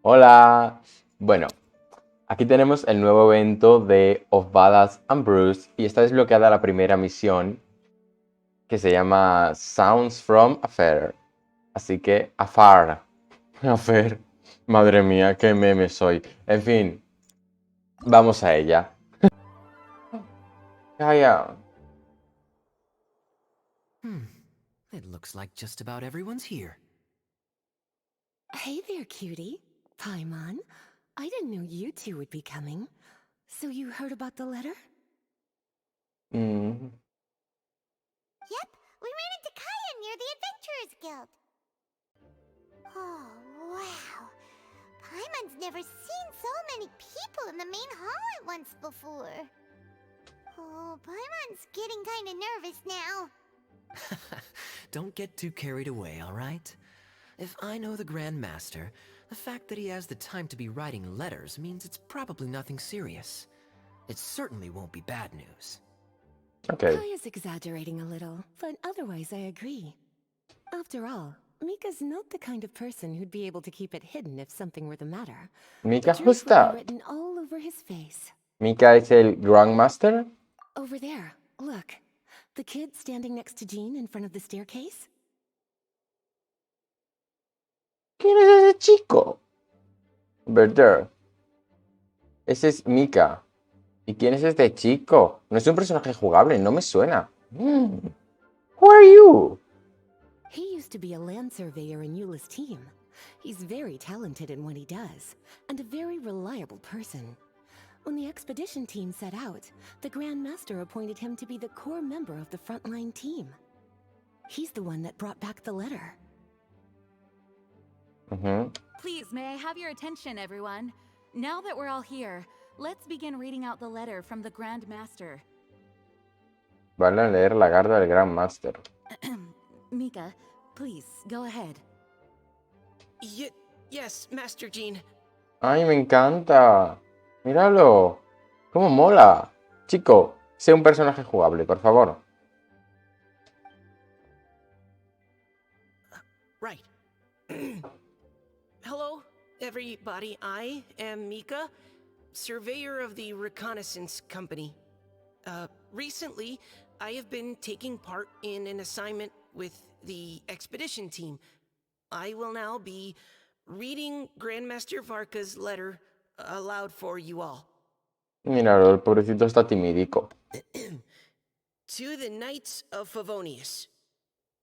Hola. Bueno, aquí tenemos el nuevo evento de Of Badass and Bruce y está desbloqueada la primera misión que se llama Sounds from Afar. Así que, Afar. Afar. Madre mía, qué meme soy. En fin, vamos a ella. Calla. It looks like just about everyone's here. Hey there, cutie. Paimon. I didn't know you two would be coming. So you heard about the letter? Mm, Yep, we ran into Kaya near the Adventurers Guild. Oh, wow. Paimon's never seen so many people in the main hall at once before. Oh, Paimon's getting kinda nervous now. Don't get too carried away, alright? If I know the Grand Master, the fact that he has the time to be writing letters means it's probably nothing serious. It certainly won't be bad news. ok. Kaya's exaggerating a little, but otherwise I agree. After all, Mika's not the kind of person who'd be able to keep it hidden if something were the matter. Mika, The who's truth would be that? written all over his face. Mika es el Grandmaster. Over there, look. The kid standing next to Jean in front of the staircase? ¿Quién es ese chico? Berder. Ese es Mika. ¿Y quién es este chico? No es un personaje jugable, no me suena. Who are you? He used to be a land surveyor in Eula's team. He's very talented in what he does, and a very reliable person. When the expedition team set out, the Grand Master appointed him to be the core member of the frontline team. He's the one that brought back the letter. Please, may I have your attention, everyone? Now that we're all here, let's begin reading out the letter from the Grand Master. Van a leer la carta del Gran Master. Mika, please, go ahead. Yes, Master Jean. ¡Ay, me encanta! ¡Míralo! ¡Cómo mola! Chico, sé un personaje jugable, por favor. Right. Hello, everybody. I am Mika, surveyor of the Reconnaissance Company. Recently, I have been taking part in an assignment with the expedition team. I will now be reading Grandmaster Varka's letter aloud for you all. Míralo, el pobrecito está timidico. To the Knights of Favonius.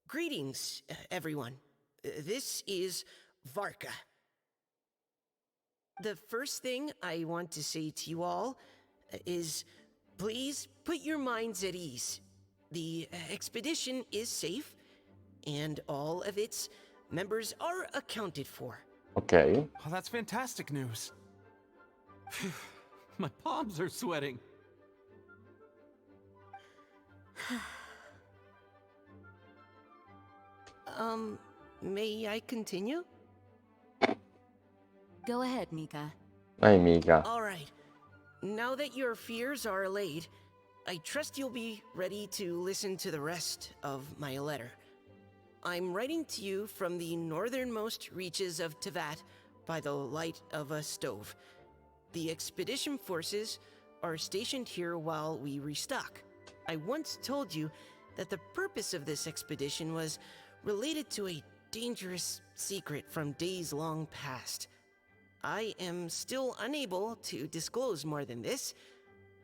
Greetings, everyone. This is Varka. The first thing I want to say to you all is please put your minds at ease. The expedition is safe, and all of its members are accounted for. Ok. Oh, that's fantastic news. My palms are sweating. May I continue? Go ahead, Mika. Ay, Mika. All right. Now that your fears are allayed, I trust you'll be ready to listen to the rest of my letter. I'm writing to you from the northernmost reaches of Tevat by the light of a stove. The expedition forces are stationed here while we restock. I once told you that the purpose of this expedition was related to a dangerous secret from days long past. I am still unable to disclose more than this,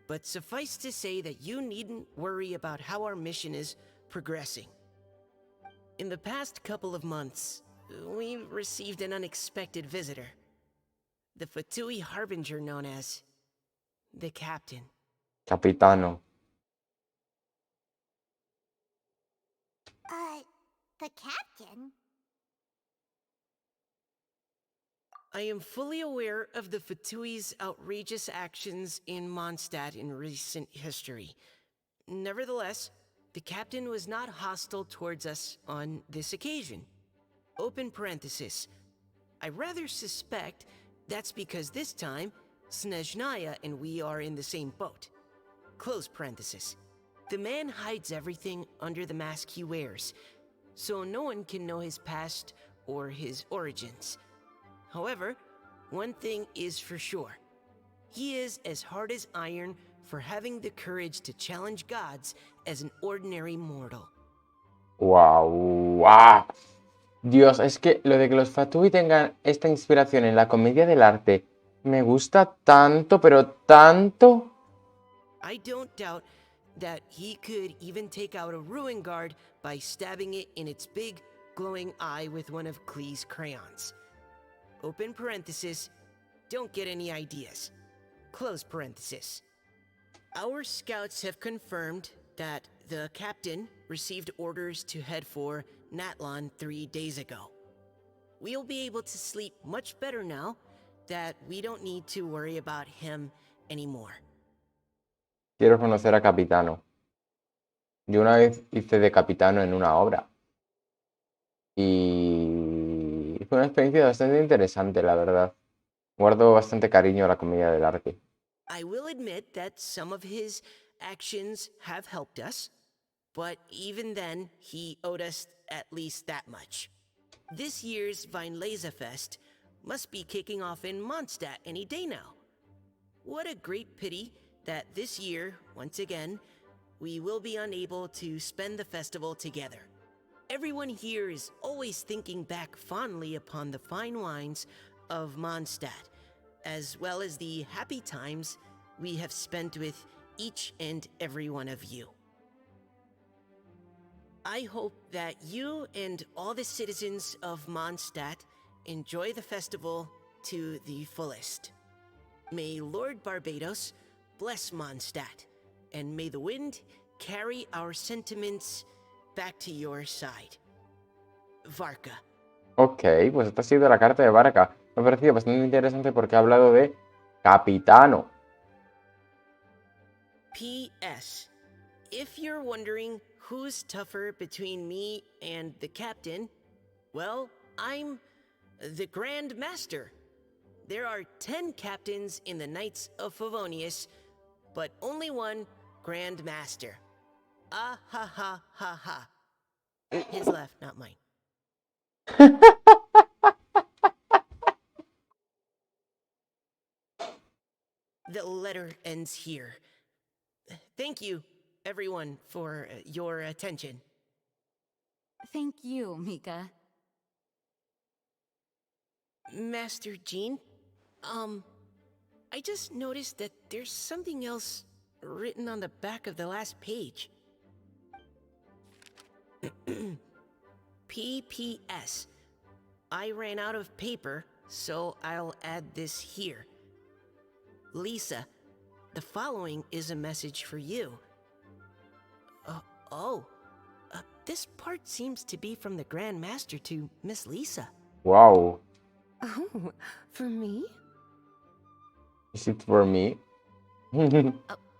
but suffice to say that you needn't worry about how our mission is progressing. In the past couple of months, we received an unexpected visitor. The Fatui Harbinger known as the Captain. Capitano. The captain? I am fully aware of the Fatui's outrageous actions in Mondstadt in recent history. Nevertheless, the captain was not hostile towards us on this occasion. Open parenthesis. I rather suspect that's because this time, Snezhnaya and we are in the same boat. Close parenthesis. The man hides everything under the mask he wears, so no one can know his past or his origins. However, one thing is for sure. He is as hard as iron for having the courage to challenge gods as an ordinary mortal. ¡Wow! ¡Wow! Dios, es que lo de que los Fatui tengan esta inspiración en la comedia del arte me gusta tanto, pero tanto. I don't doubt that he could even take out a ruin guard by stabbing it in its big, glowing eye with one of Klee's crayons. Open parenthesis, don't get any ideas. Close parenthesis. Our scouts have confirmed that the captain received orders to head for Natlon 3 days ago. We'll be able to sleep much better now that we don't need to worry about him anymore. Quiero conocer a Capitano. Yo una vez hice de Capitano en una obra. Y fue una experiencia bastante interesante, la verdad. Guardo bastante cariño a la comedia del arte. I will admit that some of his actions have helped us, but even then, he owed us at least that much. This year's Weinlesefest must be kicking off in Mondstadt any day now. What a great pity that this year, once again, we will be unable to spend the festival together. Everyone here is always thinking back fondly upon the fine wines of Mondstadt, as well as the happy times we have spent with each and every one of you. I hope that you and all the citizens of Mondstadt enjoy the festival to the fullest. May Lord Barbados bless Mondstadt, and may the wind carry our sentiments back to your side. Varka. Ok, pues esta ha sido la carta de Barca. Me ha parecido bastante interesante porque ha hablado de Capitano. P.S. If you're wondering who's tougher between me and the captain, well, I'm the Grand Master. There are 10 captains in the Knights of Favonius, but only one Grand Master. Ah ha ha ha ha. His left, not mine. The letter ends here. Thank you, everyone, for your attention. Thank you, Mika. Master Jean, I just noticed that there's something else written on the back of the last page. PPS. I ran out of paper, so I'll add this here. Lisa, the following is a message for you. This part seems to be from the Grand Master to Miss Lisa. Wow. Oh, for me? Is it for me?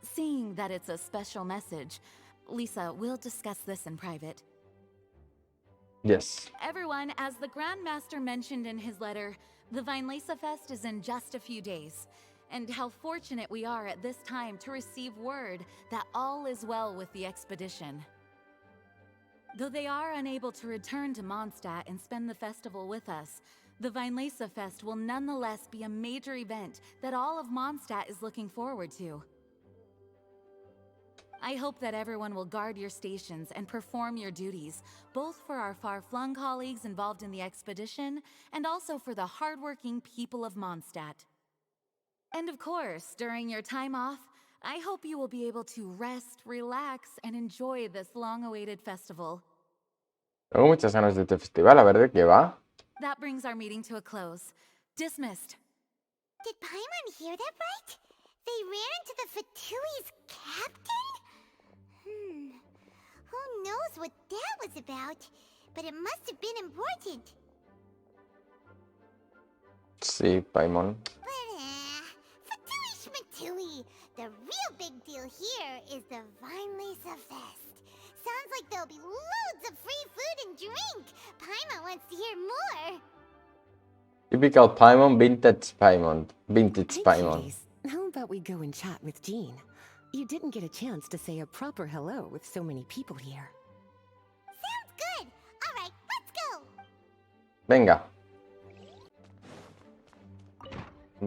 Seeing that it's a special message, Lisa, we'll discuss this in private. Yes. Everyone, as the Grand Master mentioned in his letter, the Weinlesefest is in just a few days. And how fortunate we are at this time to receive word that all is well with the expedition. Though they are unable to return to Mondstadt and spend the festival with us, the Weinlesefest will nonetheless be a major event that all of Mondstadt is looking forward to. I hope that everyone will guard your stations and perform your duties, both for our far-flung colleagues involved in the expedition and also for the hardworking people of Mondstadt. And of course, during your time off, I hope you will be able to rest, relax, and enjoy this long-awaited festival. Tengo muchas ganas de este festival, a ver de qué va. That brings our meeting to a close. Dismissed. Did Paimon hear that right? They ran into the Fatui's captain? Who knows what that was about? But it must have been important. Sí, Paimon. But, Fatui Schmatui! The real big deal here is the Weinlesefest. Sounds like there'll be loads of free food and drink. Paimon wants to hear more. Typical Paimon, vintage Paimon. Vintage Hey, Paimon. cuties, how about we go and chat with Jean? You didn't get a chance to say a proper hello with so many people here. Sounds good. All right, let's go. Venga.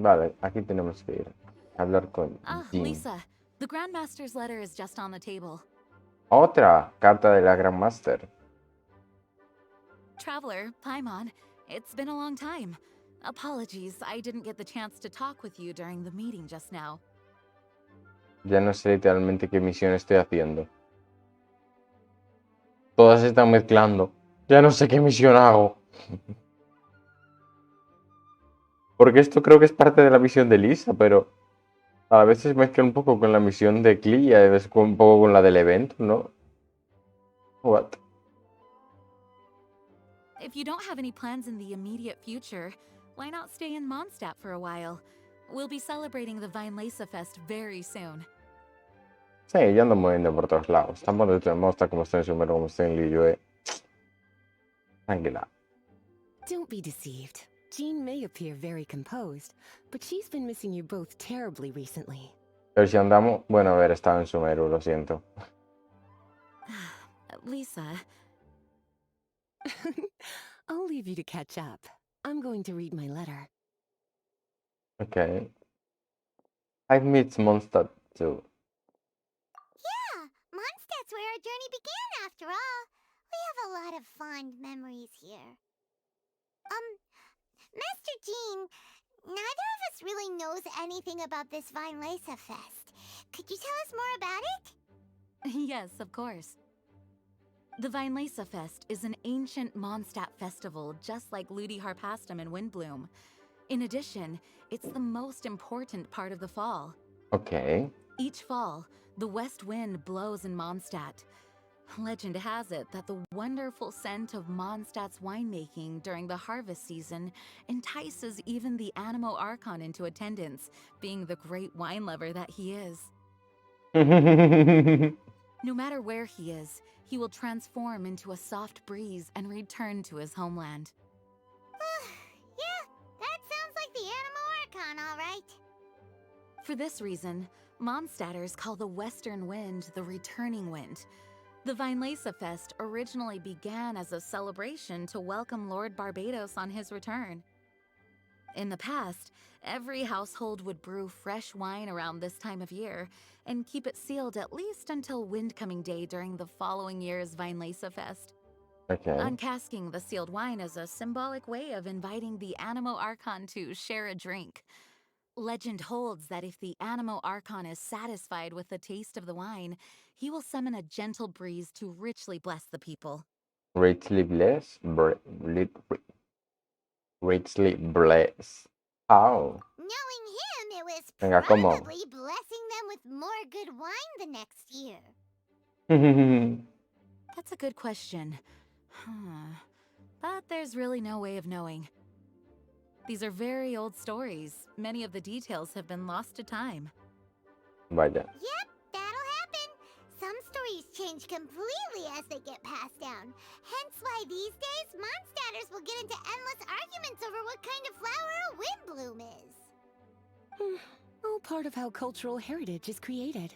Vale, aquí tenemos que ir. Hablar con Ah, Jean. Lisa, the Grandmaster's letter is just on the table. Otra carta de la Gran Master. Traveler, Paimon, it's been a long time. Apologies, I didn't get the chance to talk with you during the meeting just now. Ya no sé literalmente qué misión estoy haciendo. Todas se están mezclando. Ya no sé qué misión hago. Porque esto creo que es parte de la misión de Lisa, pero a veces se mezcla un poco con la misión de Klee y a veces un poco con la del evento, ¿no? What? If you don't have any plans in the immediate future, why not stay in Mondstadt for a while? We'll be celebrating the Weinlese Fest very soon. Sí, yo ando moviendo por todos lados. Tanto de Mosta como estoy en Sumer, como estoy en Liyue. Tranquila. Don't be deceived. Jean may appear very composed, but she's been missing you both terribly recently. Pero si andamos... Bueno, a ver, estaba en Sumeru, lo siento. Lisa, I'll leave you to catch up. I'm going to read my letter. Okay. I've met Mondstadt too. Yeah, Mondstadt's where our journey began after all. We have a lot of fond memories here. Master Jean, neither of us really knows anything about this Weinlese Fest. Could you tell us more about it? yes, of course. The Weinlese Fest is an ancient Mondstadt festival just like Ludi Harpastum and Windbloom. In addition, it's the most important part of the fall. Okay. Each fall, the west wind blows in Mondstadt. Legend has it that the wonderful scent of Mondstadt's winemaking during the harvest season entices even the Animo Archon into attendance, being the great wine lover that he is. No matter where he is, he will transform into a soft breeze and return to his homeland. Yeah, that sounds like the Animo Archon, all right. For this reason, Mondstadters call the western wind the returning wind. The Weinlese Fest originally began as a celebration to welcome Lord Barbados on his return. In the past, every household would brew fresh wine around this time of year and keep it sealed at least until Windcoming Day during the following year's Weinlese Fest. Okay. Uncasking the sealed wine is a symbolic way of inviting the Animo Archon to share a drink. Legend holds that if the Animo Archon is satisfied with the taste of the wine, he will summon a gentle breeze to richly bless the people. Richly bless? Richly bless. How? Knowing him, it was Venga, ¿cómo? probably blessing them with more good wine the next year. That's a good question. But there's really no way of knowing. These are very old stories. Many of the details have been lost to time. Vaya. Yep, that'll happen. Some stories change completely as they get passed down. Hence why these days, Mondstadters will get into endless arguments over what kind of flower a windbloom is. All part of how cultural heritage is created.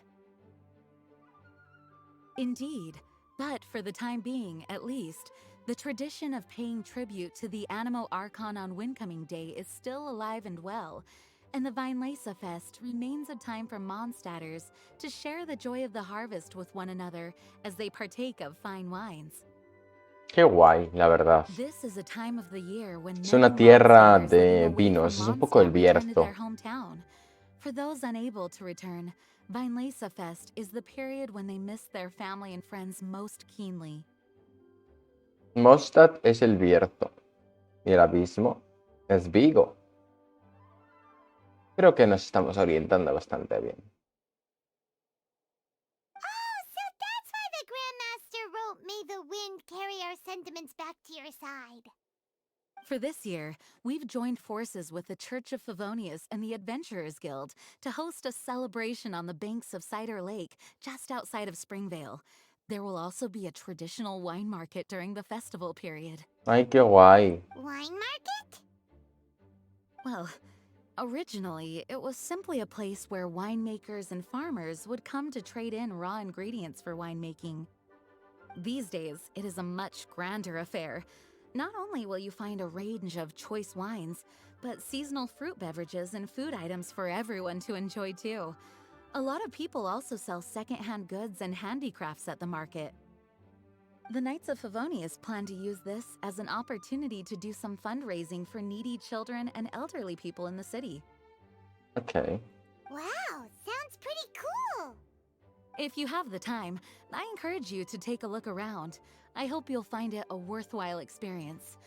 Indeed. But for the time being, at least, the tradition of paying tribute to the Animo Archon on Windcoming Day is still alive and well, and the Weinlese Fest remains a time for Mondstadters to share the joy of the harvest with one another as they partake of fine wines. Qué guay, la verdad. This is a time of the year when Es una tierra de vinos, es un poco el Bierzo. their hometown. For those unable to return, Weinlese Fest is the period when they miss their family and friends most keenly. Mondstadt es el Bierzo y el abismo es Vigo. Creo que nos estamos orientando bastante bien. Oh, so that's why the Grandmaster wrote, "May the wind carry our sentiments back to your side." For this year, we've joined forces with the Church of Favonius and the Adventurers Guild to host a celebration on the banks of Cider Lake, just outside of Springvale. There will also be a traditional wine market during the festival period. Ay, qué guay. Wine market? Well, originally, it was simply a place where winemakers and farmers would come to trade in raw ingredients for winemaking. These days, it is a much grander affair. Not only will you find a range of choice wines, but seasonal fruit beverages and food items for everyone to enjoy too. A lot of people also sell secondhand goods and handicrafts at the market. The Knights of Favonius plan to use this as an opportunity to do some fundraising for needy children and elderly people in the city. Ok. Wow, sounds pretty cool. If you have the time, I encourage you to take a look around. I hope you'll find it a worthwhile experience.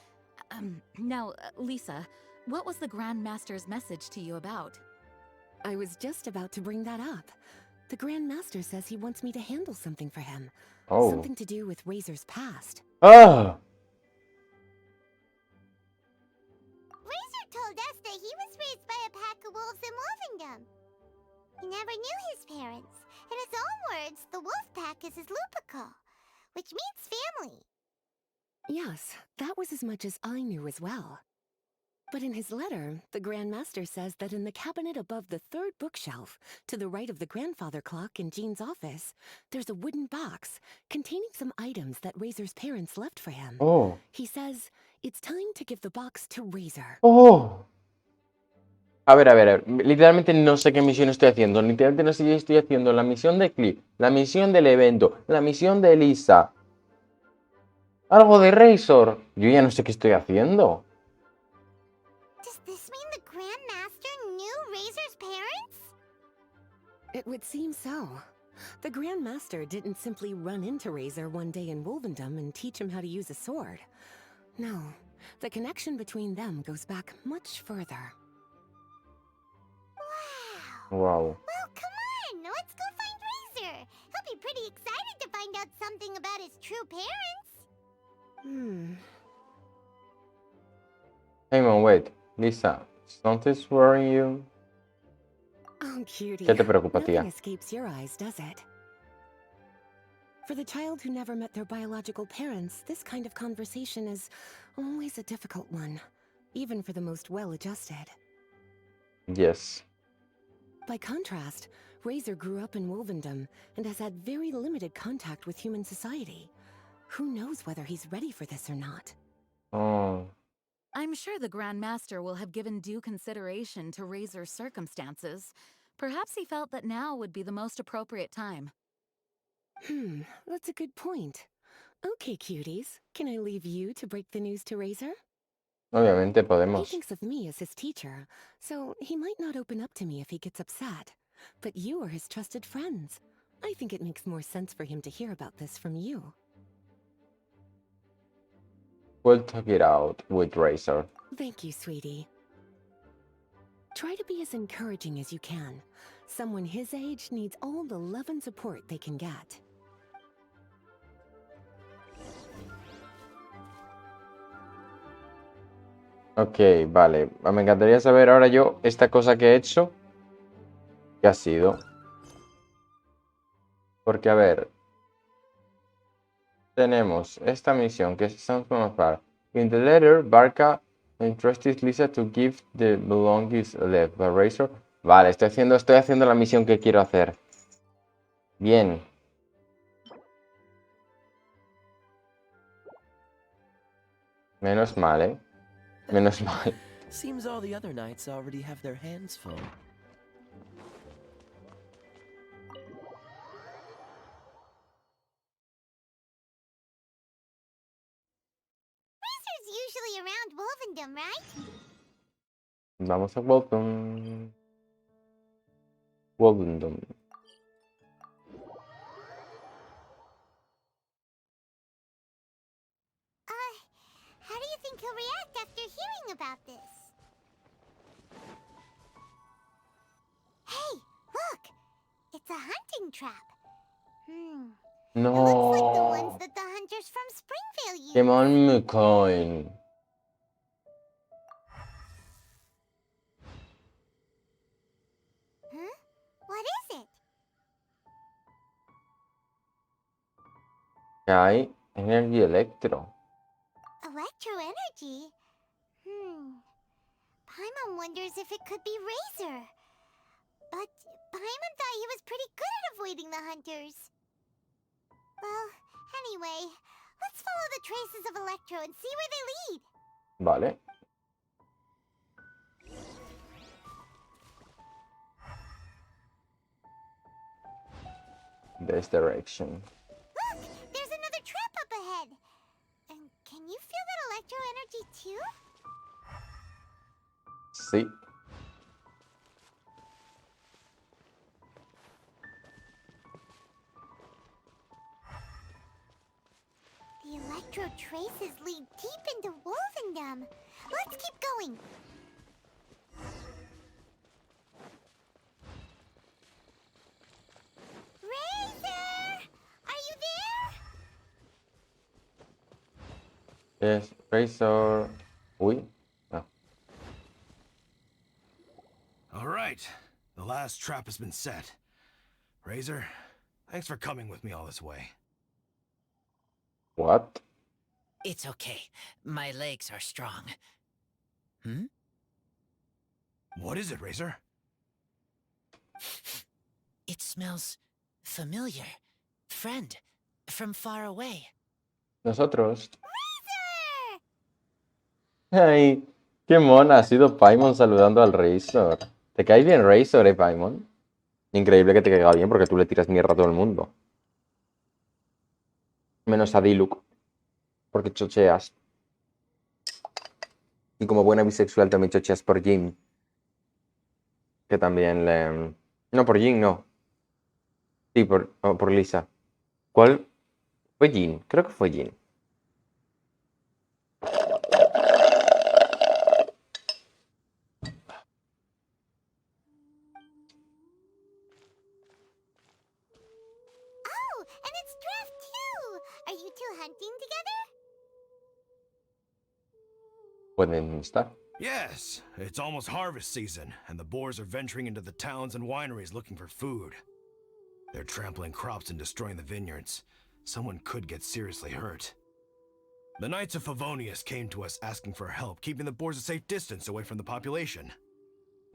Now, Lisa, what was the Grand Master's message to you about? I was just about to bring that up. The Grand Master says he wants me to handle something for him. Oh. Something to do with Razor's past. ¡Ah! Razor told us that he was raised by a pack of wolves in Wolvendom. He never knew his parents. In his own words, the wolf pack is his lupical, which means family. Yes, that was as much as I knew as well. But in his letter, the Grand Master says that in the cabinet above the third bookshelf, to the right of the grandfather clock in Jean's office, there's a wooden box containing some items that Razor's parents left for him. Oh. He says it's time to give the box to Razor. Oh. A ver. Literalmente no sé qué misión estoy haciendo. Literalmente no sé si estoy haciendo la misión de Cliff, la misión del evento, la misión de Lisa. Algo de Razor. Yo ya no sé qué estoy haciendo. Does this mean the Grand Master knew Razor's parents? It would seem so. The Grand Master didn't simply run into Razor one day in Wolvendom and teach him how to use a sword. No, the connection between them goes back much further. Wow. Wow. Well, come on, let's go find Razor. He'll be pretty excited to find out something about his true parents. Hey man, wait. Lisa, something's worrying you? Oh, cutie. ¿Qué te preocupa, tía? Nothing escapes your eyes, does it? For the child who never met their biological parents, this kind of conversation is always a difficult one, even for the most well-adjusted. Yes. By contrast, Razor grew up in Wolvendom and has had very limited contact with human society. Who knows whether he's ready for this or not? Oh. I'm sure the Grand Master will have given due consideration to Razor's circumstances. Perhaps he felt that now would be the most appropriate time. That's a good point. Okay, cuties, can I leave you to break the news to Razor? Obviamente He podemos. thinks of me as his teacher, so he might not open up to me if he gets upset. But you are his trusted friends. I think it makes more sense for him to hear about this from you. We'll talk it out with Razor. Thank you, sweetie. Try to be as encouraging as you can. Someone his age needs all the love and support they can get. Ok, vale. Me encantaría saber ahora yo esta cosa que he hecho. ¿Qué ha sido? Porque, a ver. Tenemos esta misión que es Sounds from Afar. In the letter, Barca entrusted Lisa to give the belongings left by Razor. Vale, estoy haciendo la misión que quiero hacer. Bien. Menos mal, ¿eh? Menos mal. Seems all the other knights already have their hands full. Razor's usually around Wolvendom, right? Vamos a Wolvendom. Wolvendom. How do you think he'll react after hearing about this? Hey, look! It's a hunting trap. It looks like the ones No. that the hunters from Springvale use. Come on, my coin. Huh? What is it? ¿Qué hay? Energy Electro. Electro energy? Paimon wonders if it could be Razor. But Paimon thought he was pretty good at avoiding the hunters. Well, anyway, Let's follow the traces of Electro and see where they lead. Vale. This direction. Look! There's another trap up ahead! And can you feel that Electro energy too? Sí. The Electro traces lead deep into Wolvendom. Let's keep going. Razor! Are you there? Yes, Razor. Uy. No. All right. The last trap has been set. Razor, thanks for coming with me all this way. What? It's okay. My legs are strong. Hmm? What is it, Razor? It smells familiar. Friend, from far away. Nosotros. Razor! Ay, qué mona ha sido Paimon saludando al Razor. ¿Te cae bien Razor, Paimon? Increíble que te caiga bien porque tú le tiras mierda a todo el mundo. Menos a Diluc. Porque chocheas. Y como buena bisexual también chocheas por Jin. Que también le... No, por Jin no. Sí, por Lisa. ¿Cuál? Fue Jin. Creo que fue Jin. Oh, and it's Draft too! Are you two hunting together? Pueden estar. Yes, it's almost harvest season, and the boars are venturing into the towns and wineries looking for food. They're trampling crops and destroying the vineyards. Someone could get seriously hurt. The Knights of Favonius came to us asking for help, keeping the boars a safe distance away from the population.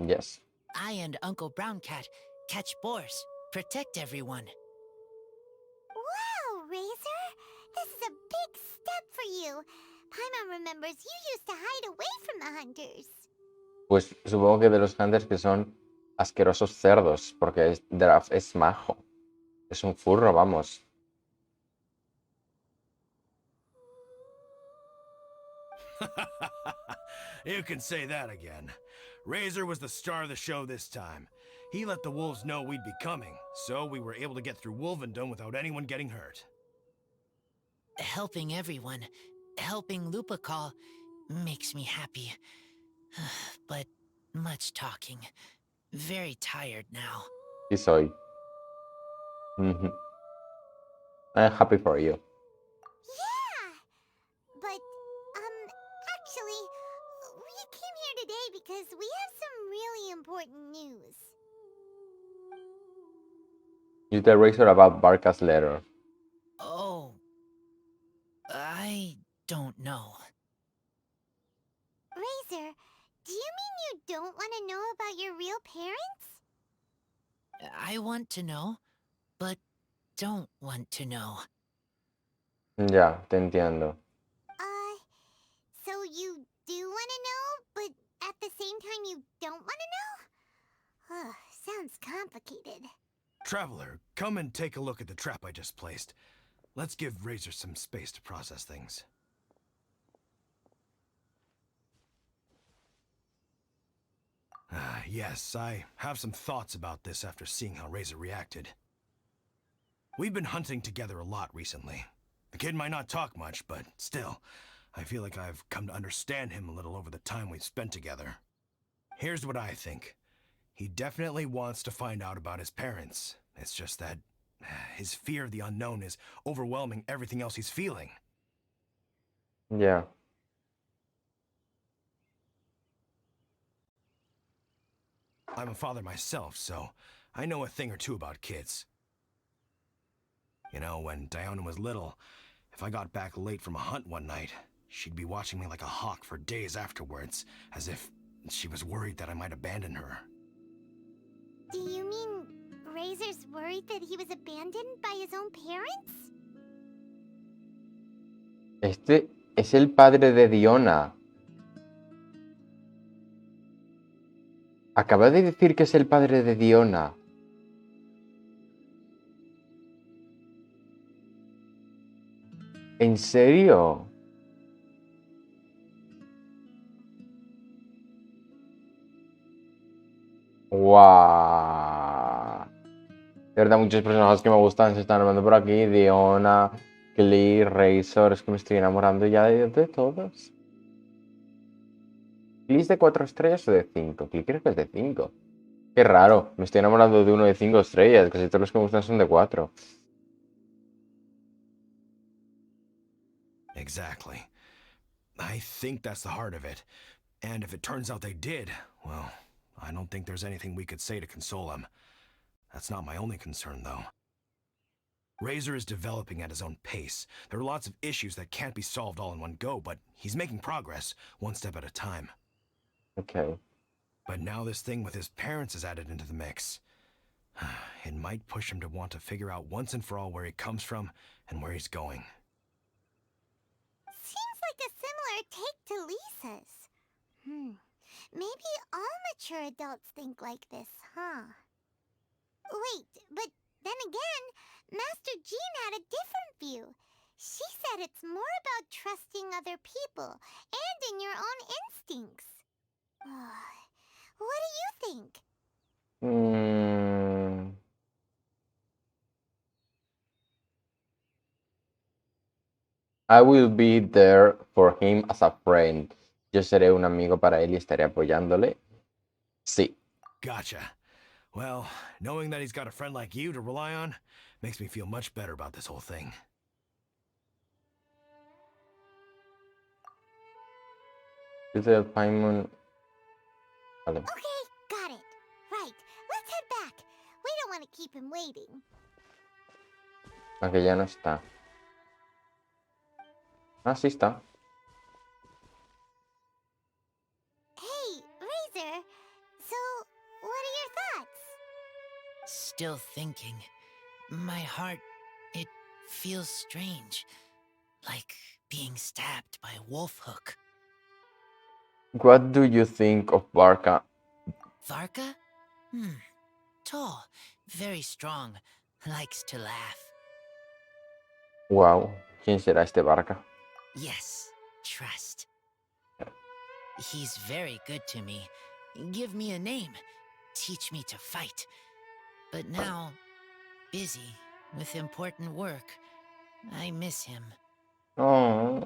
Yes. I and Uncle Brown Cat catch boars, protect everyone. Wow, Razor! This is a big step for you. Paimon remembers you used to hide away from the hunters. Pues supongo que de los hunters que son asquerosos cerdos, porque Draft es majo. Es un furro, vamos. You can say that again. Razor was the star of the show this time. He let the wolves know we'd be coming, so we were able to get through Wolvendom without anyone getting hurt. Helping everyone, helping Lupical, makes me happy. But much talking. Very tired now. Sí soy. I'm happy for you. Yeah! But, actually, we came here today because we have some really important news. You tell Razor about Barca's letter. Oh. I don't know. Razor, do you mean you don't want to know about your real parents? I want to know, but don't want to know. Ya, te entiendo. So you do want to know, but at the same time you don't want to know? Ugh, sounds complicated. Traveler, come and take a look at the trap I just placed. Let's give Razor some space to process things. Yes, I have some thoughts about this after seeing how Razor reacted. We've been hunting together a lot recently. The kid might not talk much, but still, I feel like I've come to understand him a little over the time we've spent together. Here's what I think. He definitely wants to find out about his parents. It's just that his fear of the unknown is overwhelming everything else he's feeling. Ya. I'm a father myself, so I know a thing or two about kids. You know, when Diana was little, if I got back late from a hunt one night, she'd be watching me like a hawk for days afterwards, as if she was worried that I might abandon her. Do you mean Razor's worried that he was abandoned by his own parents? Este es el padre de Diona. Acaba de decir que es el padre de Diona. ¿En serio? ¡Guau! De verdad, muchos personajes que me gustan se están armando por aquí. Diona, Glee, Razor. Es que me estoy enamorando ya de todos. ¿Glee es de 4 estrellas o de 5? Glee creo que es de 5. Qué raro. Me estoy enamorando de uno de 5 estrellas. Casi todos los que me gustan son de 4. Exactly. I think that's the heart of it. And if it turns out they did, well, I don't think there's anything we could say to console him. That's not my only concern, though. Razor is developing at his own pace. There are lots of issues that can't be solved all in one go, but he's making progress, one step at a time. Ok. But now this thing with his parents is added into the mix. It might push him to want to figure out once and for all where he comes from and where he's going. Seems like a similar take to Lisa's. Maybe all mature adults think like this, huh? Wait, but then again, Master Jean had a different view. She said it's more about trusting other people and in your own instincts. What do you think? I will be there for him as a friend. Yo seré un amigo para él y estaré apoyándole. Sí. Gotcha. Well, knowing that he's got a friend like you to rely on makes me feel much better about this whole thing. Dice Paimon. Vale. Okay, got it. Right, let's head back. We don't want to keep him waiting. Aunque ya no está. Ah, sí está. Hey, Razor. So, what are your thoughts? Still thinking. My heart, it feels strange. Like being stabbed by a wolf hook. What do you think of Barca? Varka? Tall, very strong, likes to laugh. Wow, ¿quién será este Barca? Yes, trust. He's very good to me. Give me a name. Teach me to fight. But now, busy with important work. I miss him. Oh.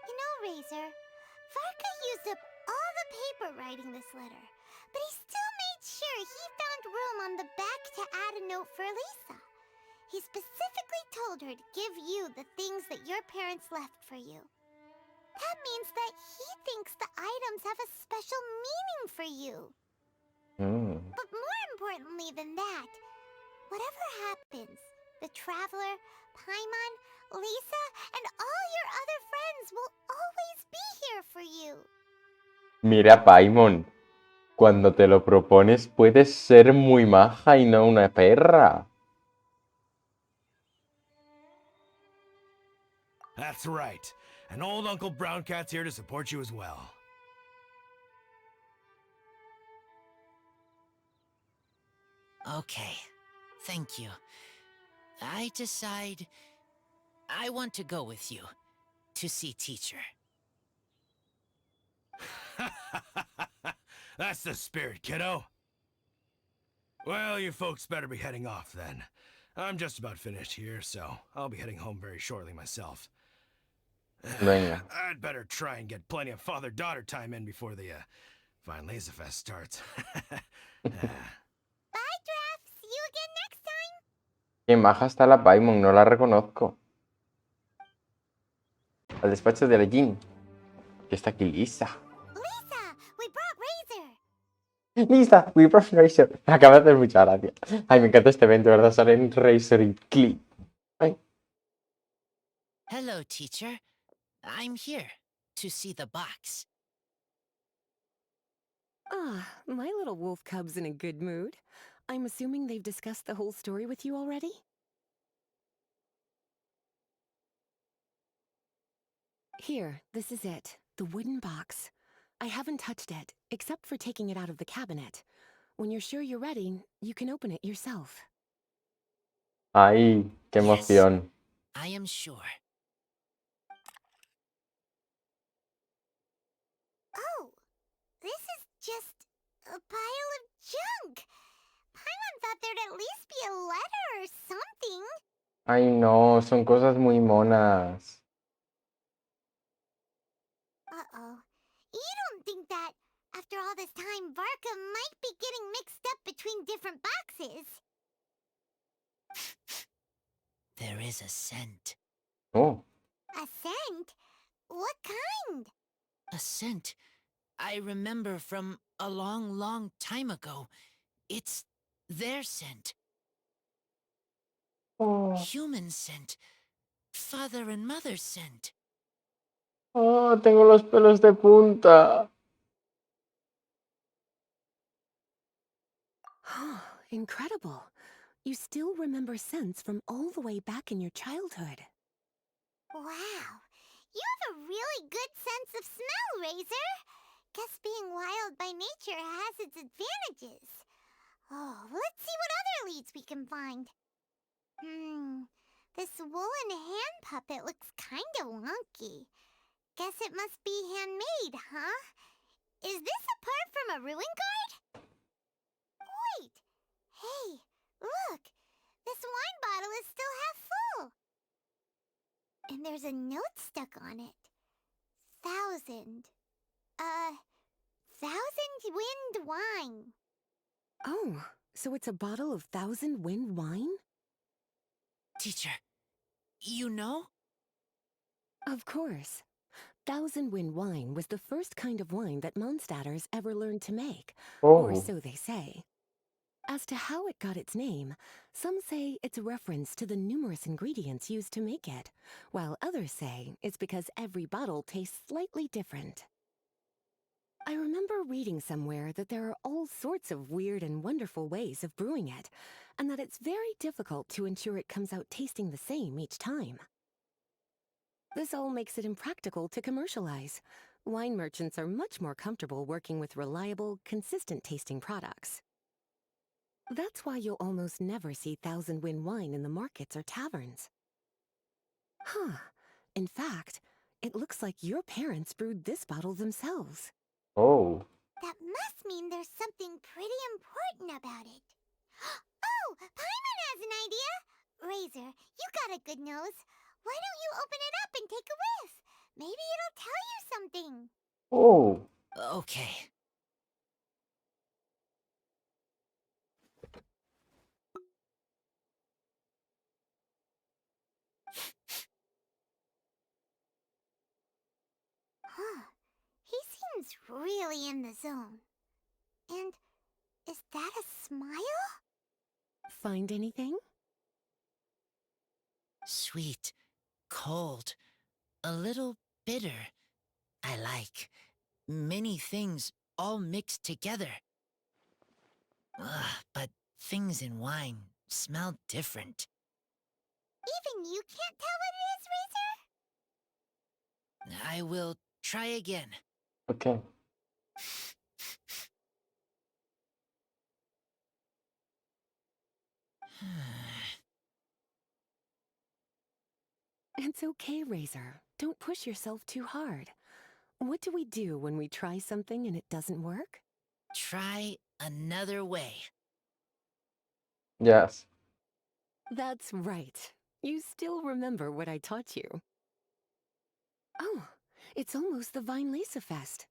You know, Razor, Varka used up all the paper writing this letter, but he still made sure he found room on the back to add a note for Lisa. He specifically told her to give you the things that your parents left for you. That means that he thinks the items have a special meaning for you. But more importantly than that, whatever happens, the Traveler, Paimon, Lisa, and all your other friends will always be here for you. Mira, Paimon, cuando te lo propones puedes ser muy maja y no una perra. That's right. And old Uncle Brown Cat's here to support you as well. Okay, thank you. I decide I want to go with you to see teacher. That's the spirit, kiddo. Well, you folks better be heading off then. I'm just about finished here, so I'll be heading home very shortly myself. Venga. I'd better try and get plenty of father-daughter time in before the Vine Laser Fest starts. Bye, Draft. See you again next time. Qué maja está la Paimon, no la reconozco. Al despacho de la Jean. Que está aquí Lisa. Lisa, we brought Razor. Lisa, we brought Razor. Me acaba de hacer mucha gracia. Ay, me encanta este evento, ¿verdad? Salen Razor y Glee. Ay. Hello, teacher. I'm here to see the box. Ah, my little wolf cub's in a good mood. I'm assuming they've discussed the whole story with you already? Here, this is it. The wooden box. I haven't touched it, except for taking it out of the cabinet. When you're sure you're ready, you can open it yourself. Ay, qué Yes, emoción. I am sure. Oh, this is just a pile of junk. Paimon thought there'd at least be a letter or something. Ay, no, son cosas muy monas. Uh-oh. You don't think that, after all this time, Varka might be getting mixed up between different boxes? There is a scent. Oh, A scent? What kind? A scent I remember from a long, long time ago. It's their scent. oh, Human scent. Father and mother scent. oh, tengo los pelos de punta. Incredible. You still remember scents from all the way back in your childhood. Wow. You have a really good sense of smell, Razor. Guess being wild by nature has its advantages. Oh, let's see what other leads we can find. This woolen hand puppet looks kinda wonky. Guess it must be handmade, huh? Is this a part from a ruin guard? Wait! Hey, look! This wine bottle is still half full! And there's a note stuck on it. 1,000. 1,000 wind wine. Oh, so it's a bottle of Thousand Wind wine? Teacher, you know? Of course. Thousand Wind wine was the first kind of wine that Mondstadters ever learned to make, or Oh, so they say. As to how it got its name, some say it's a reference to the numerous ingredients used to make it, while others say it's because every bottle tastes slightly different. I remember reading somewhere that there are all sorts of weird and wonderful ways of brewing it, and that it's very difficult to ensure it comes out tasting the same each time. This all makes it impractical to commercialize. Wine merchants are much more comfortable working with reliable, consistent-tasting products. That's why you'll almost never see Thousand Wind wine in the markets or taverns. Huh. In fact, it looks like your parents brewed this bottle themselves. oh. That must mean there's something pretty important about it. Oh, Paimon has an idea! Razor, you got a good nose. Why don't you open it up and take a whiff? Maybe it'll tell you something. Oh, Okay. Huh. He seems really in the zone. And is that a smile? Find anything? Sweet, cold, a little bitter. I like. Many things all mixed together. But things in wine smell different. Even you can't tell what it is, Razor? I will try again. okay. It's okay, Razor. Don't push yourself too hard. What do we do when we try something and it doesn't work? Try another way. Yes. That's right. You still remember what I taught you. Oh, it's almost the Weinlese Fest.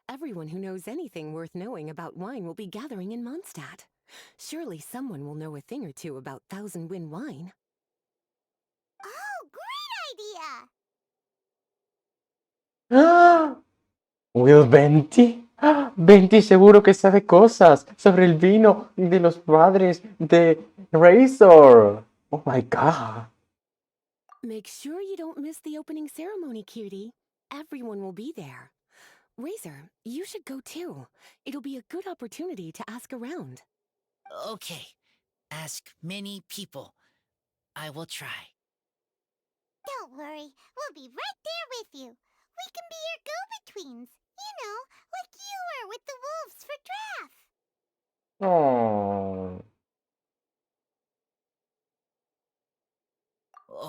Everyone who knows anything worth knowing about wine will be gathering in Mondstadt. Surely someone will know a thing or two about Thousand Wind wine. Oh, great idea! ¡Ah! ¿Will Venti? ¡Ah! Venti seguro que sabe cosas sobre el vino de los padres de Razor. Oh my god. Make sure you don't miss the opening ceremony, cutie. Everyone will be there. Razor, you should go too. It'll be a good opportunity to ask around. Okay. Ask many people. I will try. Don't worry, we'll be right there with you. We can be your go-betweens. You know, like you were with the wolves for Draft. Oh.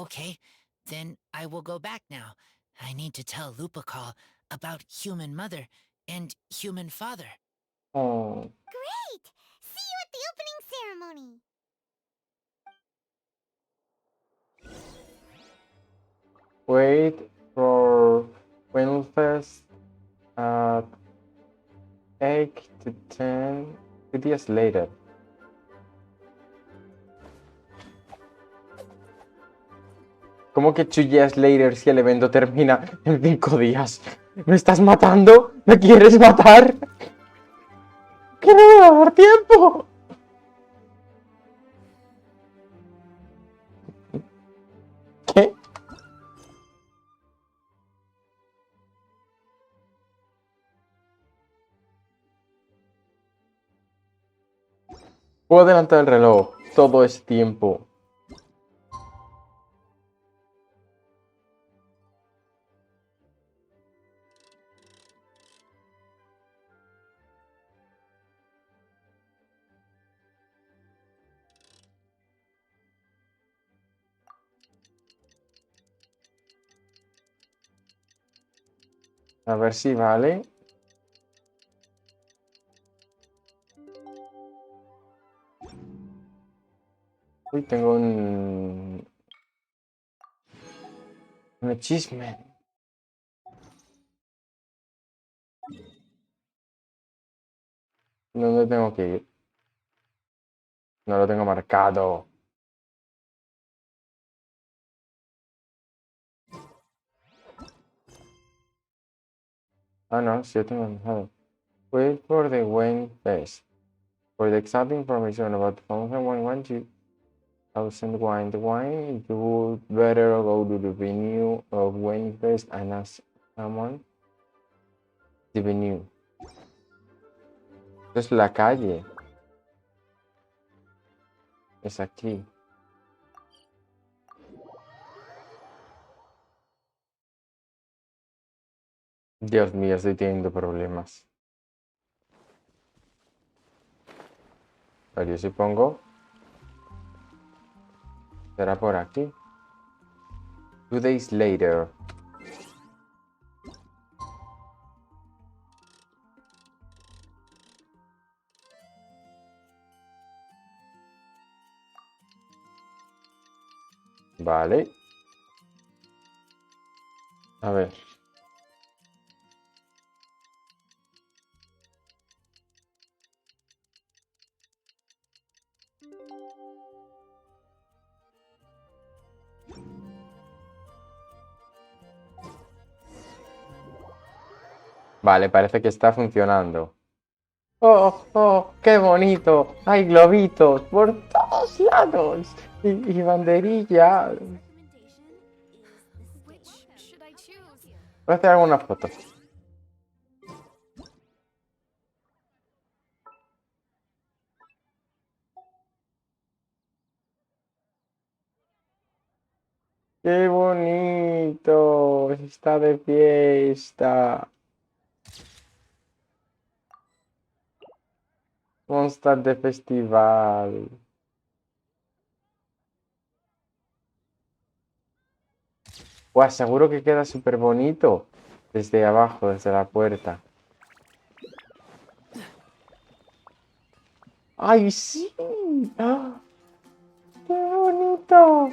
Okay, then I will go back now. I need to tell Lupical about Human Mother and Human Father. Oh. Great! See you at the opening ceremony. Wait for Winfest at 8 to 10 días later. ¿Cómo que 2 years later si el evento termina en 5 días? ¿Me estás matando? ¿Me quieres matar? ¡Que no me va a dar tiempo! ¿Qué? Puedo adelantar el reloj. Todo es tiempo. A ver si vale. Uy, tengo un achievement. ¿Dónde tengo que ir? No lo tengo marcado. Ah, no, sí, yo tengo marcado. Wait for the wine test. For the exact information about the function 1,000 wine. The wine, you would better go to the venue of wine fest and ask someone. The venue. Esto es la calle. Es aquí. Dios mío, estoy teniendo problemas. A ver, yo supongo. Será por aquí. 2 days later. Vale. A ver. Vale, parece que está funcionando. ¡Oh, oh! ¡Qué bonito! ¡Hay globitos por todos lados! Y banderillas. Voy a hacer alguna foto. ¡Qué bonito! Está de fiesta. Constar de festival. Buah, seguro que queda súper bonito. Desde abajo, desde la puerta. ¡Ay, sí! ¡Ah! ¡Qué bonito!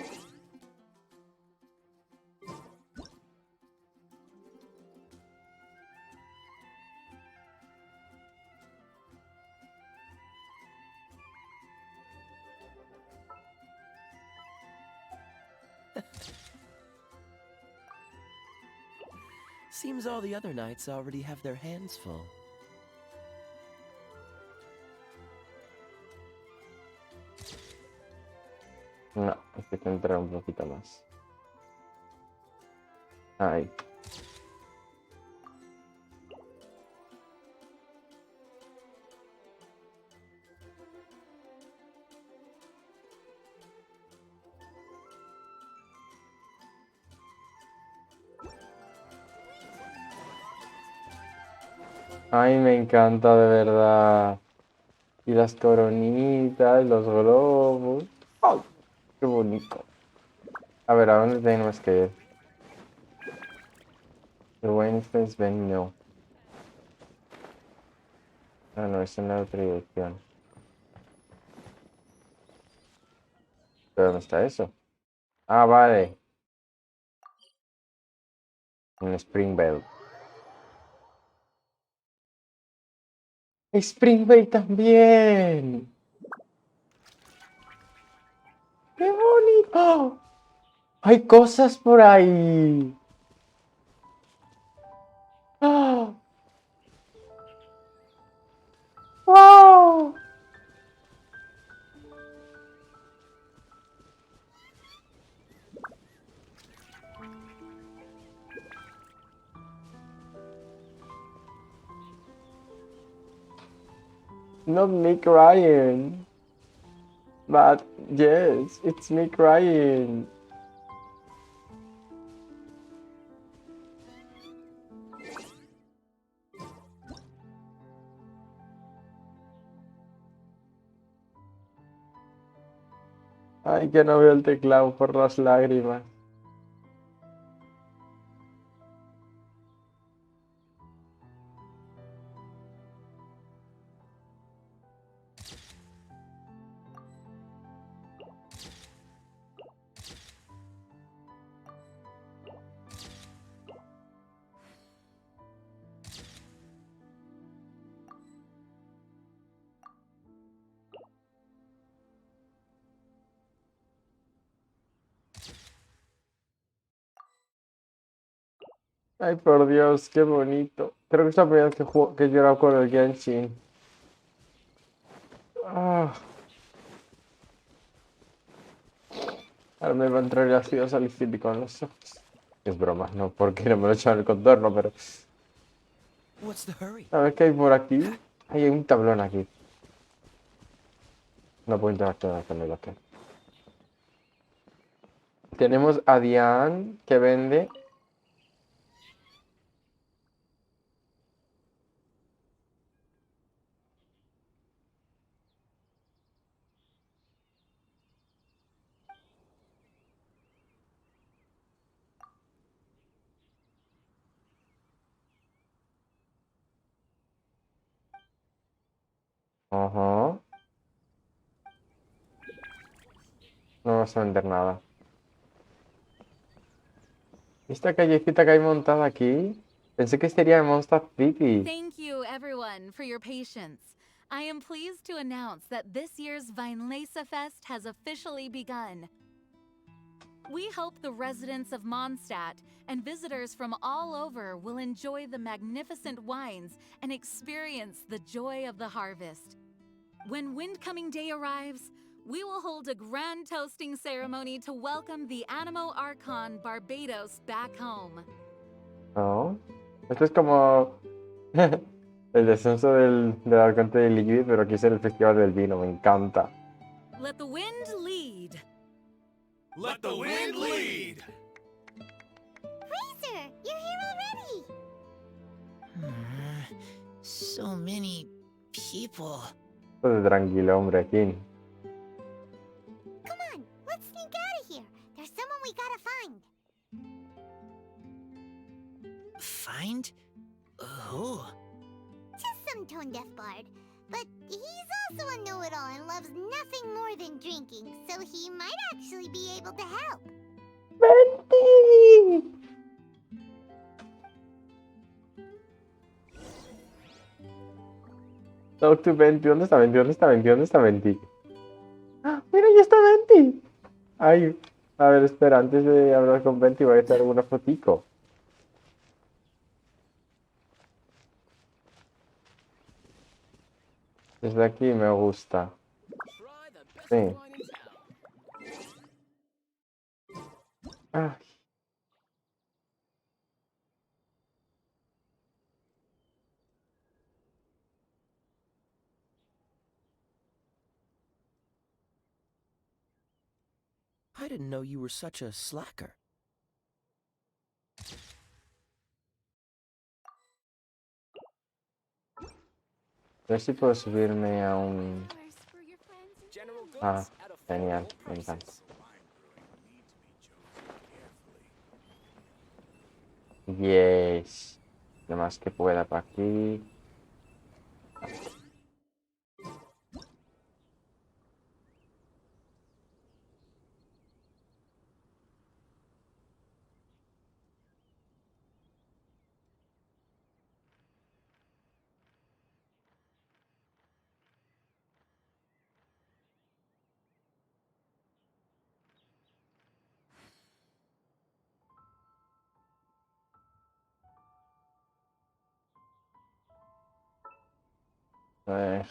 Seems all the other knights already have their hands full. No, hay que centrar un poquito más. Ahí. Ay, me encanta de verdad. Y las coronitas, los globos. ¡Ay, qué bonito! A ver, ¿a dónde tenemos que ir? The Wednesday's Bend, no. Ah, no, es en la otra dirección. ¿Pero dónde está eso? Ah, vale. En Springvale. ¡Springvale también! ¡Qué bonito! ¡Hay cosas por ahí! ¡Ah! ¡Wow! Not me crying. But yes, it's me crying. Ay, que no veo el teclado por las lágrimas. Ay, por Dios, qué bonito. Creo que es la primera vez que he llorado con el Genshin. Ah, ahora me va a entrar el ácido salicílico en los ojos. Es broma, no, porque no me lo he echado en el contorno, pero... What's the hurry? A ver qué hay por aquí. Ay, hay un tablón aquí. No puedo interactuar con él, ok. Tenemos a Diane, que vende... Ajá. No vamos a vender nada. Esta callecita que hay montada aquí, pensé que sería en Monster City. Thank you, everyone, for your patience. I am pleased to announce that this year's Weinlese Fest has officially begun. We hope the residents of Mondstadt and visitors from all over will enjoy the magnificent wines and experience the joy of the harvest. When Windcoming Day arrives, we will hold a grand toasting ceremony to welcome the Animo Archon Barbados back home. ¿No? Esto es como el descenso del arcante de Liquid, pero aquí es el festival del vino, me encanta. Let the wind lead. Let the wind lead! Razor, you're here already! So many people. Pues tranquilo, hombre, aquí. Come on, let's sneak out of here. There's someone we gotta find. Find? Who? Just some tone-deaf bard. But he's also a know-it-all and loves nothing more than drinking, so he might actually be able to help. ¡Venti! Talk to Venti. ¿Dónde está Venti? ¿Dónde está Venti? ¿Dónde está Venti? ¡Ah, mira, ahí está Venti! Ay, a ver, espera, antes de hablar con Venti voy a hacer alguna fotico. Desde aquí me gusta. Sí. Ah, I didn't know you were such a slacker. A ver si puedo subirme a un... Ah, genial, me encanta. Yes. Lo más que pueda para aquí.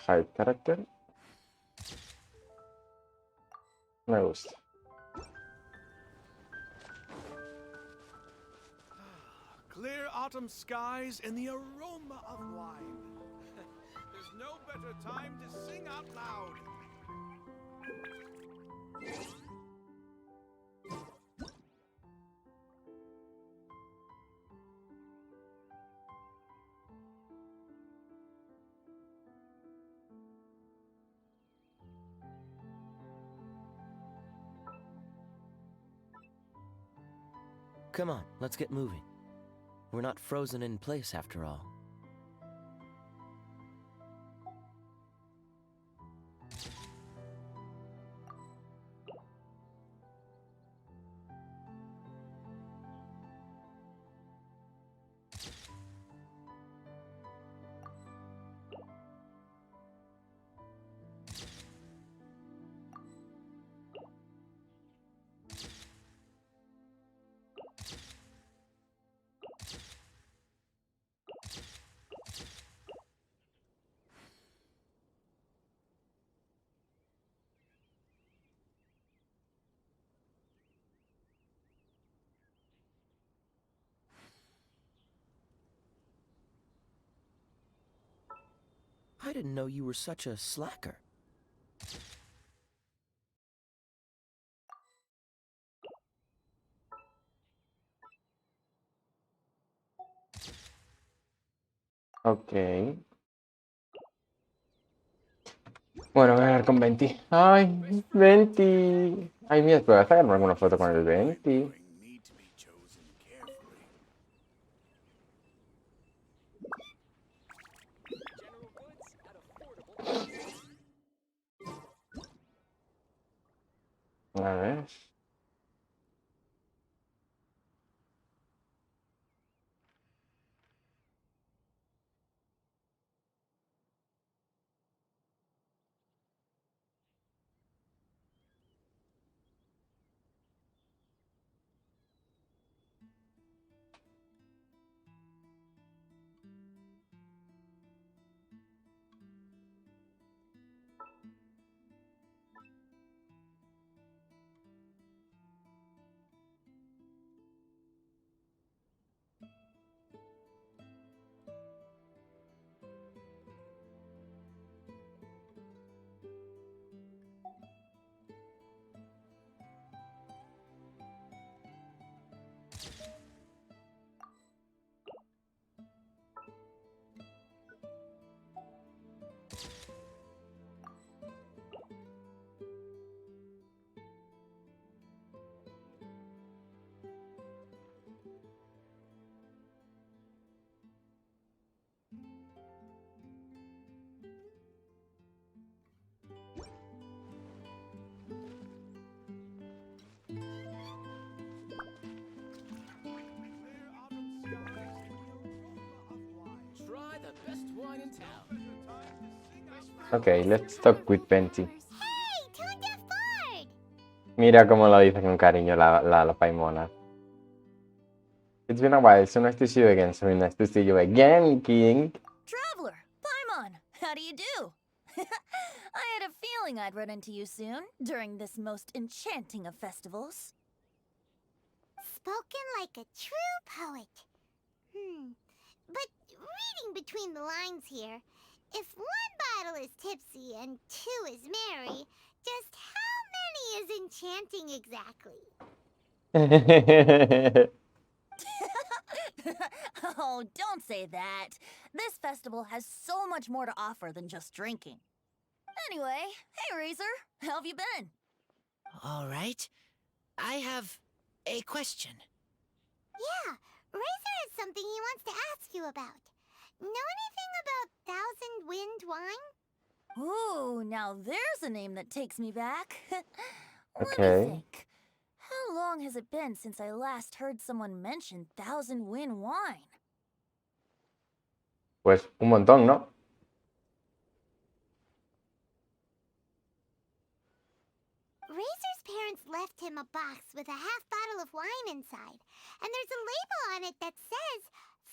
Hide character. Me gusta. Clear autumn skies and the aroma of wine. There's no better time to sing out loud. Come on, let's get moving. We're not frozen in place after all. I didn't know you were such a slacker. Ok. Bueno, voy a hablar con Venti. ¡Ay, Venti! Ay, mira, ¿puedo sacarme alguna foto con el Venti? Need to be chosen carefully. A ver. Try the best wine in town. Ok, let's talk with Venti. Hey, tone deaf bard! Mira cómo lo dice con cariño la paimona. It's been a while, so nice to see you again. So nice to see you again, King. Traveler, Paimon, how do you do? I had a feeling I'd run into you soon, during this most enchanting of festivals. Spoken like a true poet. But reading between the lines here, if one bottle is tipsy and two is merry, just how many is enchanting exactly? Oh, don't say that. This festival has so much more to offer than just drinking. Anyway, hey Razor, how have you been? All right. I have a question. Yeah, Razor has something he wants to ask you about. Know anything about Thousand Wind Wine? Ooh, now there's a name that takes me back. Let me Okay. think. How long has it been since I last heard someone mention Thousand Wind Wine? Pues un montón, ¿no? Razor's parents left him a box with a half bottle of wine inside, and there's a label on it that says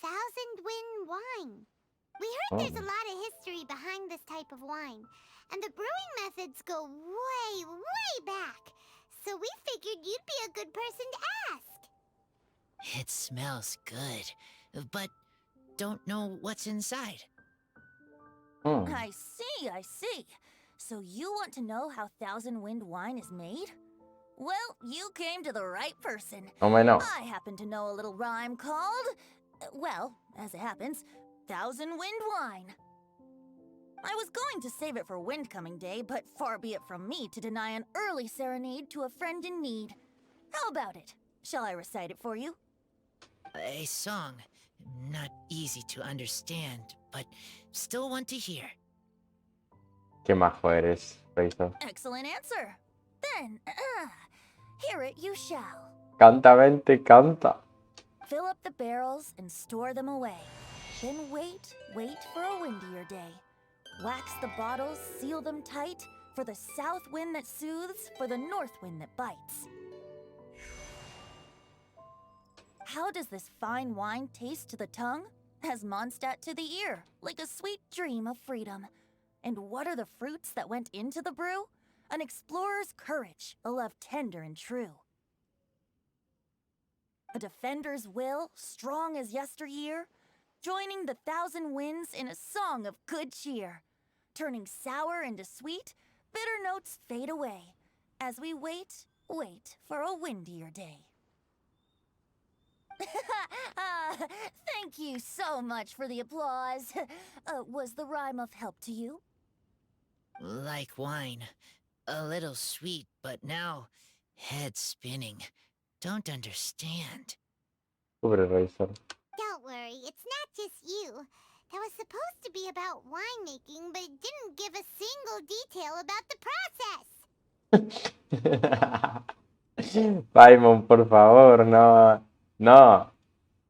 Thousand Wind Wine. We heard there's a lot of history behind this type of wine, and the brewing methods go way, way back. So we figured you'd be a good person to ask. It smells good, but don't know what's inside. I see. So you want to know how Thousand Wind Wine is made? Well, you came to the right person. Oh my no. I happen to know a little rhyme called, well, as it happens, Thousand Wind Wine. I was going to save it for Windcoming Day, but far be it from me to deny an early serenade to a friend in need. How about it? Shall I recite it for you? A song. Not easy to understand, but still want to hear. Qué majo eres, Razor. Excellent answer. Then, hear it you shall. Canta, vente, canta. Fill up the barrels and store them away. Then wait for a windier day. Wax the bottles, seal them tight, for the south wind that soothes, for the north wind that bites. How does this fine wine taste to the tongue? As Mondstadt to the ear, like a sweet dream of freedom. And what are the fruits that went into the brew? An explorer's courage, a love tender and true. A defender's will, strong as yesteryear, joining the thousand winds in a song of good cheer. Turning sour into sweet, bitter notes fade away, as we wait for a windier day. Thank you so much for the applause. Was the rhyme of help to you? Like wine. A little sweet, but now head spinning. Don't understand. Pobre Razor. Don't worry, it's not just you. That was supposed to be about winemaking, but it didn't give a single detail about the process. Paimon, por favor, no. No.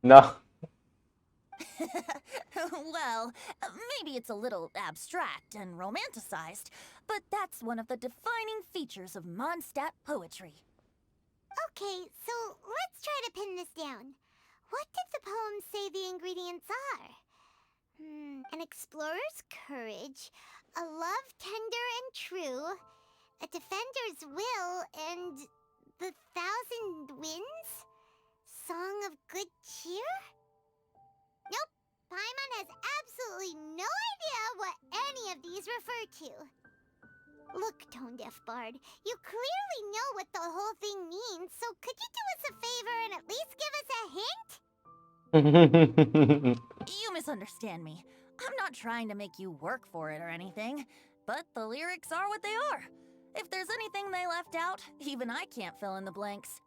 No. Well, maybe it's a little abstract and romanticized, but that's one of the defining features of Mondstadt poetry. Okay, so let's try to pin this down. What did the poem say the ingredients are? An explorer's courage, a love tender and true, a defender's will, and the thousand winds? Song of good cheer? Nope, Paimon has absolutely no idea what any of these refer to. Look, Tone Deaf Bard, you clearly know what the whole thing means, so could you do us a favor and at least give us a hint? You misunderstand me. I'm not trying to make you work for it or anything, but the lyrics are what they are. If there's anything they left out, even I can't fill in the blanks.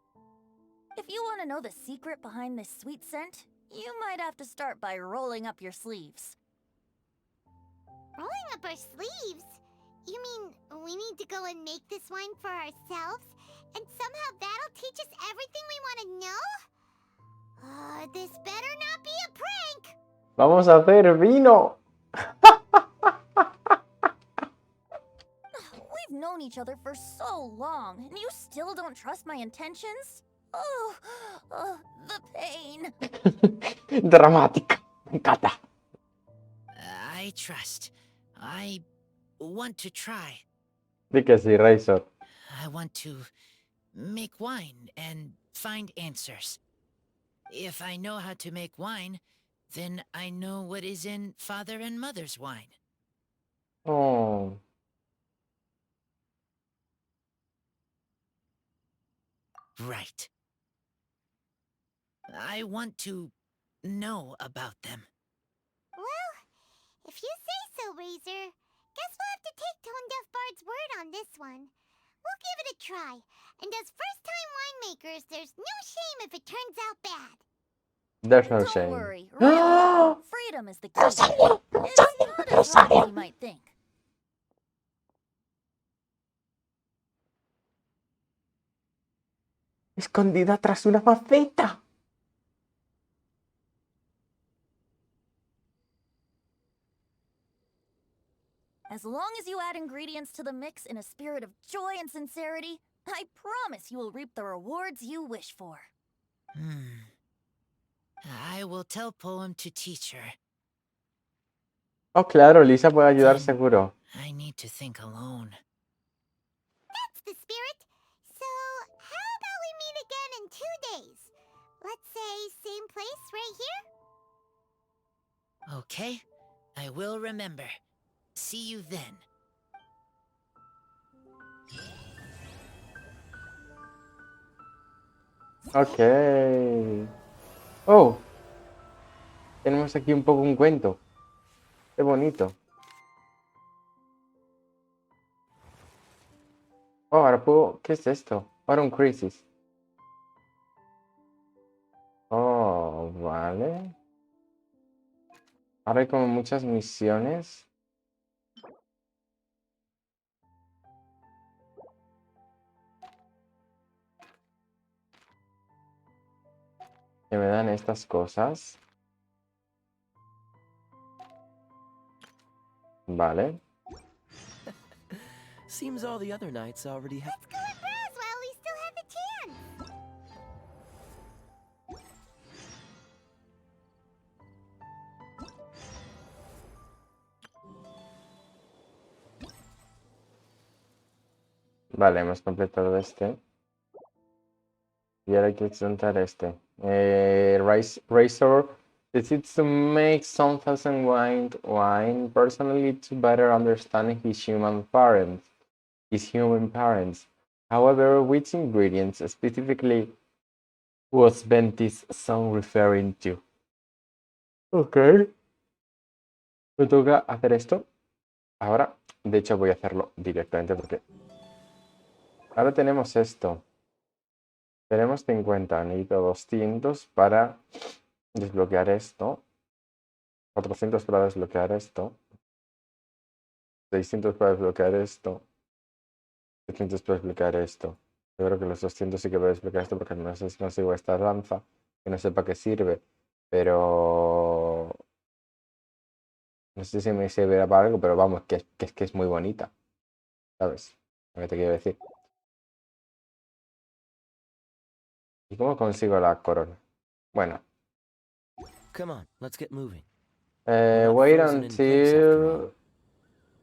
If you want to know the secret behind this sweet scent, you might have to start by rolling up your sleeves. Rolling up our sleeves? You mean we need to go and make this wine for ourselves? And somehow that'll teach us everything we want to know? This better not be a prank! Vamos a hacer vino. We've known each other for so long, and you still don't trust my intentions? Oh, the pain. Dramática. Me encanta. I trust. I want to try. Di que sí, Razor. I want to make wine and find answers. If I know how to make wine, then I know what is in father and mother's wine. Oh. Right. I want to know about them. Well, if you say so, Razor. Guess we'll have to take Tone Deaf Bard's word on this one. We'll give it a try. And as first-time winemakers, there's no shame if it turns out bad. There's no Don't shame. worry, really. Freedom is the key. It's not as hard as you might think. Escondida tras una maceta. As long as you add ingredients to the mix in a spirit of joy and sincerity, I promise you will reap the rewards you wish for. I will tell Poem to teach her. Oh, claro, Lisa puede ayudar Then seguro. I need to think alone. That's the spirit. So, how about we meet again in 2 days? Let's say same place right here? Okay, I will remember. See you then. Ok. Oh, tenemos aquí un poco un cuento. Qué bonito. Oh, ahora puedo... ¿Qué es esto? Ahora un crisis. Oh, vale. Ahora hay como muchas misiones. Que me dan estas cosas. Vale. Seems all the other knights already have. Let's go and browse while we still have the chance. Vale, hemos completado este. Y ahora hay que intentar este. Razor decides to make some thousand wine personally to better understand his human parents. However, which ingredients specifically was Ventis song referring to? Ok. Me toca hacer esto. Ahora, de hecho, voy a hacerlo directamente porque... Ahora tenemos esto. Tenemos 50, necesito 200 para desbloquear esto. 400 para desbloquear esto. 600 para desbloquear esto. 800 para desbloquear esto. Yo creo que los 200 sí que voy a desbloquear esto porque no sé si consigo esta danza. Que no sé para qué sirve. Pero... No sé si me servirá para algo, pero vamos, que es muy bonita. ¿Sabes? Lo que te quiero decir. ¿Y cómo consigo la corona? Bueno. Come on, let's get moving. We're not Wait frozen in place after all. until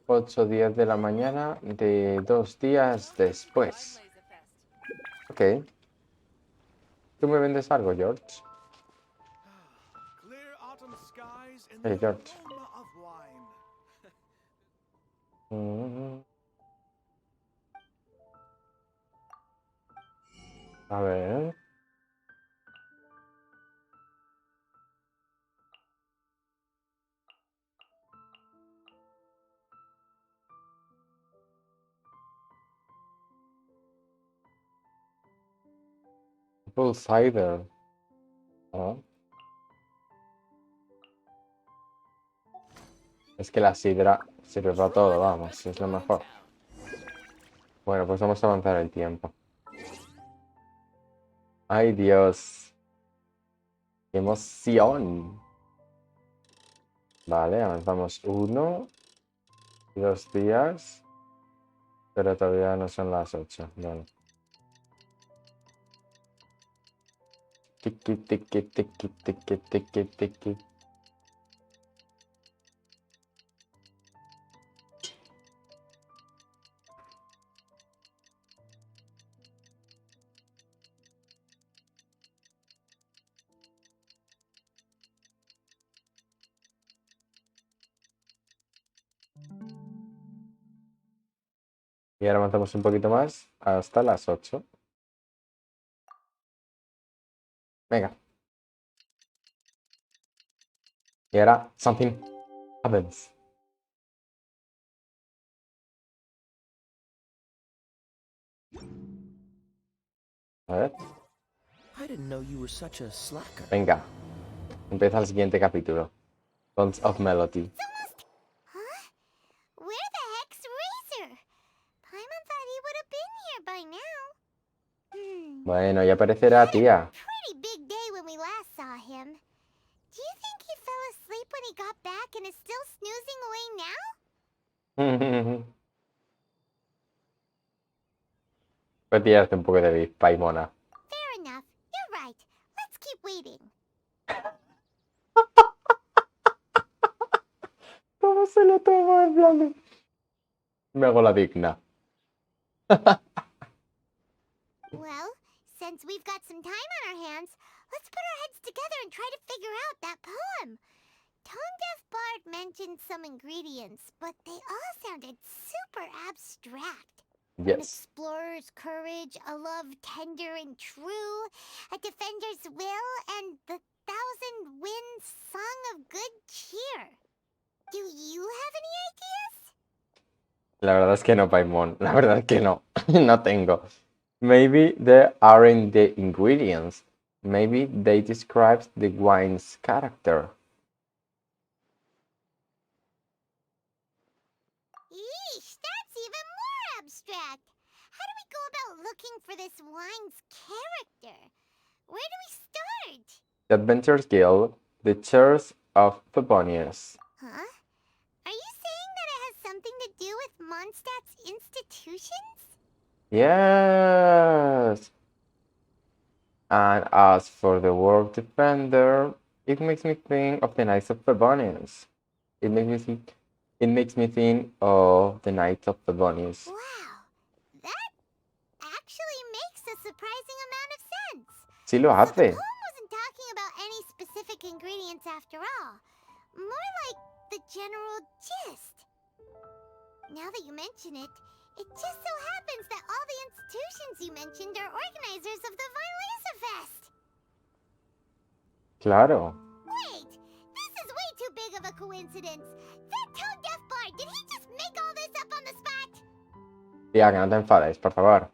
8:10 de la mañana de 2 días después. Ok. ¿Tú me vendes algo, George? Clear autumn skies and Hey, the George. aroma of wine. A ver. Apple cider. Oh. Es que la sidra sirve para todo, vamos, es lo mejor. Bueno, pues vamos a avanzar el tiempo. ¡Ay, Dios! ¡Qué emoción! Vale, avanzamos 1 y 2 días. Pero todavía no son las 8. Vale. Tiki, tiki, tiki, tiki, tiki, tiki. Y ahora avanzamos un poquito más hasta las 8. Venga. Y ahora, something happens. A ver, I didn't know you were such a slacker. venga. Empieza el siguiente capítulo. Sons of Melody. Huh? Where the heck's Razor? Paimon thought he would have been here by now. Bueno, ya aparecerá, tía. Pretty big day when we last saw him. Do you think he fell asleep when he got back and is still snoozing away now? Puedes tirarte un poco de Paimona. Fair enough. You're right. Let's keep waiting. ¿Cómo se lo toma en plan? Me hago la digna. Well, since we've got some time on our hands, let's put our heads together and try to figure out that poem. Tone Deaf Bard mentioned some ingredients, but they all sounded super abstract. An Yes. explorer's courage, a love tender and true, a defender's will, and the thousand winds song of good cheer. Do you have any ideas? La verdad es que no, Paimon. La verdad es que no. No tengo. Maybe they aren't the ingredients. Maybe they describe the wine's character. Yeesh, that's even more abstract. How do we go about looking for this wine's character? Where do we start? The Adventurers Guild, the Chairs of Favonius. Huh? Are you saying that it has something to do with Mondstadt's institutions? Yes! And as for the word defender, it makes me think of the Knights of Favonius. It makes me think of the Knights of Favonius. Wow, that actually makes a surprising amount of sense. Sí lo So the hace. poem wasn't talking about any specific ingredients after all. More like the general gist. Now that you mention it, it just so happens that all the institutions you mentioned are organizers of the Vinelesa Fest. Claro. Wait, this is way too big of a coincidence. That Tone Deaf Bard, did he just make all this up on the spot? Tía, que no te enfades, por favor.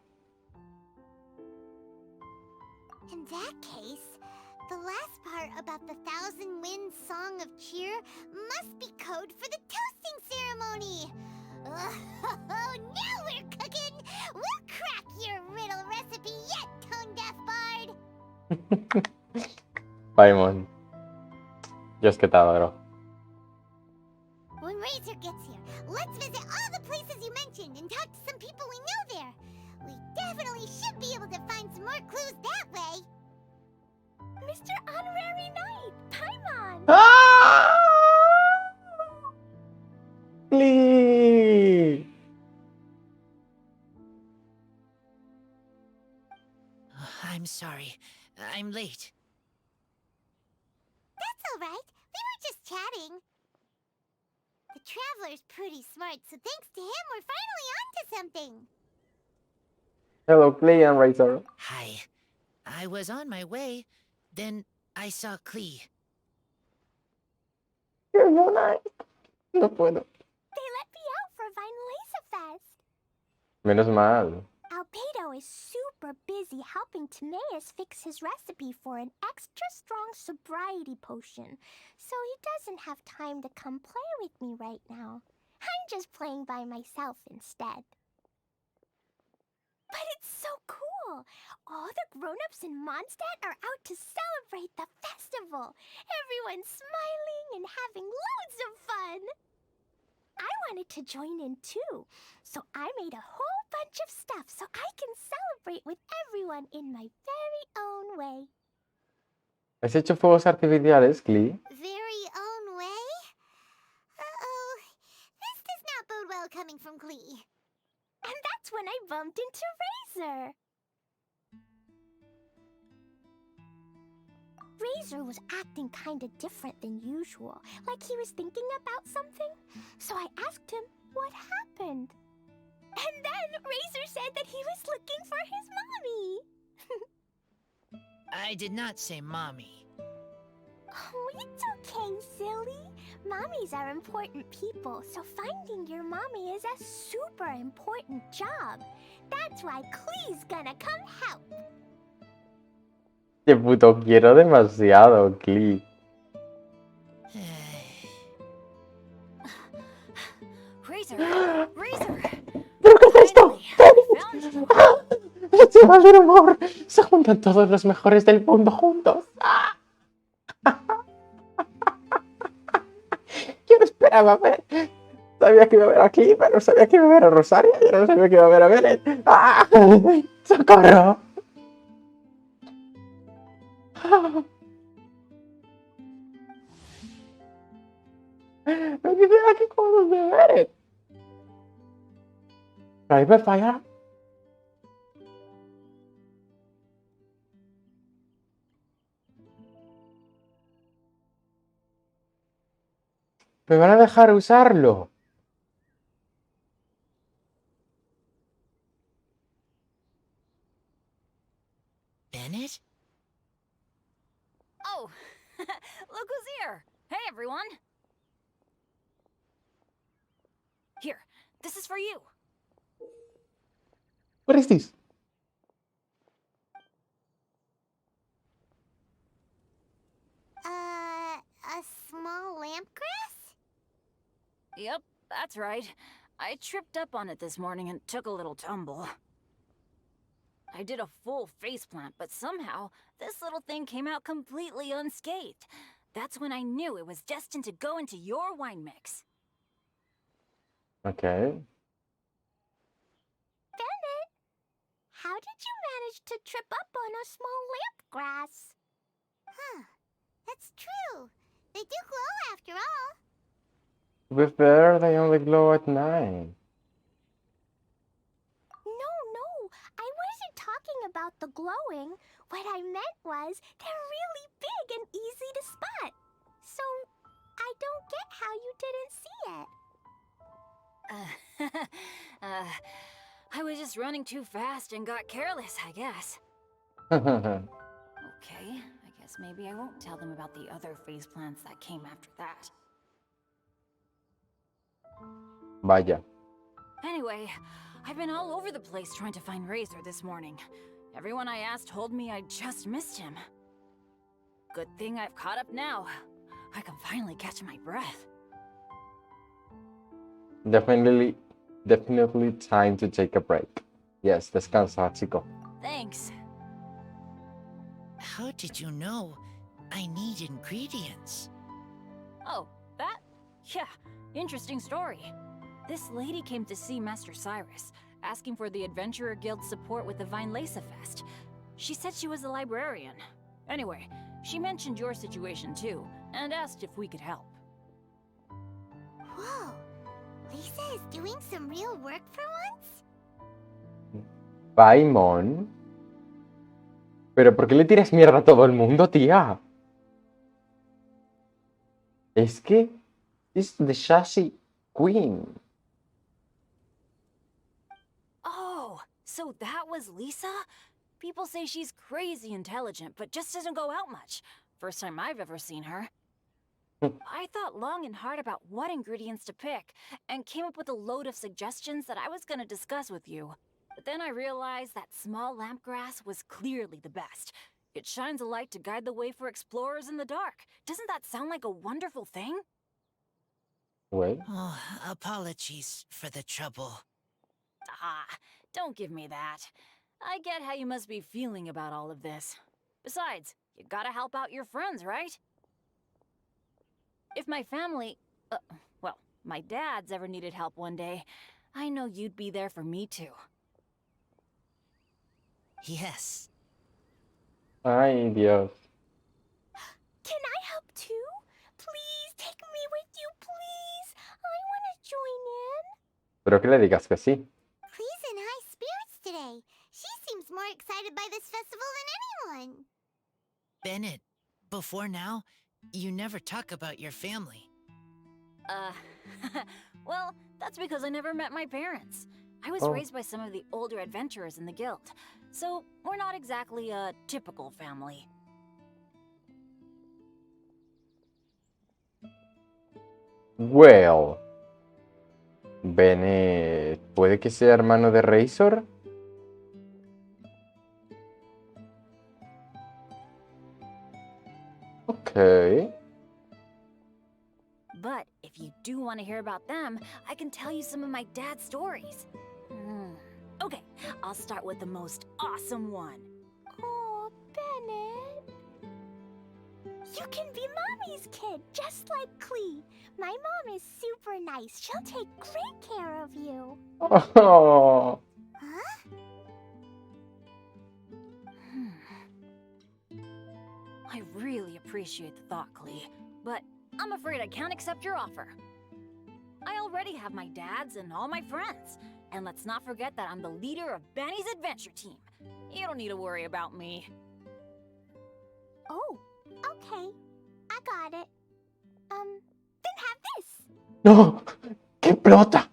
In that case, the last part about the Thousand Winds Song of Cheer must be code for the toasting ceremony. Oh, now we're cooking! We'll crack your riddle recipe yet, Tone Deaf Bard! Paimon. Yo es que te adoro. When Razor gets here, let's visit all the places you mentioned and talk to some people we know there. We definitely should be able to find some more clues that way. Mr. Honorary Knight, Paimon! ¡Ah! ¡Please! I'm sorry. I'm late. That's all right. We were just chatting. The Traveler's pretty smart, so thanks to him, we're finally onto something. Hello, Clay and Razor. Hi. I was on my way. Then I saw Klee. ¡Qué mona! No puedo. They let me out for Vinelesa Fest. Menos mal. Albedo is super busy helping Timaeus fix his recipe for an extra strong sobriety potion, so he doesn't have time to come play with me right now. I'm just playing by myself instead. But it's so cool! All the grown-ups in Mondstadt are out to celebrate the festival! Everyone's smiling and having loads of fun! I wanted to join in too, so I made a whole bunch of stuff so I can celebrate with everyone in my very own way. ¿Has hecho fuegos artificiales, Clee? Very own way? Uh-oh. This does not bode well coming from Klee. And that's when I bumped into Razor. Razor was acting kinda different than usual, like he was thinking about something. So I asked him what happened. And then Razor said that he was looking for his mommy. I did not say mommy. Oh, it's okay, silly. Mommies are important people, so finding your mommy is a super important job. That's why Klee's gonna come help. Te puto quiero demasiado, Klee. Razor! Razor! ¿Pero qué es esto? Finally, I found you. ¡Festival del humor! Se juntan todos los mejores del mundo juntos. Yo no esperaba ver. Sabía que iba a ver aquí, pero no sabía que iba a ver a Rosaria y no sabía que iba a ver a Bennett. ¡Ah! ¡Socorro! Me quedé aquí con los de Bennett. Private Fire. ¿Me van a dejar usarlo? Bennett? Oh, look who's here. Hey, everyone. Here, this is for you. What is this? A small lampgrass? Yep, that's right. I tripped up on it this morning and took a little tumble. I did a full faceplant, but somehow this little thing came out completely unscathed. That's when I knew it was destined to go into your wine mix. Okay. Bennett, how did you manage to trip up on a small lampgrass? Huh. That's true. They do glow after all. To be fair, they only glow at night. No, I wasn't talking about the glowing. What I meant was they're really big and easy to spot. So, I don't get how you didn't see it. I was just running too fast and got careless, I guess. Okay, I guess maybe I won't tell them about the other faceplants that came after that. Vaya. Anyway, I've been all over the place trying to find Razor this morning. Everyone I asked told me I just missed him. Good thing I've caught up now. I can finally catch my breath. Definitely time to take a break. Yes, descansa, chico. Thanks. How did you know I need ingredients? Oh, that? Yeah, interesting story. This lady came to see Master Cyrus, asking for the Adventurer Guild's support with the Vinelesa Fest. She said she was a librarian. Anyway, she mentioned your situation too, and asked if we could help. Whoa. Lisa is doing some real work for once? Paimon. ¿Pero por qué le tiras mierda a todo el mundo, tía? Es que es the sassy queen. Oh, so that was Lisa? People say she's crazy intelligent, but just doesn't go out much. First time I've ever seen her. I thought long and hard about what ingredients to pick, and came up with a load of suggestions that I was gonna discuss with you. But then I realized that small lampgrass was clearly the best. It shines a light to guide the way for explorers in the dark. Doesn't that sound like a wonderful thing? Well. Oh, apologies for the trouble. Ah, don't give me that. I get how you must be feeling about all of this. Besides, you gotta help out your friends, right? If my family, well, my dad's ever needed help one day, I know you'd be there for me too. Yes. Ay, Dios. Can I help too? Please take me with you, please. I want to join in. Pero que le digas que sí. Clee's in high spirits today. She seems more excited by this festival than anyone. Bennett, before now, you never talk about your family. Well, that's because I never met my parents. I was raised by some of the older adventurers in the guild, so we're not exactly a typical family. Well. Bennett. ¿Puede que sea hermano de Razor? Ok. But if you do want to hear about them, I can tell you some of my dad's stories. Okay, I'll start with the most awesome one. Oh, Bennett. You can be Mommy's kid, just like Klee. My mom is super nice. She'll take great care of you. Oh. Huh? I really appreciate the thought, Klee, but I'm afraid I can't accept your offer. I already have my dad's and all my friends. And let's not forget that I'm the leader of Benny's adventure team. You don't need to worry about me. Oh, okay. I got it. Then have this. ¡No! ¡Que explota!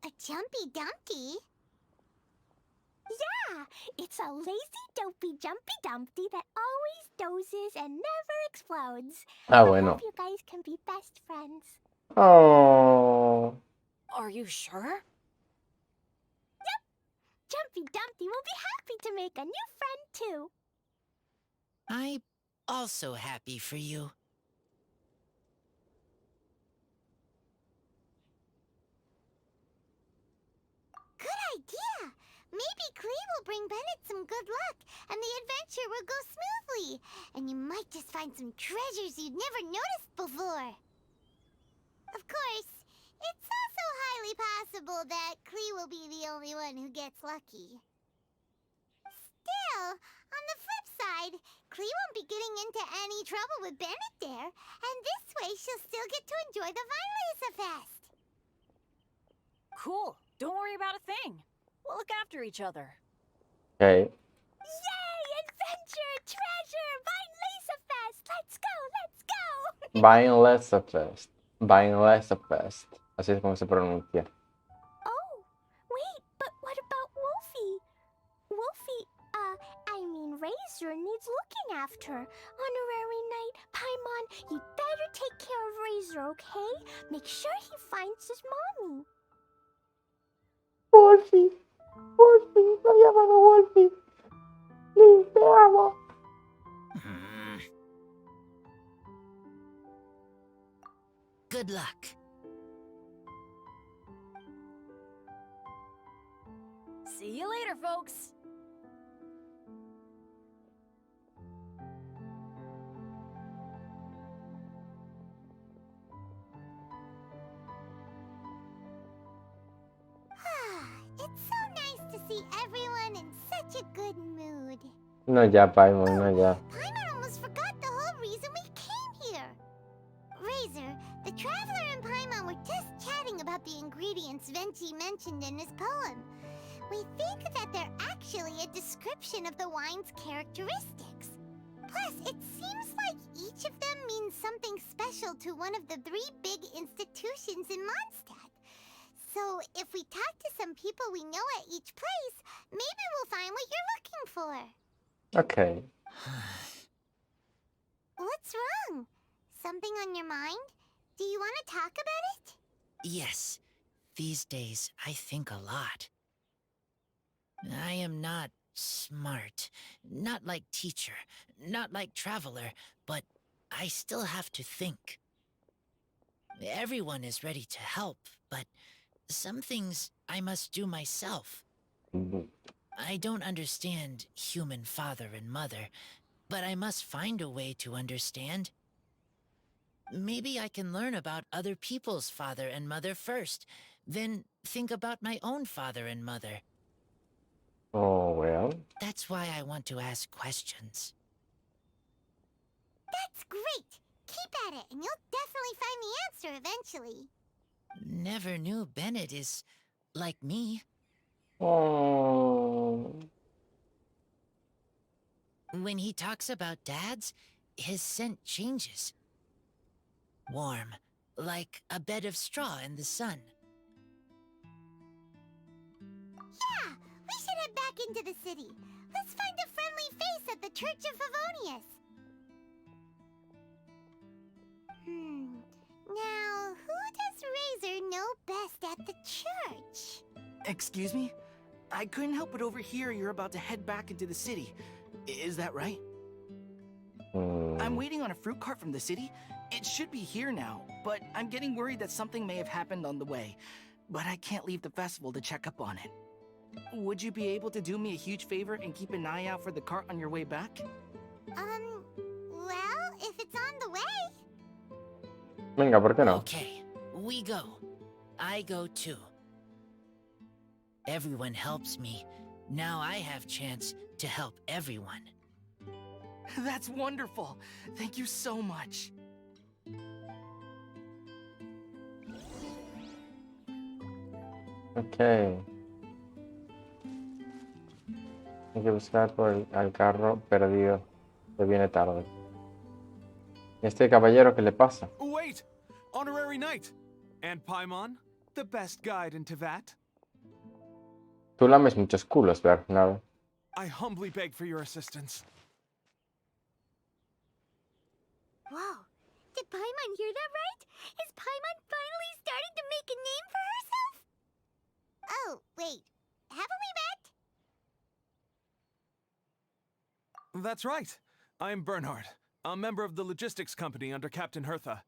A Jumpy Dumpty? Yeah, it's a lazy, dopey, jumpy dumpty that always dozes and never explodes. Ah, I bueno. hope you guys can be best friends. Oh. Are you sure? Yep. Jumpy Dumpty will be happy to make a new friend too. I'm also happy for you. Good idea! Maybe Klee will bring Bennett some good luck, and the adventure will go smoothly. And you might just find some treasures you'd never noticed before. Of course, it's also highly possible that Klee will be the only one who gets lucky. Still, on the flip side, Klee won't be getting into any trouble with Bennett there, and this way she'll still get to enjoy the Weinlese Fest. Cool. Don't worry about a thing. We'll look after each other. Okay. Yay! Adventure! Treasure! Weinlese Fest! Let's go! Let's go! Weinlese Fest. Weinlese Fest. Así es como se pronuncia. Oh, wait, but what about Wolfie? Wolfie, I mean Razor needs looking after. Honorary Knight, Paimon, you better take care of Razor, okay? Make sure he finds his mommy. Wolfie. Wolfie. Lo llaman Wolfie. Please, te amo. Good luck. See you later, folks. It's so nice to see everyone in such a good mood. No ya, Paimon, no ya. Paimon almost forgot the whole reason we came here. Razor, the Traveler and Paimon were just chatting about the ingredients Venti mentioned in his poem. We think that they're actually a description of the wine's characteristics. Plus, it seems like each of them means something special to one of the 3 big institutions in Mondstadt. So, if we talk to some people we know at each place, maybe we'll find what you're looking for. Okay. What's wrong? Something on your mind? Do you want to talk about it? Yes, these days I think a lot. I am not smart, not like teacher, not like traveler, but I still have to think. Everyone is ready to help, but some things I must do myself. I don't understand human father and mother, but I must find a way to understand. Maybe I can learn about other people's father and mother first, then think about my own father and mother. Oh, well. That's why I want to ask questions. That's great! Keep at it, and you'll definitely find the answer eventually. Never knew Bennett is like me. Oh. When he talks about dads, his scent changes. Warm, like a bed of straw in the sun. Yeah, we should head back into the city. Let's find a friendly face at the Church of Favonius. know best at the church. Excuse me? I couldn't help but overhear you're about to head back into the city. Is that right? I'm waiting on a fruit cart from the city. It should be here now, but I'm getting worried that something may have happened on the way. But I can't leave the festival to check up on it. Would you be able to do me a huge favor and keep an eye out for the cart on your way back? Well, if it's on the way. Venga, ¿por qué no? Okay, we go. I go too. Everyone helps me. Now I have chance to help everyone. That's wonderful. Thank you so much. Ok. Hay que buscar al carro perdido que viene tarde. ¿Y este caballero qué le pasa? Wait! Honorary Knight! And Paimon, the best guide in Tevat. Tú lames muchos culos, Bernardo. I humbly beg for your assistance. Whoa, did Paimon hear that right? Is Paimon finally starting to make a name for herself? Oh, wait, haven't we met? That's right. I'm Bernhard, a member of the logistics company under Captain Hertha.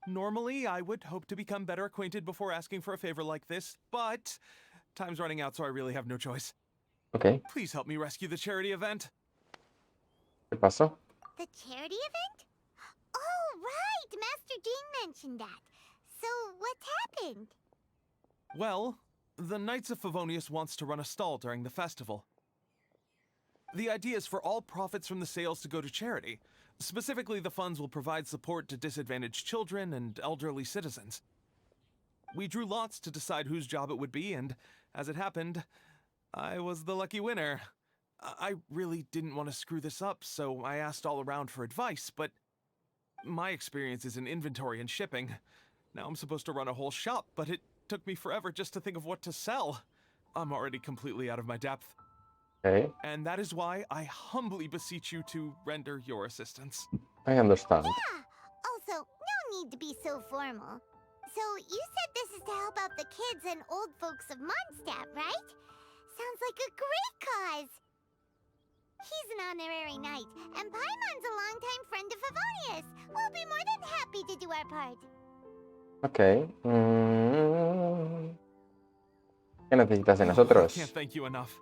Normally, I would hope to become better acquainted before asking for a favor like this, but time's running out, so I really have no choice. Ok. Please help me rescue the charity event. ¿Qué pasó? The charity event? Oh, right! Master Jean mentioned that. So, what's happened? Well, the Knights of Favonius wants to run a stall during the festival. The idea is for all profits from the sales to go to charity. Specifically, the funds will provide support to disadvantaged children and elderly citizens. We drew lots to decide whose job it would be, and as it happened, I was the lucky winner. I really didn't want to screw this up, so I asked all around for advice, but my experience is in inventory and shipping. Now I'm supposed to run a whole shop, but it took me forever just to think of what to sell. I'm already completely out of my depth. Okay. And that is why I humbly beseech you to render your assistance. I understand. Yeah! Also, no need to be so formal. So, you said this is to help out the kids and old folks of Mondstadt, right? Sounds like a great cause! He's an honorary knight, and Paimon's a longtime friend of Favonius. We'll be more than happy to do our part. Ok. ¿Qué necesitas de I nosotros? can't thank you enough.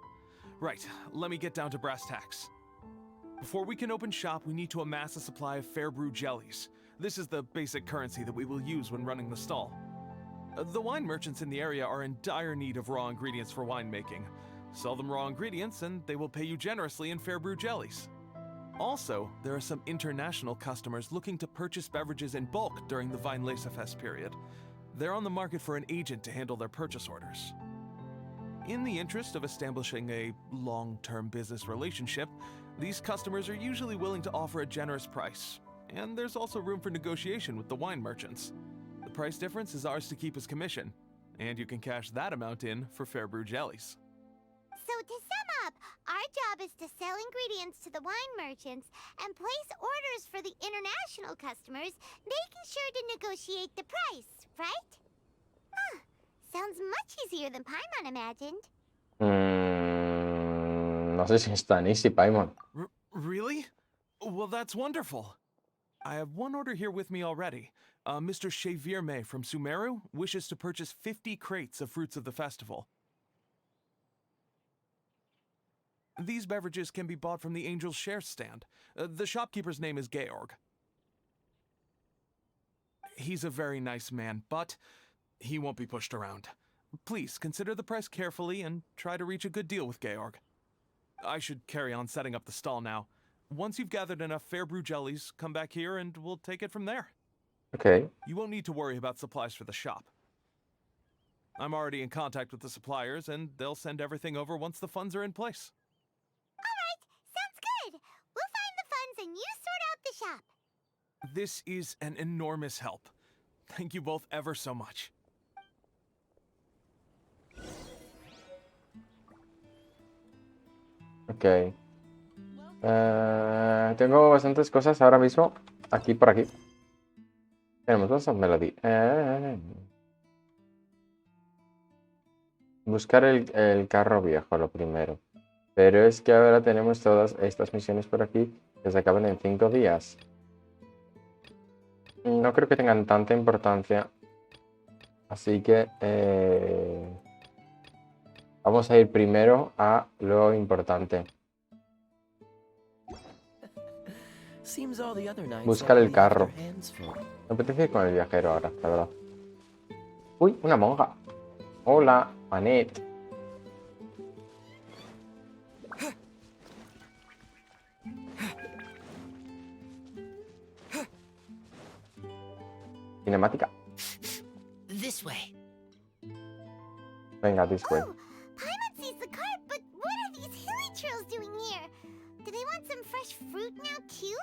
Right, let me get down to brass tacks. Before we can open shop, we need to amass a supply of fair brew jellies. This is the basic currency that we will use when running the stall. The wine merchants in the area are in dire need of raw ingredients for winemaking. Sell them raw ingredients and they will pay you generously in fair brew jellies. Also, there are some international customers looking to purchase beverages in bulk during the Weinlesefest period. They're on the market for an agent to handle their purchase orders. In the interest of establishing a long-term business relationship, these customers are usually willing to offer a generous price, and there's also room for negotiation with the wine merchants. The price difference is ours to keep as commission, and you can cash that amount in for fair brew jellies. So to sum up, our job is to sell ingredients to the wine merchants and place orders for the international customers, making sure to negotiate the price, right? Huh. Sounds much easier than Paimon imagined. No sé si es tan easy, Paimon. Really? Well, that's wonderful. I have one order here with me already. Mr. Chevirme from Sumeru wishes to purchase 50 crates of fruits of the festival. These beverages can be bought from the Angel's Share stand. The shopkeeper's name is Georg. He's a very nice man, but he won't be pushed around. Please consider the price carefully and try to reach a good deal with Georg. I should carry on setting up the stall now. Once you've gathered enough fair brew jellies, come back here and we'll take it from there. Okay. You won't need to worry about supplies for the shop. I'm already in contact with the suppliers and they'll send everything over once the funds are in place. Alright, sounds good. We'll find the funds and you sort out the shop. This is an enormous help. Thank you both ever so much. Ok. Tengo bastantes cosas ahora mismo. Aquí por aquí. Tenemos dos melody. Buscar el carro viejo, lo primero. Pero es que ahora tenemos todas estas misiones por aquí que se acaban en 5 días. No creo que tengan tanta importancia. Así que vamos a ir primero a lo importante. Buscar el carro. Me apetece ir con el viajero ahora, la verdad. Uy, una monja. Hola, Annette. Cinemática. This way. Venga, this way. Oh, Paimon sees the cart, but what are these hilly trails doing here? Do they want some fresh fruit now too?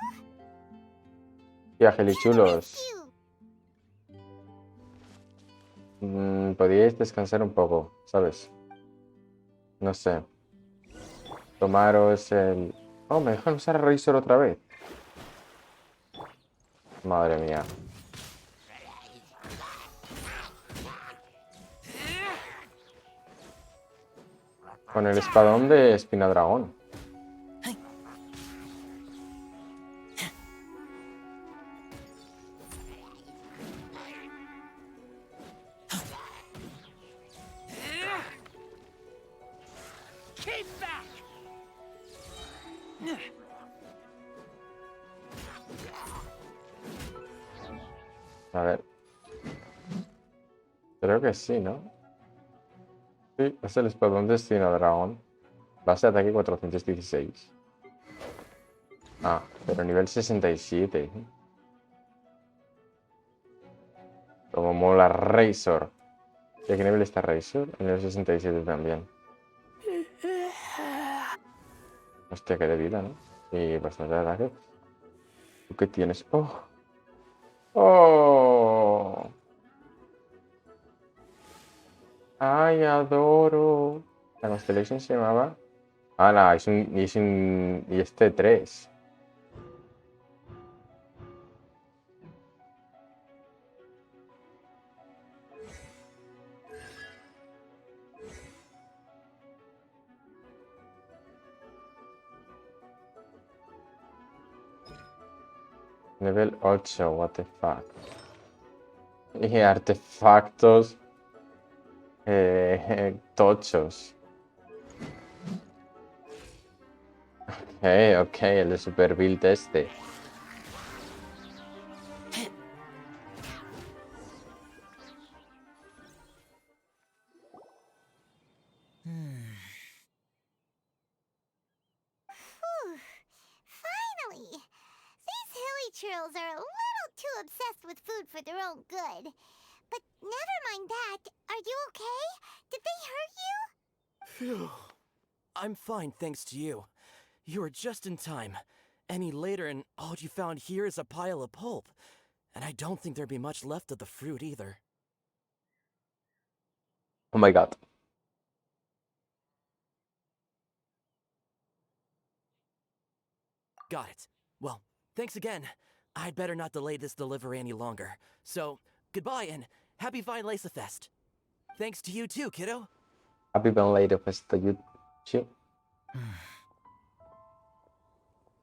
Viajelichulos. Podríais descansar un poco, ¿sabes? No sé. Tomaros el... Oh, me dejan usar el Razor otra vez. Madre mía. Con el espadón de Espinadragón. A ver. Creo que sí, ¿no? Sí, es el espadón de Espinadragón. Base de ataque 416. Ah, pero nivel 67. Como mola Razor. ¿Y a qué nivel está Razor? En nivel 67 también. Hostia, qué de vida, ¿no? Y bastante de ataque. ¿Tú qué tienes? ¡Oh! ¡Oh! ¡Ay, adoro! La Constellation se llamaba... Ah, no, y este 3. Nivel 8, what the fuck. Y artefactos tochos. Ok, el de Super Build este. Whew. Finally! These hilly trails are a little too obsessed with food for their own good. But never mind that. Are you okay? Did they hurt you? Phew. I'm fine, thanks to you. You were just in time. Any later and all you found here is a pile of pulp. And I don't think there'd be much left of the fruit either. Oh my god. Got it. Well, thanks again. I'd better not delay this delivery any longer. So, goodbye and happy Vine Lace Fest. Thanks to you too, kiddo. Happy Vine Lace Fest to you too.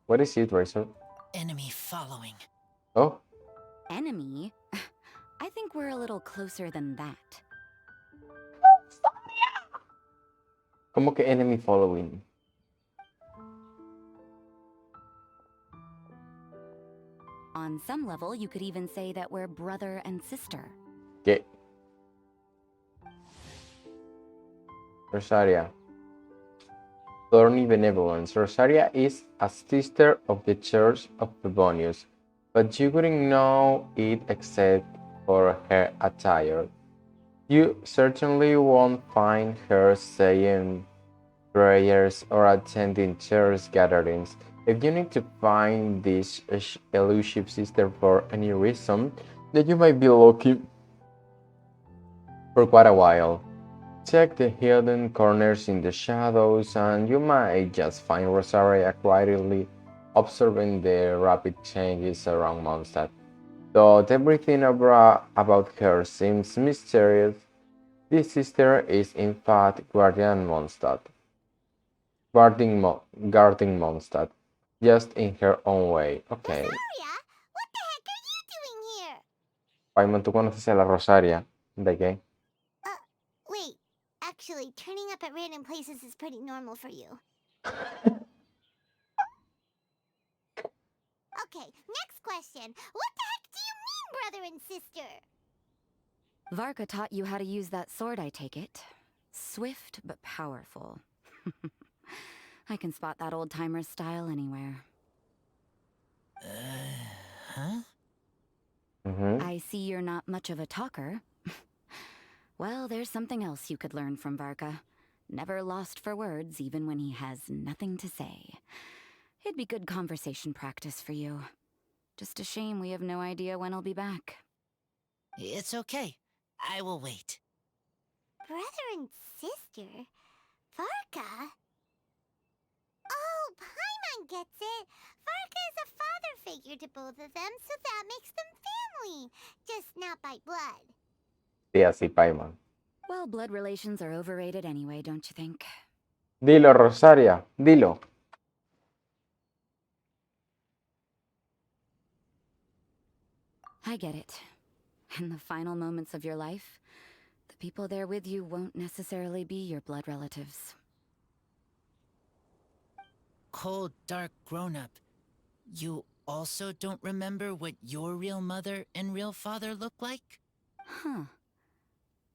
What is it, Razor? Enemy following. Oh. Enemy? I think we're a little closer than that. ¿Cómo que enemy following? On some level, you could even say that we're brother and sister. ¿Qué? Rosaria. Thorny Benevolence. Rosaria is a sister of the Church of Pebonius, but you wouldn't know it except for her attire. You certainly won't find her saying prayers or attending church gatherings. If you need to find this elusive sister for any reason, then you might be looking for quite a while. Check the hidden corners in the shadows and you might just find Rosaria quietly observing the rapid changes around Mondstadt. Though everything about her seems mysterious, This sister is in fact guarding Mondstadt. Guarding Mondstadt. Just in her own way. Okay. Rosaria, what the heck are you doing here? Paimon, ¿tú conoces a la Rosaria? ¿De qué? Wait. Actually, turning up at random places is pretty normal for you. Okay, next question. What the heck do you mean, brother and sister? Varka taught you how to use that sword, I take it. Swift but powerful. I can spot that old-timer's style anywhere. Huh? I see you're not much of a talker. Well, there's something else you could learn from Varka. Never lost for words, even when he has nothing to say. It'd be good conversation practice for you. Just a shame we have no idea when he'll be back. It's okay. I will wait. Brother and sister? Varka? Oh, Paimon gets it. Varka is a father figure to both of them, so that makes them family. Just not by blood. Sí, así, Paimon. Well, blood relations are overrated anyway, don't you think? Dilo, Rosaria, dilo. I get it. In the final moments of your life, the people there with you won't necessarily be your blood relatives. Cold, dark grown-up. You also don't remember what your real mother and real father look like? Huh.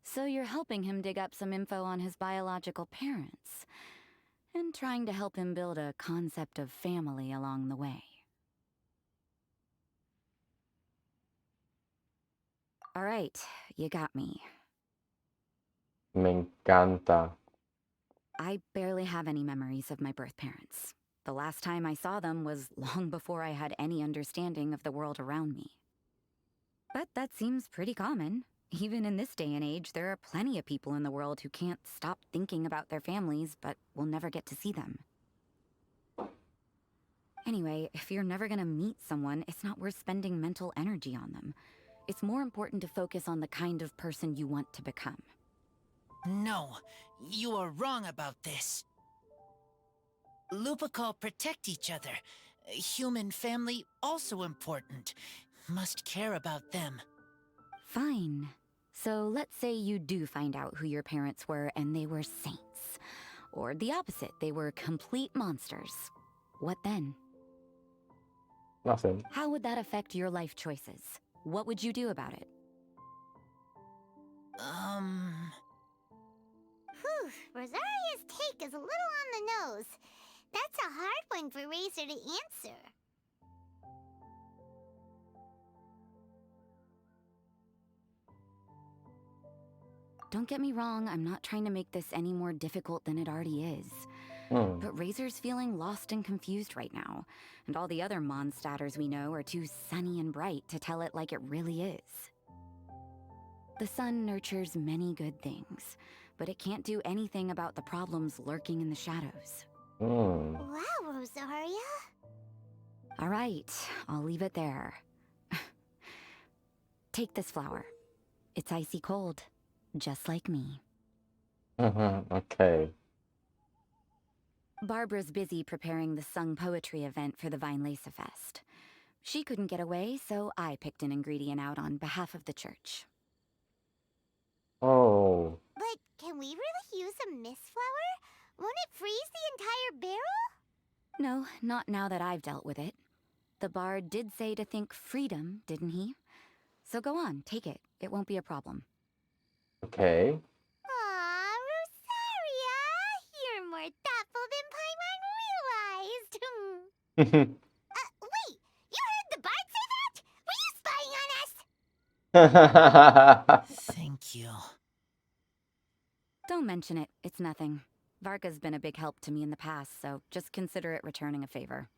So you're helping him dig up some info on his biological parents, and trying to help him build a concept of family along the way. All right, you got me. Me encanta. I barely have any memories of my birth parents. The last time I saw them was long before I had any understanding of the world around me. But that seems pretty common. Even in this day and age, there are plenty of people in the world who can't stop thinking about their families, but will never get to see them. Anyway, if you're never gonna meet someone, it's not worth spending mental energy on them. It's more important to focus on the kind of person you want to become. No, you are wrong about this. Lupical protect each other. Human family also important. Must care about them. Fine. So let's say you do find out who your parents were and they were saints. Or the opposite, they were complete monsters. What then? Nothing. How would that affect your life choices? What would you do about it? Whew, Rosaria's take is a little on the nose. That's a hard one for Razor to answer. Don't get me wrong, I'm not trying to make this any more difficult than it already is. But Razor's feeling lost and confused right now, and all the other Mondstadters we know are too sunny and bright to tell it like it really is. The sun nurtures many good things, but it can't do anything about the problems lurking in the shadows. Wow, Rosaria. All right, I'll leave it there. Take this flower. It's icy cold, just like me. Okay. Barbara's busy preparing the sung poetry event for the Weinlese Fest. She couldn't get away, so I picked an ingredient out on behalf of the church. Oh. But can we really use a mist flower? Won't it freeze the entire barrel? No, not now that I've dealt with it. The bard did say to think freedom, didn't he? So go on, take it. It won't be a problem. Okay. Aw, Rosaria! You're more thoughtful than Paimon realized. Wait! You heard the bard say that? Were you spying on us? Thank you. Don't mention it. It's nothing. Varka's been a big help to me in the past, so just consider it returning a favor.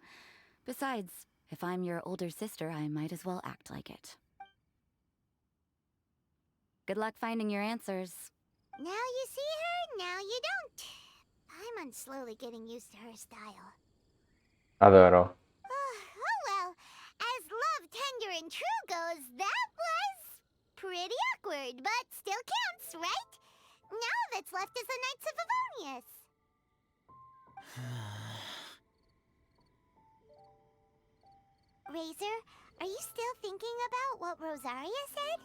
Besides, if I'm your older sister, I might as well act like it. Good luck finding your answers. Now you see her, now you don't. Paimon's slowly getting used to her style. Adoro. Oh well, as love, tender, and true goes, that was pretty awkward, but still counts, right? Now that's left is the Knights of Favonius. Razor, are you still thinking about what Rosaria said?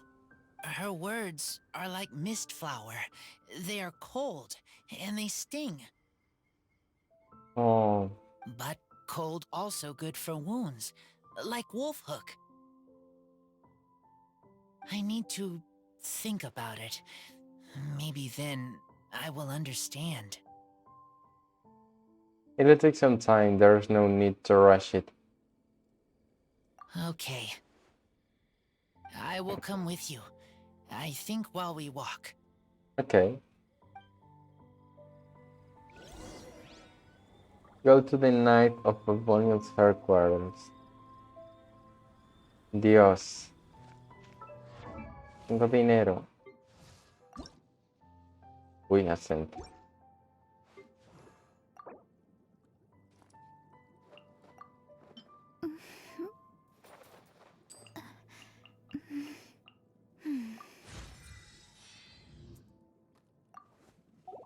Her words are like mist flower. They are cold, and they sting. Oh. But cold also good for wounds, like wolf hook. I need to think about it. Maybe then I will understand. It'll take some time. There's no need to rush it. Okay. I will come with you. I think while we walk. Okay. Go to the Knight of Favonius headquarters. Dios. Tengo dinero. Uy, acento.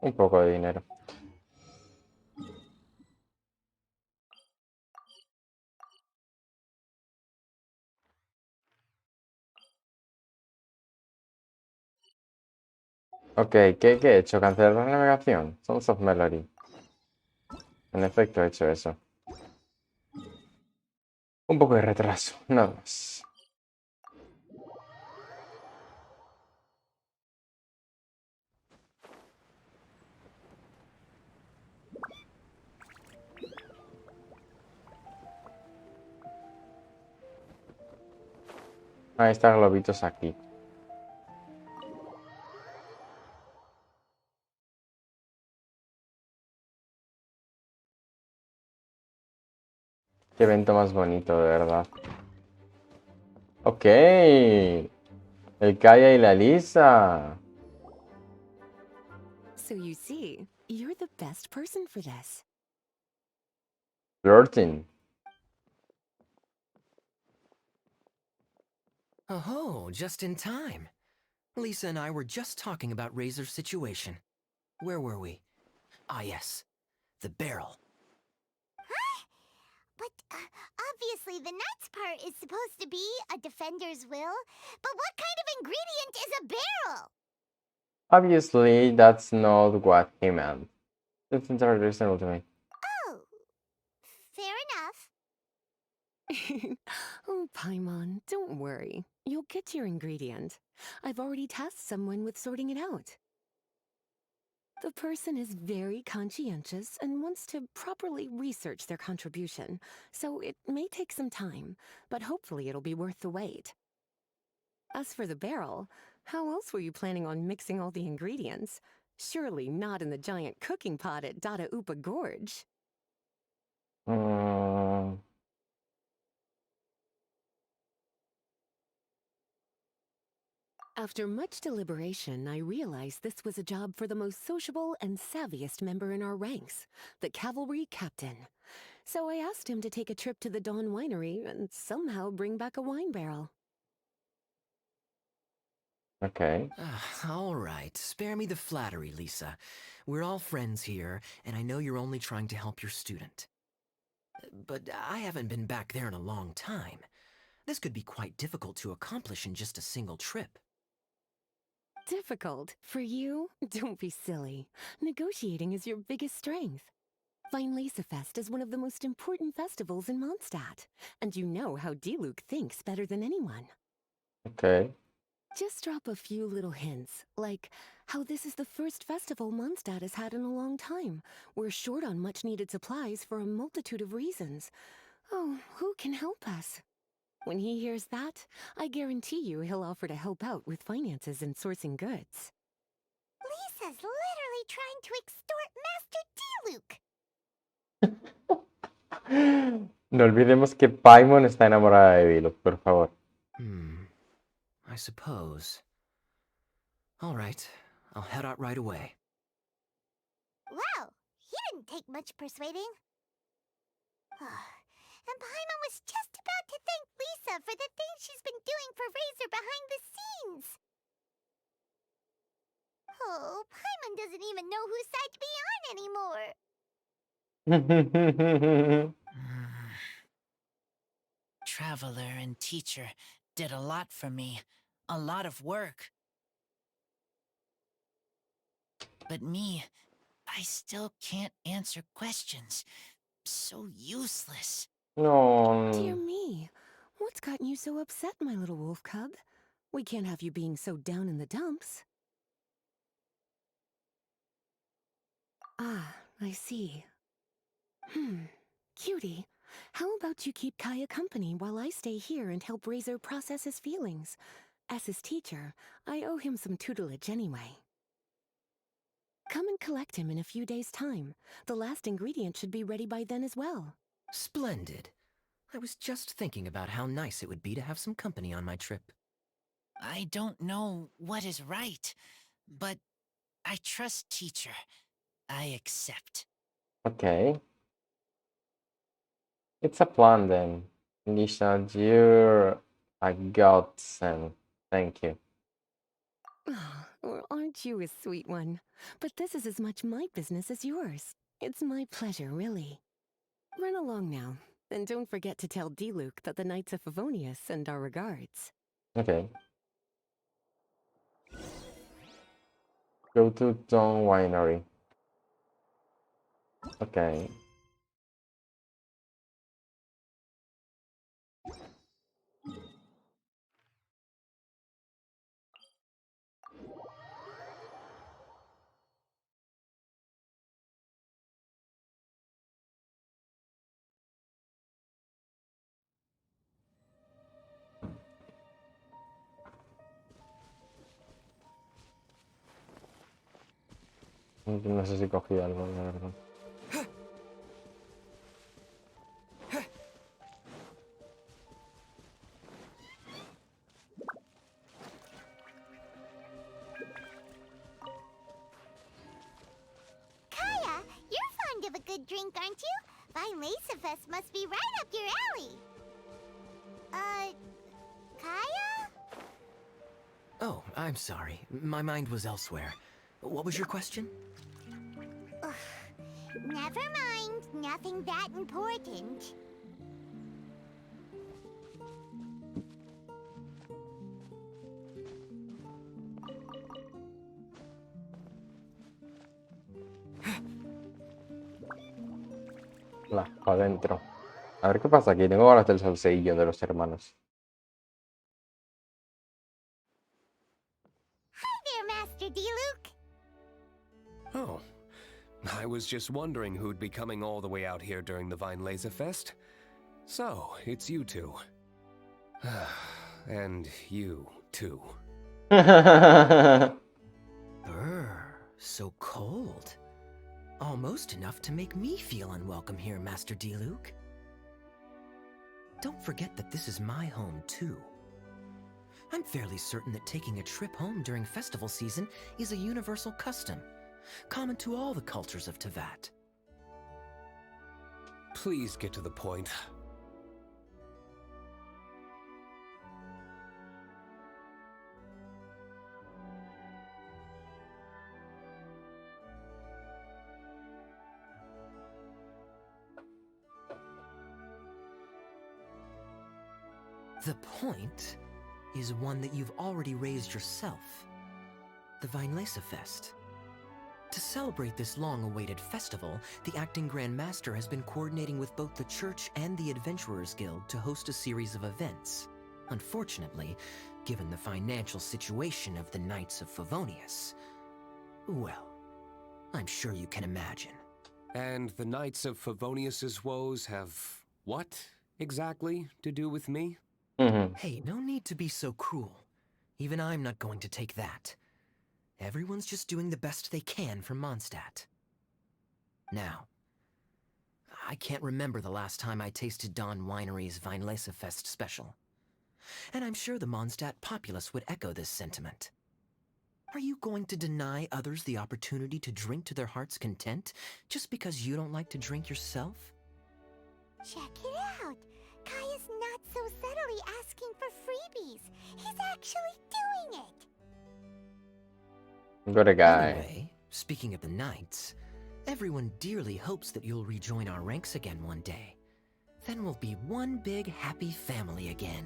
Un poco de dinero. Ok, ¿qué he hecho? ¿Cancelar la navegación? Sons of Melody. En efecto, he hecho eso. Un poco de retraso, nada más. Ahí están globitos aquí. Qué evento más bonito, de verdad. Ok. El Kaya y la Lisa. So you see, you're the best person for this. Flirting. Oh, just in time. Lisa and I were just talking about Razor's situation. Where were we? Ah, yes. The barrel. Huh? But obviously the Knight's part is supposed to be a defender's will. But what kind of ingredient is a barrel? Obviously, that's not what he meant. That's entirely reasonable to me. Oh, fair enough. Oh, Paimon, don't worry. You'll get your ingredient. I've already tasked someone with sorting it out. The person is very conscientious and wants to properly research their contribution, so it may take some time, but hopefully it'll be worth the wait. As for the barrel, how else were you planning on mixing all the ingredients? Surely not in the giant cooking pot at Dada Upa Gorge. After much deliberation, I realized this was a job for the most sociable and savviest member in our ranks, the cavalry captain. So I asked him to take a trip to the Dawn Winery and somehow bring back a wine barrel. Okay. All right, spare me the flattery, Lisa. We're all friends here, and I know you're only trying to help your student. But I haven't been back there in a long time. This could be quite difficult to accomplish in just a single trip. Difficult? For you? Don't be silly. Negotiating is your biggest strength. Weinlese Fest is one of the most important festivals in Mondstadt, and you know how Diluc thinks better than anyone. Okay. Just drop a few little hints, like how this is the first festival Mondstadt has had in a long time. We're short on much-needed supplies for a multitude of reasons. Oh, who can help us? When he hears that, I guarantee you he'll offer to help out with finances and sourcing goods. Lisa's literally trying to extort Master Diluc. No olvidemos que Paimon está enamorada de Diluc, por favor. I suppose. All right, I'll head out right away. Wow, he didn't take much persuading. And Paimon was just about to thank Lisa for the things she's been doing for Razor behind the scenes. Oh, Paimon doesn't even know whose side to be on anymore. Traveler and teacher did a lot for me. A lot of work. But me, I still can't answer questions. So useless. Dear me, what's gotten you so upset, my little wolf cub? We can't have you being so down in the dumps. Ah, I see. Cutie, how about you keep Kaya company while I stay here and help Razor process his feelings? As his teacher, I owe him some tutelage anyway. Come and collect him in a few days' time. The last ingredient should be ready by then as well. Splendid. I was just thinking about how nice it would be to have some company on my trip. I don't know what is right, but I trust teacher. I accept. Okay. It's a plan then. Nisha, you're a godsend. Thank you. Oh, or aren't you a sweet one? But this is as much my business as yours. It's my pleasure, really. Run along now, and don't forget to tell D-Luke that the Knights of Favonius send our regards. Okay. Go to Dawn Winery. Okay. No sé si cogí algo, la verdad. Kaya, you're fond of a good drink, aren't you? Vinesifest must be right up your alley. Kaya? Oh, I'm sorry. My mind was elsewhere. What was your question? Ugh, never mind. Nothing that important. La, para adentro. A ver qué pasa aquí. Tengo ganas del salseillo de los hermanos. Hi there, Master D-Luke. Oh, I was just wondering who'd be coming all the way out here during the Vine Laser Fest. So, it's you two. And you, too. Brr, so cold. Almost enough to make me feel unwelcome here, Master D-Luke. Don't forget that this is my home, too. I'm fairly certain that taking a trip home during festival season is a universal custom, common to all the cultures of Teyvat. Please get to the point. The point is one that you've already raised yourself. The Vinelesa Fest. To celebrate this long-awaited festival, the Acting Grand Master has been coordinating with both the Church and the Adventurers Guild to host a series of events. Unfortunately, given the financial situation of the Knights of Favonius, well, I'm sure you can imagine. And the Knights of Favonius's woes have what, exactly, to do with me? Hey, no need to be so cruel. Even I'm not going to take that. Everyone's just doing the best they can for Mondstadt. Now, I can't remember the last time I tasted Dawn Winery's Vinelesa Fest special. And I'm sure the Mondstadt populace would echo this sentiment. Are you going to deny others the opportunity to drink to their heart's content just because you don't like to drink yourself? Check it out. Kaya's not so subtly asking for freebies. He's actually doing it. Got a guy. Anyway, speaking of the knights, everyone dearly hopes that you'll rejoin our ranks again one day. Then we'll be one big happy family again.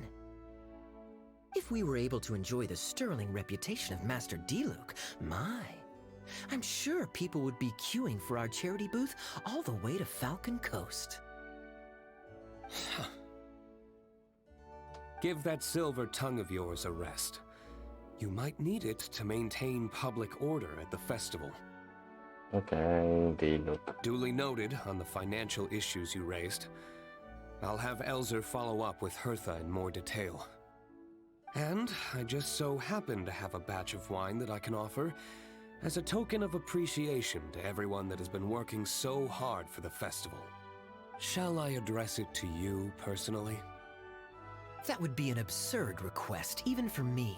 If we were able to enjoy the sterling reputation of Master Diluc, my, I'm sure people would be queuing for our charity booth all the way to Falcon Coast. Give that silver tongue of yours a rest. You might need it to maintain public order at the festival. Okay, Diluc. Duly noted on the financial issues you raised. I'll have Elzer follow up with Hertha in more detail. And I just so happen to have a batch of wine that I can offer as a token of appreciation to everyone that has been working so hard for the festival. Shall I address it to you personally? That would be an absurd request, even for me.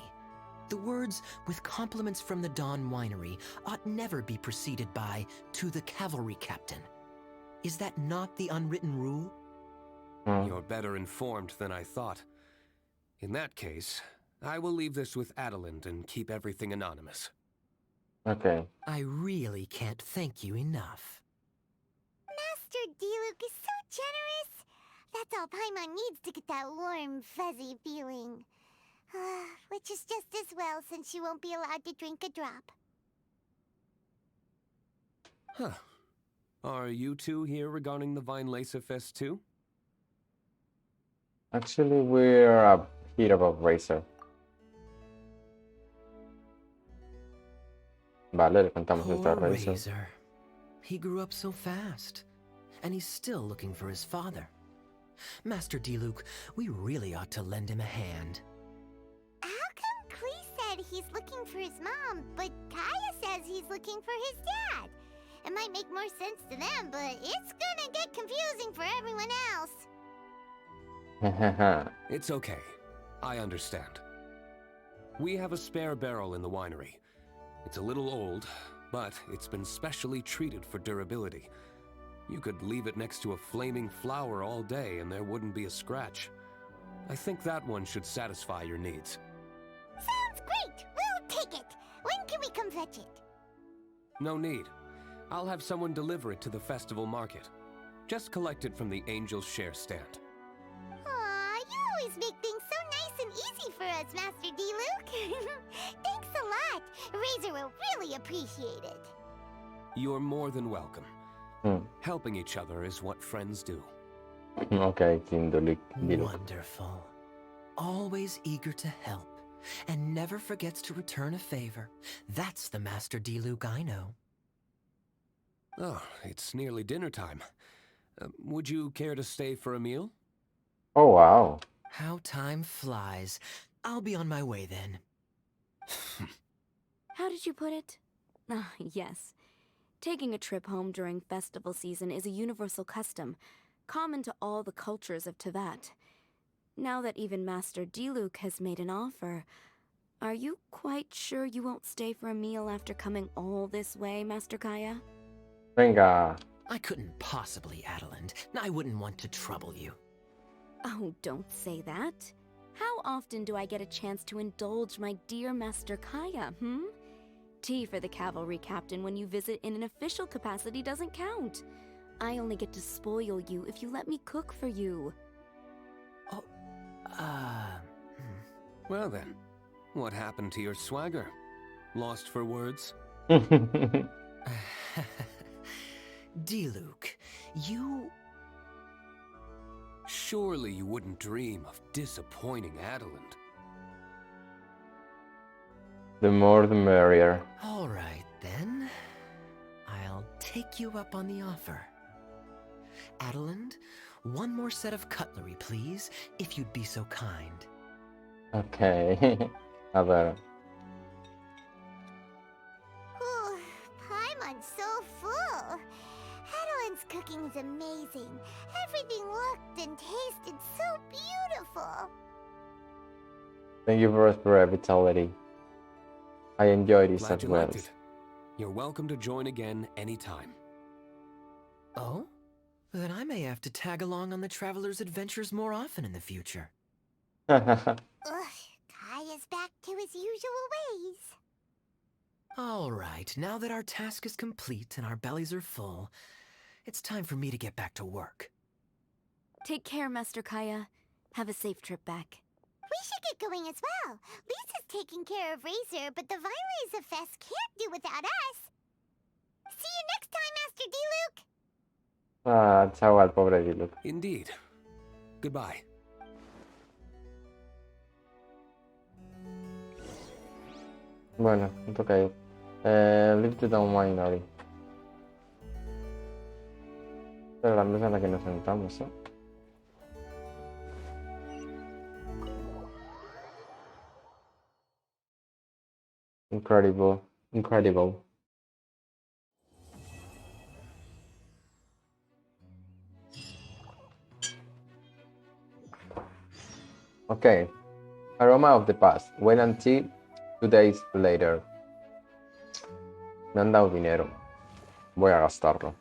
The words, "with compliments from the Dawn Winery," ought never be preceded by, "to the cavalry captain." Is that not the unwritten rule? You're better informed than I thought. In that case, I will leave this with Adelind and keep everything anonymous. Okay. I really can't thank you enough. Master Diluc is so generous. That's all Paimon needs to get that warm, fuzzy feeling. Which is just as well, since she won't be allowed to drink a drop. Huh. Are you two here regarding the Weinlese Fest too? Actually, we're here about Razor. Vale, le contamos nuestra Poor Razor. Razor. He grew up so fast, and he's still looking for his father. Master Diluc, we really ought to lend him a hand. How come Klee said he's looking for his mom, but Kaya says he's looking for his dad? It might make more sense to them, but it's gonna get confusing for everyone else. It's okay. I understand. We have a spare barrel in the winery. It's a little old, but it's been specially treated for durability. You could leave it next to a flaming flower all day and there wouldn't be a scratch. I think that one should satisfy your needs. Sounds great! We'll take it! When can we come fetch it? No need. I'll have someone deliver it to the festival market. Just collect it from the Angel's Share stand. Aw, you always make things so nice and easy for us, Master Diluc. Thanks a lot. Razor will really appreciate it. You're more than welcome. Helping each other is what friends do. Okay, King Diluc. Wonderful. Always eager to help, and never forgets to return a favor. That's the Master Diluc I know. Oh, it's nearly dinner time. Would you care to stay for a meal? Oh, wow. How time flies. I'll be on my way then. How did you put it? Ah, yes. Taking a trip home during festival season is a universal custom, common to all the cultures of Teyvat. Now that even Master Diluc has made an offer, are you quite sure you won't stay for a meal after coming all this way, Master Kaya? Venga. I couldn't possibly, Adelind. I wouldn't want to trouble you. Oh, don't say that. How often do I get a chance to indulge my dear Master Kaya, Tea for the cavalry captain when you visit in an official capacity doesn't count. I only get to spoil you if you let me cook for you. Oh, Well then, what happened to your swagger? Lost for words? Diluc, you... Surely you wouldn't dream of disappointing Adelind. The more the merrier. All right, then. I'll take you up on the offer. Adelind, one more set of cutlery, please, if you'd be so kind. Okay. A ver. Paimon's so full. Adeline's cooking is amazing. Everything looked and tasted so beautiful. Thank you for your vitality. I enjoy this Glad as you well. liked it. You're welcome to join again anytime. Oh? Then I may have to tag along on the Traveler's Adventures more often in the future. Ugh, Kaya's back to his usual ways. All right, now that our task is complete and our bellies are full, it's time for me to get back to work. Take care, Master Kaya. Have a safe trip back. We should get going as well. Lisa's taking care of Razor, but the Vine Fest can't do without us. See you next time, Master D-Luke! Ah, chao al pobre Diluc. Indeed. Goodbye. Bueno, me toca ir. Leave the down mind, Ori. Pero la mesa en la que nos sentamos, ¿eh? Incredible. Incredible. Okay. Aroma of the past. Wait until 2 days later. Me han dado dinero. Voy a gastarlo.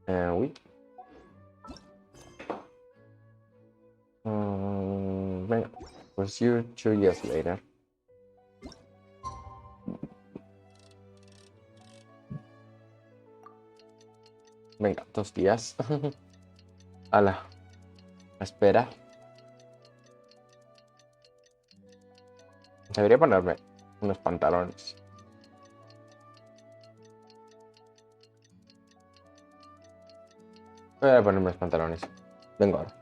Uy. Venga. Pues you 2 years later. Venga, 2 días. Ala. Espera. Debería ponerme unos pantalones. Voy a ponerme los pantalones. Vengo ahora.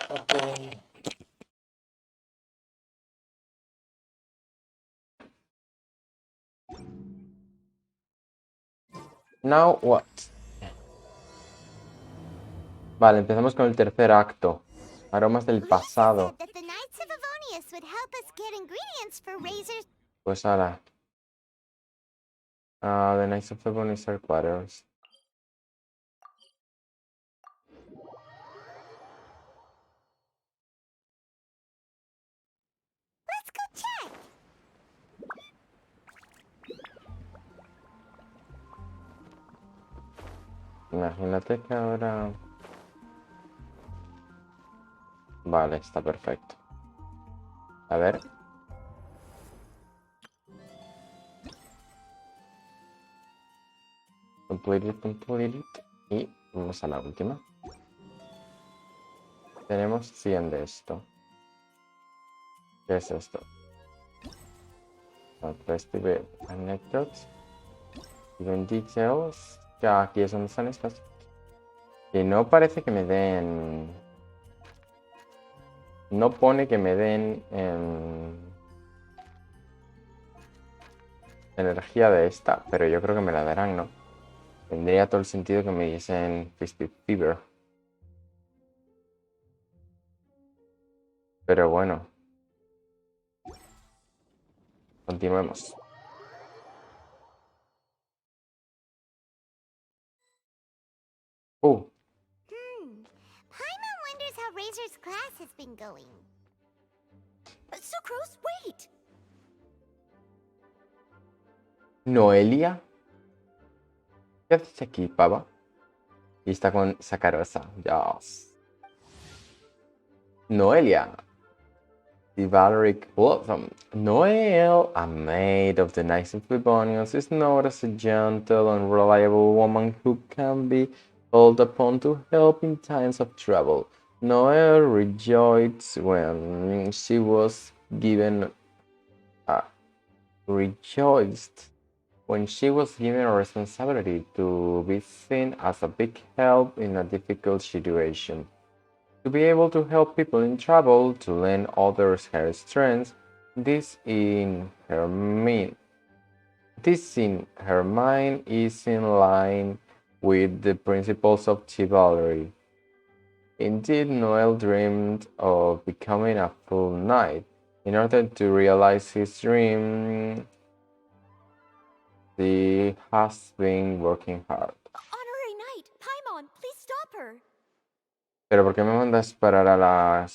Okay. Now what? Vale, empezamos con el tercer acto. Aromas del pasado. Pues ahora. The Knights of Ebony's headquarters. Let's go check! Imagínate que ahora... Vale, está perfecto. A ver. Complete it, complete it. Y vamos a la última. Tenemos 100 de esto. ¿Qué es esto? Festive Anecdotes. Even Details. Que aquí es donde están estas. Y no parece que me den... No pone que me den energía de esta, pero yo creo que me la darán, ¿no? Tendría todo el sentido que me diesen Festive Fever. Pero bueno. Continuemos. Paimon wonders how Razor's class has been going. Sucrose, wait! Noelia. ¿Qué haces aquí, pava? Y está con Sacarosa. Yes. Noelia. The Valeric Blossom. Noelle, a maid of the Knights of Livonius, is known as a gentle and reliable woman who can be called upon to help in times of trouble. Noelle rejoiced when she was given rejoiced when she was given a responsibility to be seen as a big help in a difficult situation. To be able to help people in trouble, to lend others her strength, this in her mind. This in her mind is in line with the principles of chivalry. Indeed, Noel dreamed of becoming a full knight. In order to realize his dream, he has been working hard. Honorary Knight, Paimon, please stop her. Pero ¿por qué me mandas parar a la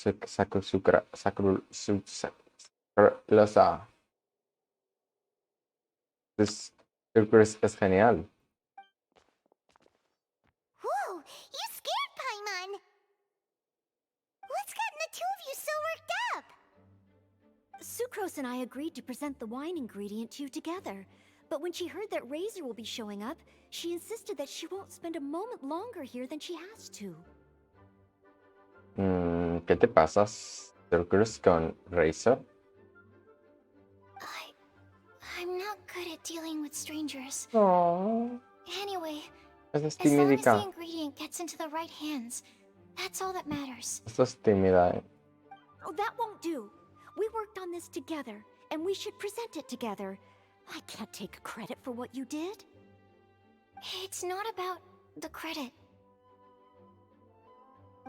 losa? This circus es genial. Whoa, you scared Paimon! What's gotten the two of you so worked up? Sucrose and I agreed to present the wine ingredient to you together. But when she heard that Razor will be showing up, she insisted that she won't spend a moment longer here than she has to. ¿Qué te pasa, Circus, con Razor? I'm not good at dealing with strangers. Oh. Anyway, Esa es as long as the timidica. ingredient gets into the right hands, that's all that matters. Esta es tímida, eh. Oh, that won't do. We worked on this together, and we should present it together. I can't take credit for what you did. It's not about the credit.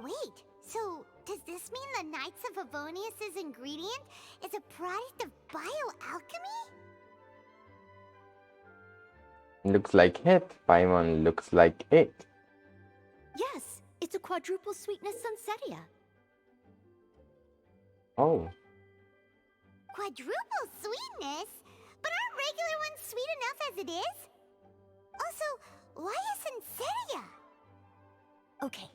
Wait, so does this mean the Knights of Favonius' ingredient is a product of bioalchemy? Looks like it. Paimon looks like it. Yes, it's a quadruple sweetness sunsetia. Oh. Quadruple sweetness? But aren't regular ones sweet enough as it is? Also, why is Senseria? Okay,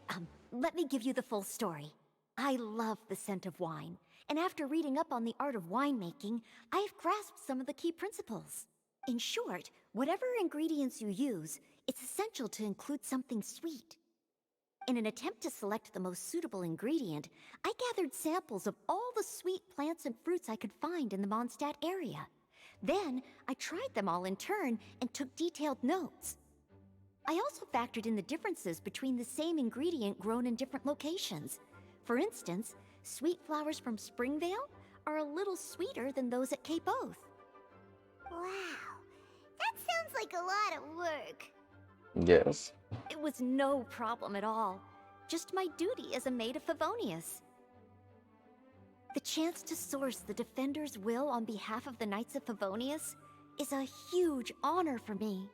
let me give you the full story. I love the scent of wine, and after reading up on the art of winemaking, I've grasped some of the key principles. In short, whatever ingredients you use, it's essential to include something sweet. In an attempt to select the most suitable ingredient, I gathered samples of all the sweet plants and fruits I could find in the Mondstadt area. Then, I tried them all in turn and took detailed notes. I also factored in the differences between the same ingredient grown in different locations. For instance, sweet flowers from Springvale are a little sweeter than those at Cape Oath. Wow, that sounds like a lot of work. Yes. It was no problem at all. Just my duty as a maid of Favonius. The chance to source the Defender's will on behalf of the Knights of Favonius is a huge honor for me.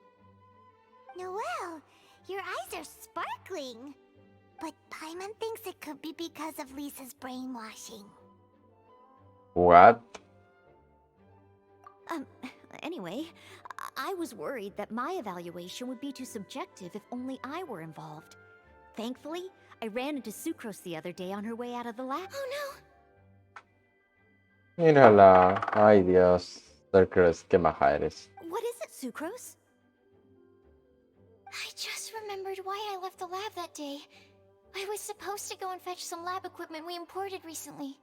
Noelle, your eyes are sparkling. But Paimon thinks it could be because of Lisa's brainwashing. What? Anyway, I was worried that my evaluation would be too subjective if only I were involved. Thankfully, I ran into Sucrose the other day on her way out of the lab. Oh no! Mírala. Ay, Dios. Circus, qué maja eres. What is it, Sucrose? I just remembered why I left the lab that day. I was supposed to go and fetch some lab equipment we imported recently.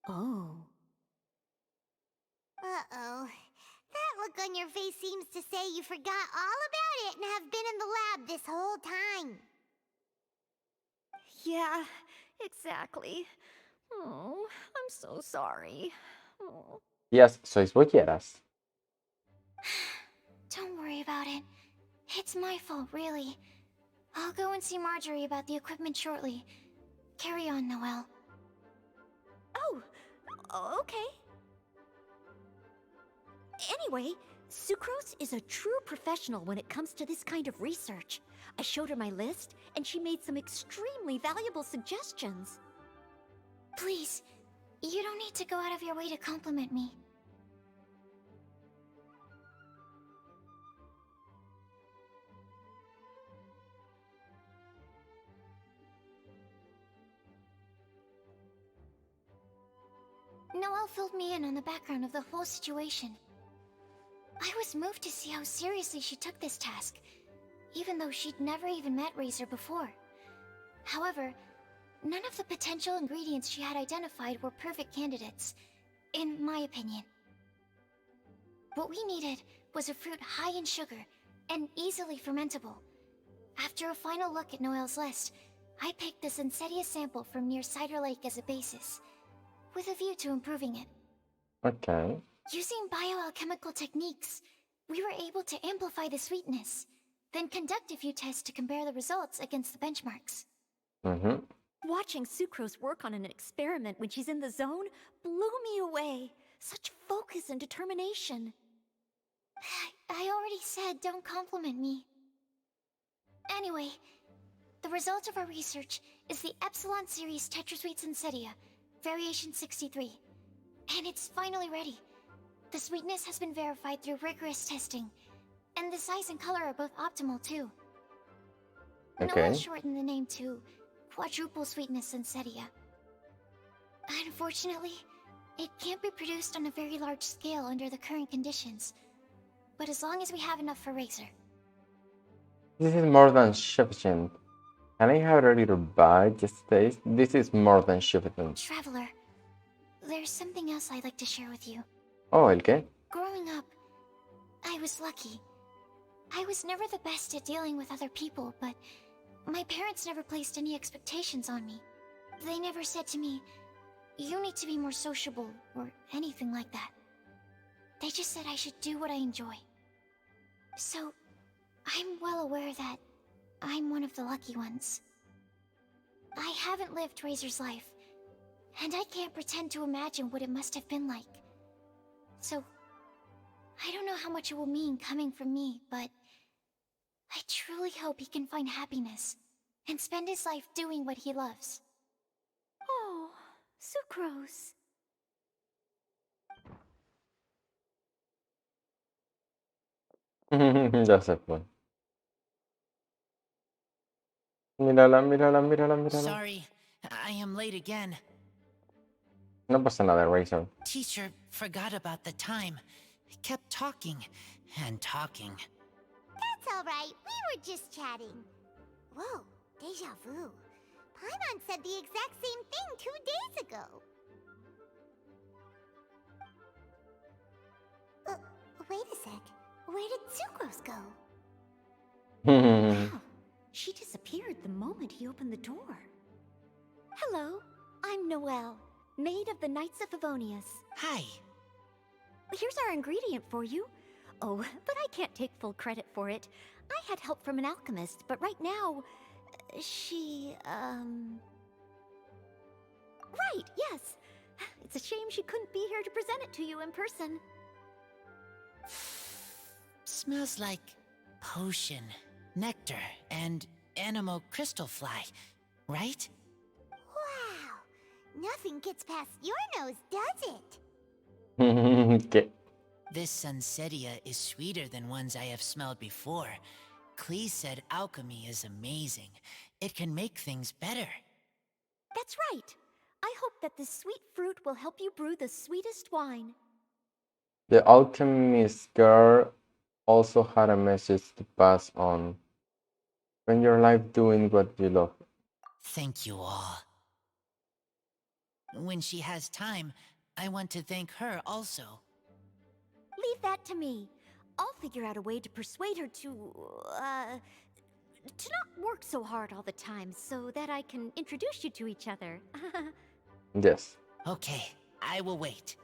Oh. Uh-oh. That look on your face seems to say you forgot all about it and have been in the lab this whole time. Yeah, exactly. Oh, I'm so sorry. Oh. Yes, sois bolleras. Don't worry about it. It's my fault, really. I'll go and see Marjorie about the equipment shortly. Carry on, Noelle. Oh, okay. Anyway, Sucrose is a true professional when it comes to this kind of research. I showed her my list, and she made some extremely valuable suggestions. Please, you don't need to go out of your way to compliment me. Noelle filled me in on the background of the whole situation. I was moved to see how seriously she took this task, even though she'd never even met Razor before. However, none of the potential ingredients she had identified were perfect candidates, in my opinion. What we needed was a fruit high in sugar and easily fermentable. After a final look at Noel's list, I picked the Sensetia sample from near Cider Lake as a basis, with a view to improving it. Okay. Using bioalchemical techniques, we were able to amplify the sweetness, then conduct a few tests to compare the results against the benchmarks. Watching Sucrose work on an experiment when she's in the zone blew me away. Such focus and determination. I already said don't compliment me. Anyway, the result of our research is the Epsilon Series Tetrasweet Sensetia, Variation 63. And it's finally ready. The sweetness has been verified through rigorous testing, and the size and color are both optimal too. Okay. Noel shortened the name to Quadruple Sweetness Sensetia. Unfortunately, it can't be produced on a very large scale under the current conditions, but as long as we have enough for Razor. This is more than sufficient. Can I have a little bite just to taste? This is more than sufficient. Traveler, there's something else I'd like to share with you. Oh, ¿el qué? Growing up, I was lucky. I was never the best at dealing with other people, but my parents never placed any expectations on me. They never said to me, "You need to be more sociable," or anything like that. They just said I should do what I enjoy. So, I'm well aware that I'm one of the lucky ones. I haven't lived Razor's life, and I can't pretend to imagine what it must have been like. So, I don't know how much it will mean coming from me, but I truly hope he can find happiness and spend his life doing what he loves. Oh, Sucrose. Ya se fue. Mírala, mírala, mírala, mírala. Sorry, I am late again. No pasa nada, Razor. Teacher forgot about the time. Kept talking and talking. That's alright, we were just chatting. Whoa, deja vu. Paimon said the exact same thing 2 days ago. Wait a sec. Where did Sucrose go? Wow, she disappeared the moment he opened the door. Hello, I'm Noelle, maid of the Knights of Favonius. Hi. Here's our ingredient for you. Oh, but I can't take full credit for it. I had help from an alchemist, but right now, she, Right, yes. It's a shame she couldn't be here to present it to you in person. Smells like potion, nectar, and anemo crystal fly, right? Wow, nothing gets past your nose, does it? ¿Qué? This Sensetia is sweeter than ones I have smelled before. Klee said alchemy is amazing. It can make things better. That's right. I hope that this sweet fruit will help you brew the sweetest wine. The alchemist girl also had a message to pass on. Spend your life doing what you love. Thank you all. When she has time, I want to thank her also. Leave that to me. I'll figure out a way to persuade her to not work so hard all the time so that I can introduce you to each other. Yes. Okay, I will wait.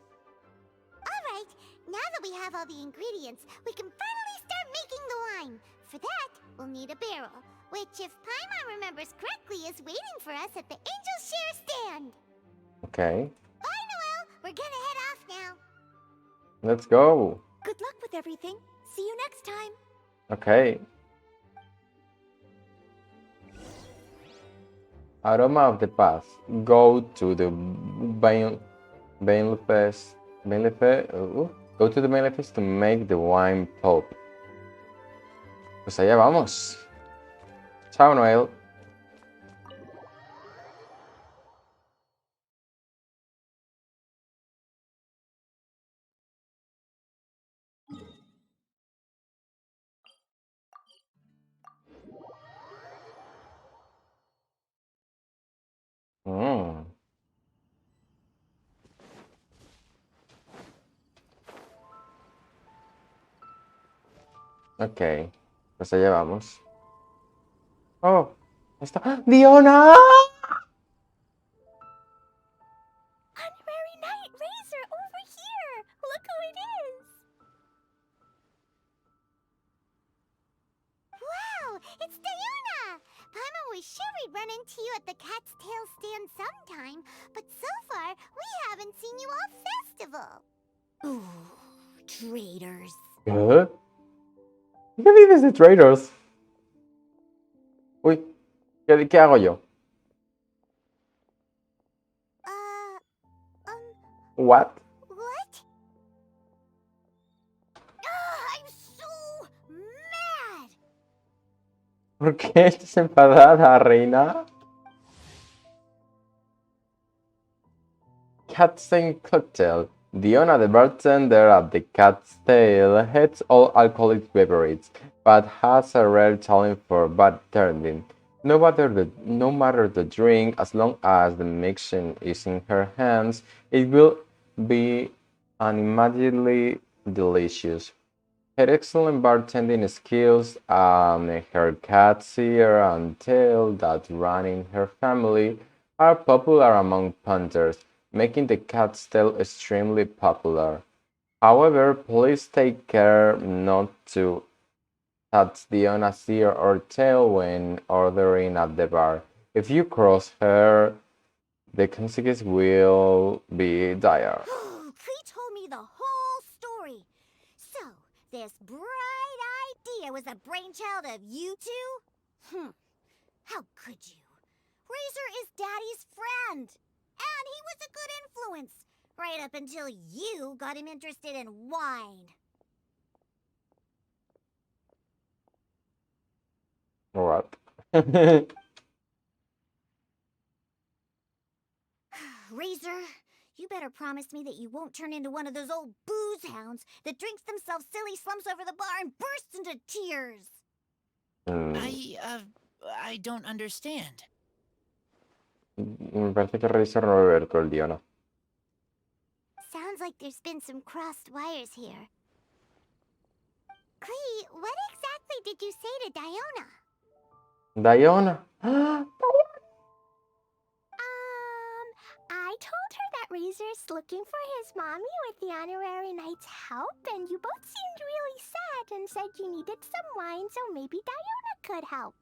Alright, now that we have all the ingredients, we can finally start making the wine. For that, we'll need a barrel, which, if Paimon remembers correctly, is waiting for us at the Angel Share stand. Okay. Bye, Noelle. We're gonna head off now. Let's go. Good luck with everything. See you next time. Okay. Aroma of the past. Go to the Banlefest. Go to the Banlefest to make the wine pulp. Pues allá vamos. Chao, Noel. Ok, pues allá vamos. Oh, está. ¡Ah! ¡Diona! Honorary Knight Razor, over here! Look who it is! Wow, it's Diona! Paimon was sure we'd run into you at the Cat's Tail stand sometime, but so far, we haven't seen you all festival. Ooh, traitors. ¿Qué? ¿Qué dices de traders? Uy, ¿qué hago yo? What? What? I'm so mad! ¿Por qué estás enfadada, reina? Cat's and Cocktail. Diona, the bartender at the Cat's Tail, hates all alcoholic beverages, but has a rare talent for bartending. No matter the drink, as long as the mixing is in her hands, it will be unimaginably delicious. Her excellent bartending skills and her cat's ear and tail that run in her family are popular among punters, making the cat's tail extremely popular. However, please take care not to touch Diona's ear or tail when ordering at the bar. If you cross her, the consequences will be dire. Klee told me the whole story. So, this bright idea was the brainchild of you two? How could you? Razor is Daddy's friend. And he was a good influence. Right up until you got him interested in wine. What? Razor, you better promise me that you won't turn into one of those old booze hounds that drinks themselves silly, slumps over the bar, and bursts into tears. I don't understand. Me parece que Razor no va a ver todo el día, ¿no? Sounds like there's been some crossed wires here. Klee, what exactly did you say to Diona? Diona. I told her that Razor's looking for his mommy with the Honorary Knight's help, and you both seemed really sad and said you needed some wine, so maybe Diona could help.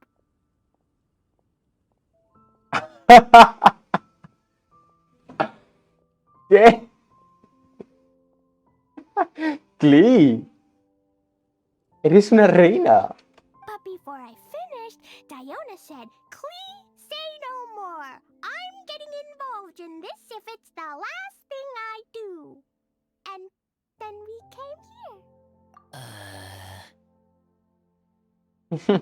¿Qué? Klee, eres una reina. But before I finished, Diona said, Klee, say no more. I'm getting involved in this if it's the last thing I do. And then we came here.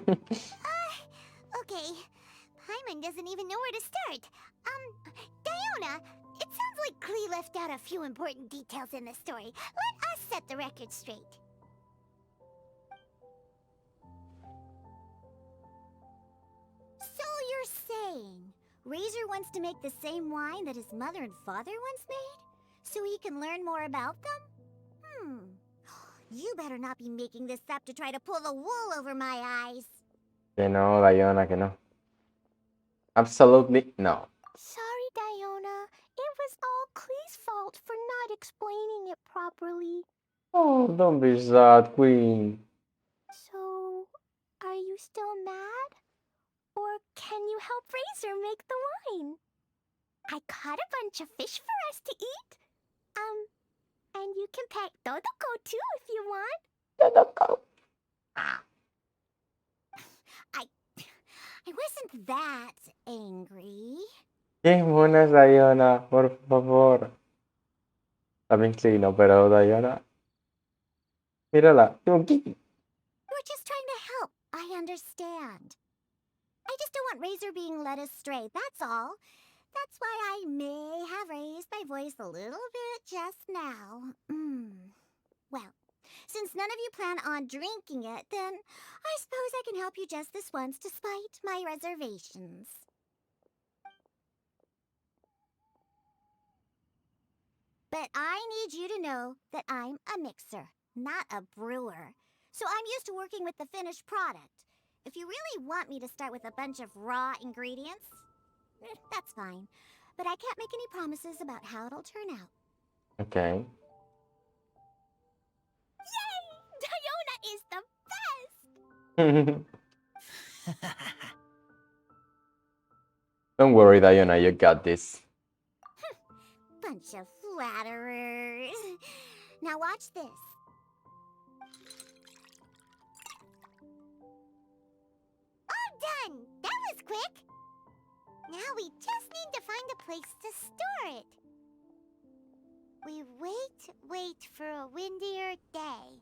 Okay. Paimon doesn't even know where to start. Diona, it sounds like Klee left out a few important details in the story. Let us set the record straight. So you're saying Razor wants to make the same wine that his mother and father once made? So he can learn more about them? You better not be making this up to try to pull the wool over my eyes. Que no, Diona, que no. Absolutely no. Sorry, Diona. It was all Klee's fault for not explaining it properly. Oh, don't be sad, Queen. So, are you still mad? Or can you help Razor make the wine? I caught a bunch of fish for us to eat. And you can pet Dodoko too if you want. Dodoko. I wasn't that angry. Qué mona es Diona, por favor. También Klee no, pero Diona. Mírala. We're just trying to help. I understand. I just don't want Razor being led astray, that's all. That's why I may have raised my voice a little bit just now. Well, since none of you plan on drinking it, then I suppose I can help you just this once despite my reservations. But I need you to know that I'm a mixer, not a brewer. so I'm used to working with the finished product. If you really want me to start with a bunch of raw ingredients, that's fine. But I can't make any promises about how it'll turn out. Okay. Yay! Diona is the best! Don't worry, Diana, you got this. Bunch of flatterers. Now watch this. All done! That was quick! Now we just need to find a place to store it. We wait for a windier day.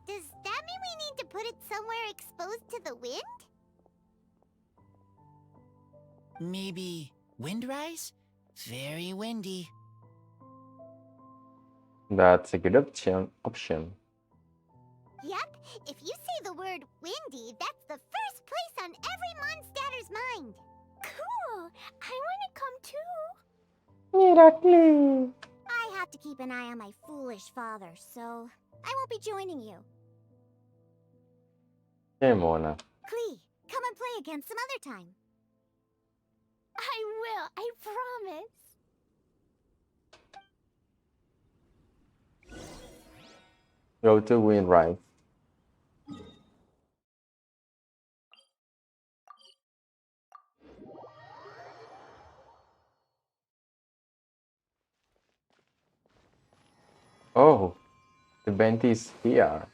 Does that mean we need to put it somewhere exposed to the wind? Maybe windrise? Very windy. That's a good option. Yep, if you say the word windy, that's the first place on every Mondstatter's mind. Cool! I want to come too. Miracle. I have to keep an eye on my foolish father, so I won't be joining you. Qué mona. Klee, come and play again some other time. I will, I promise. Go to Windrise. Oh, the vent is here.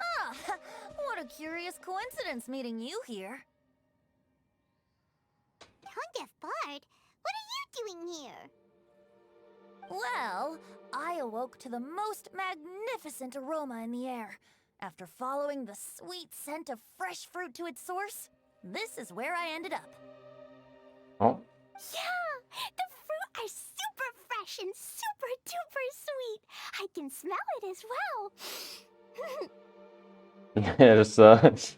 Ah, what a curious coincidence meeting you here. Tongue-deaf Bard, what are you doing here? Well, I awoke to the most magnificent aroma in the air. After following the sweet scent of fresh fruit to its source, this is where I ended up. Oh. Yeah, the fruit are super fresh and super duper sweet. I can smell it as well.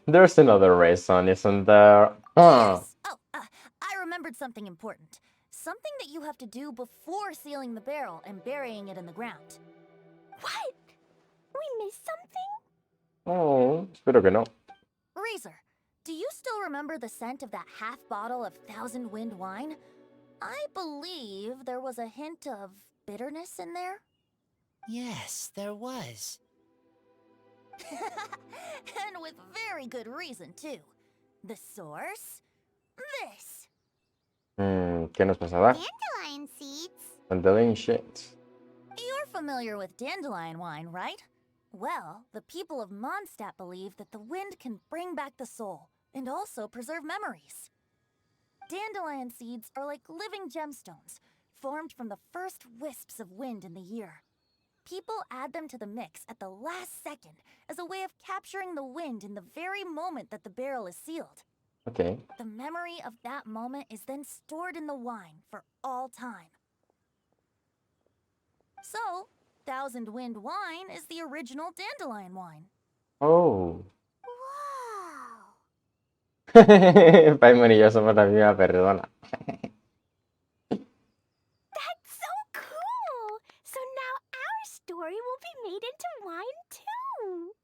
There's another reason, isn't there? Yes. Oh, I remembered something important. Something that you have to do before sealing the barrel and burying it in the ground. What? We missed something? Oh, espero que no. Razor, do you still remember the scent of that half bottle of Thousand Wind wine? I believe there was a hint of bitterness in there. Yes, there was. And with very good reason, too. The source? This. ¿Qué nos pasará? Dandelion seeds. Dandelion shit. You're familiar with dandelion wine, right? Well, the people of Mondstadt believe that the wind can bring back the soul and also preserve memories. Dandelion seeds are like living gemstones, formed from the first wisps of wind in the year. People add them to the mix at the last second as a way of capturing the wind in the very moment that the barrel is sealed. Okay. The memory of that moment is then stored in the wine for all time. So, Thousand Wind wine is the original dandelion wine. Oh. Wow. Paimon y yo somos la misma persona. That's so cool! So now our story will be made into wine too.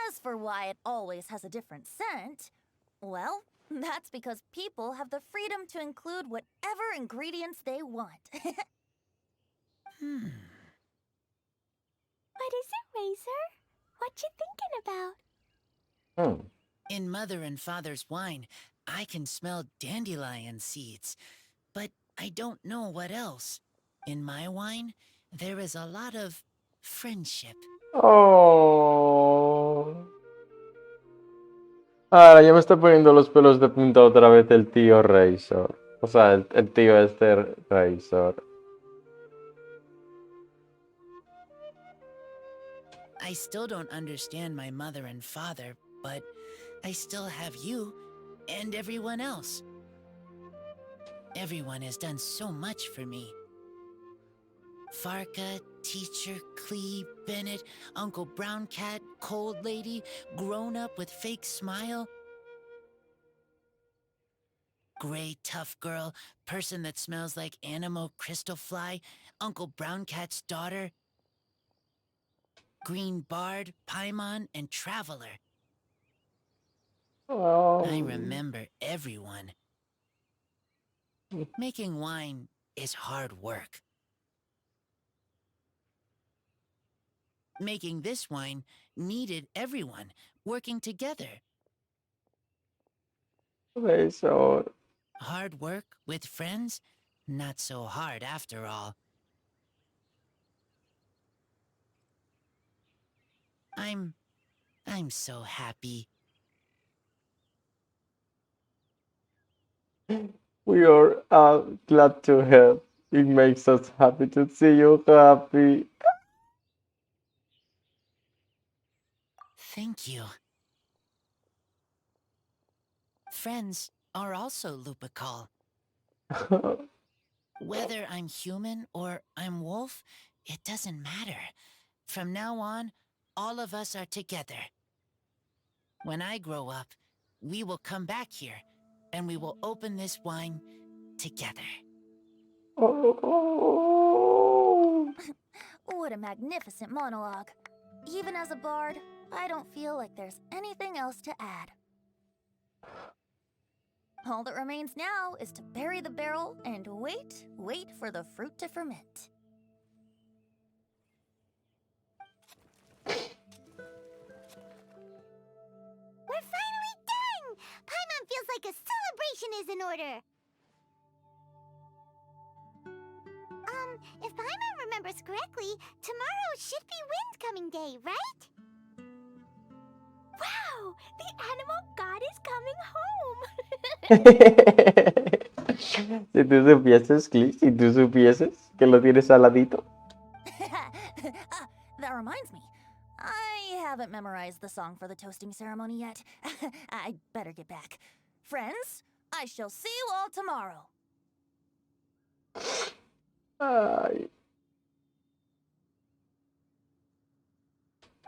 As for why it always has a different scent, well, that's because people have the freedom to include whatever ingredients they want. What is it, Razor? What you thinking about? In Mother and Father's wine, I can smell dandelion seeds, but I don't know what else. In my wine, there is a lot of friendship. Oh. Ahora ya me está poniendo los pelos de punta otra vez el tío Razor. O sea, el tío Razor. I still don't understand my mother and father, but I still have you and everyone else. Everyone has done so much for me. Farka, Teacher, Klee, Bennett, Uncle Brown Cat, Cold Lady, Grown Up with Fake Smile, Gray Tough Girl, Person that Smells like Animo Crystal Fly, Uncle Brown Cat's daughter, Green Bard, Paimon, and Traveler. I remember everyone. Making wine is hard work. Making this wine needed everyone working together. Okay, so... Hard work with friends? Not so hard after all. I'm so happy. We are glad to help. It makes us happy to see you happy. Thank you. Friends are also Lupical. Whether I'm human or I'm wolf, it doesn't matter. From now on, all of us are together. When I grow up, we will come back here, and we will open this wine together. What a magnificent monologue. Even as a bard, I don't feel like there's anything else to add. All that remains now is to bury the barrel and wait for the fruit to ferment. We're finally done! Paimon feels like a celebration is in order. If Paimon remembers correctly, tomorrow should be Wind Coming Day, right? Wow! The animal god is coming home! Si tú supieses, Cliff, si tú supieses que lo tienes al ladito. That reminds me. I haven't memorized the song for the toasting ceremony yet. I'd better get back. Friends, I shall see you all tomorrow. Ay.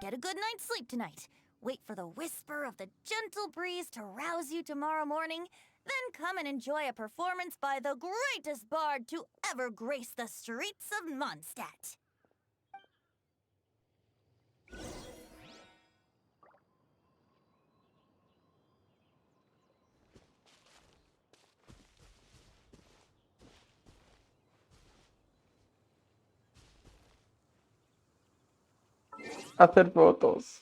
Get a good night's sleep tonight. Wait for the whisper of the gentle breeze to rouse you tomorrow morning. Then come and enjoy a performance by the greatest bard to ever grace the streets of Mondstadt. Hacer fotos.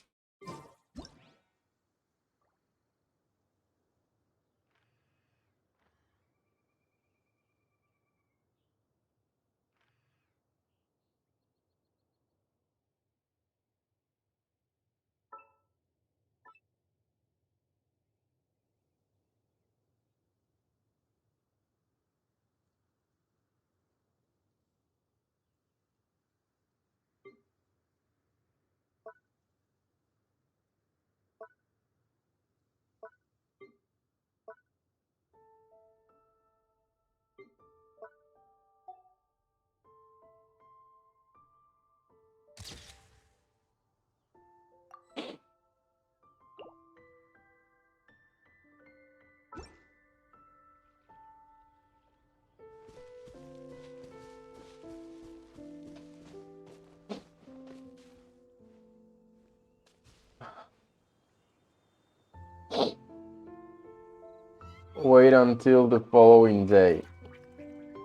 Wait until the following day.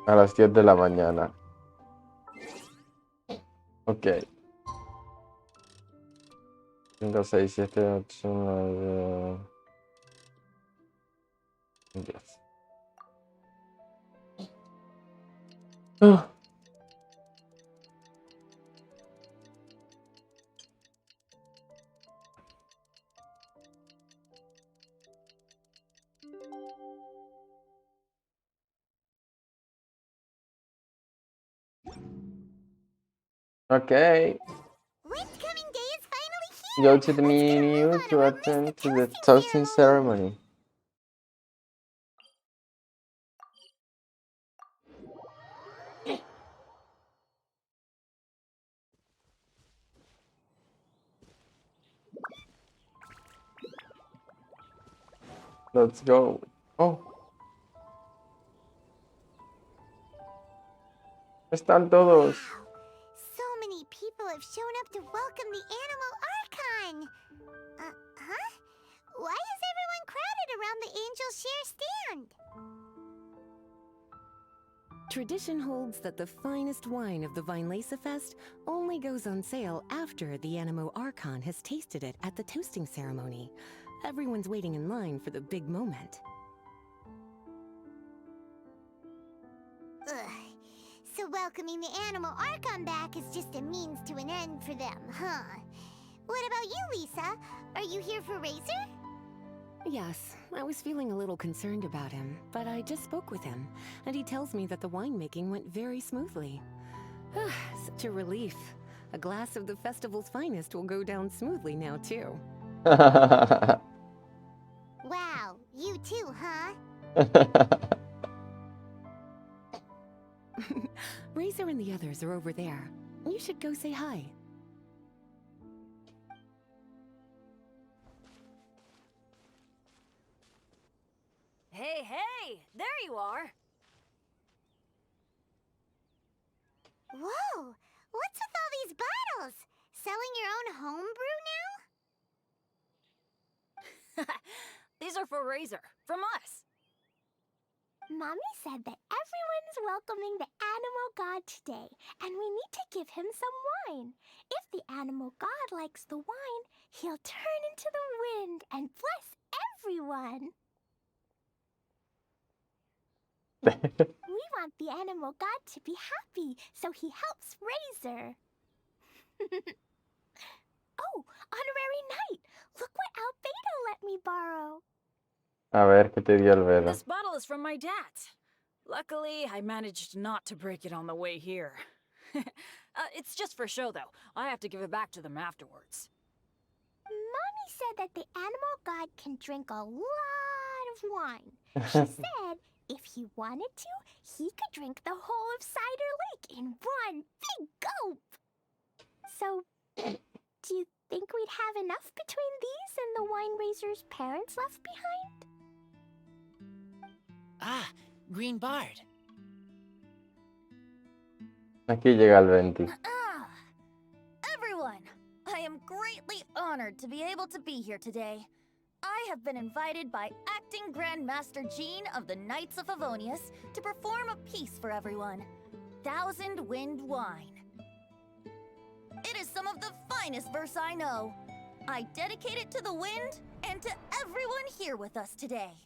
A las 10 de la mañana. Ok. 5, 6, 7, 8, 9, 10. Okay. Wind-Coming Day is finally here! Go to the menu to attend to the toasting ceremony. Let's go. Oh. Están todos. So many people have shown up to welcome the Animal Archon. Huh? Why is everyone crowded around the Angel Share stand? Tradition holds that the finest wine of the Weinlese Fest only goes on sale after the Animo Archon has tasted it at the toasting ceremony. Everyone's waiting in line for the big moment. Ugh. So welcoming the Animal Archon back is just a means to an end for them, huh? What about you, Lisa? Are you here for Razor? Yes, I was feeling a little concerned about him, but I just spoke with him, and he tells me that the winemaking went very smoothly. Such a relief. A glass of the festival's finest will go down smoothly now, too. Wow, you too, huh? Razor and the others are over there. You should go say hi. Hey, hey! There you are! Whoa! What's with all these bottles? Selling your own homebrew now? These are for Razor, from us. Mommy said that everyone's welcoming the Animal God today, and we need to give him some wine. If the Animal God likes the wine, he'll turn into the wind and bless everyone. We want the Animal God to be happy, so he helps Razor. Oh, Honorary Knight! Look what Albedo let me borrow. A ver, ¿qué te dio Albedo? This bottle is from my dad's. Luckily, I managed not to break it on the way here. It's just for show, though. I have to give it back to them afterwards. Mommy said that the Animal God can drink a lot of wine. She said if he wanted to, he could drink the whole of Cider Lake in one big gulp. So, do you think we'd have enough between these and the wine raiser's parents left behind? Ah, Green Bard. Aquí llega el Venti. Everyone, I am greatly honored to be able to be here today. I have been invited by Acting Grandmaster Jean of the Knights of Favonius to perform a piece for everyone. Thousand Wind Wine. It is some of the finest verse I know. I dedicate it to the wind and to everyone here with us today.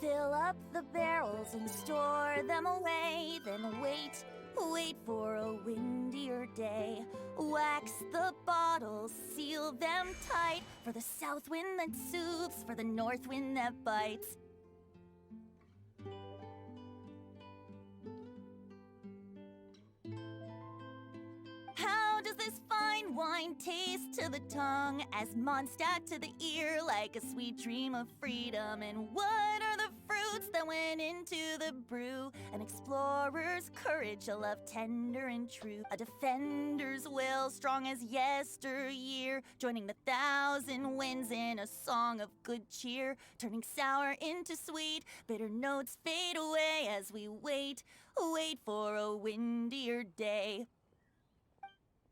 Fill up the barrels and store them away, then wait for a windier day. Wax the bottles, seal them tight, for the south wind that soothes, for the north wind that bites. How does this fine wine taste to the tongue, as Mondstadt to the ear, like a sweet dream of freedom? And what are the fruits that went into the brew? An explorer's courage, a love tender and true, a defender's will, strong as yesteryear, joining the thousand winds in a song of good cheer, turning sour into sweet, bitter notes fade away as we wait for a windier day.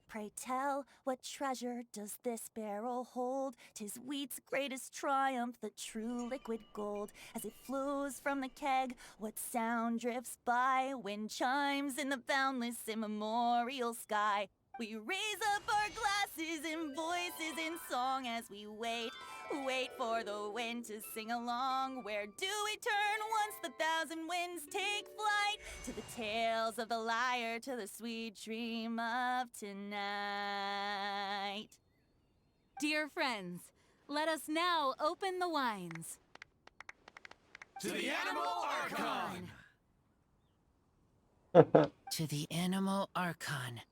Pray tell, what treasure does this barrel hold? 'Tis wheat's greatest triumph, the true liquid gold. As it flows from the keg, what sound drifts by? Wind chimes in the boundless immemorial sky. We raise up our glasses and voices in song as we wait for the wind to sing along. Where do we turn once the thousand winds take flight? To the tales of the lyre, to the sweet dream of tonight. Dear friends, let us now open the wines. To the Animal Archon! To the Animal Archon.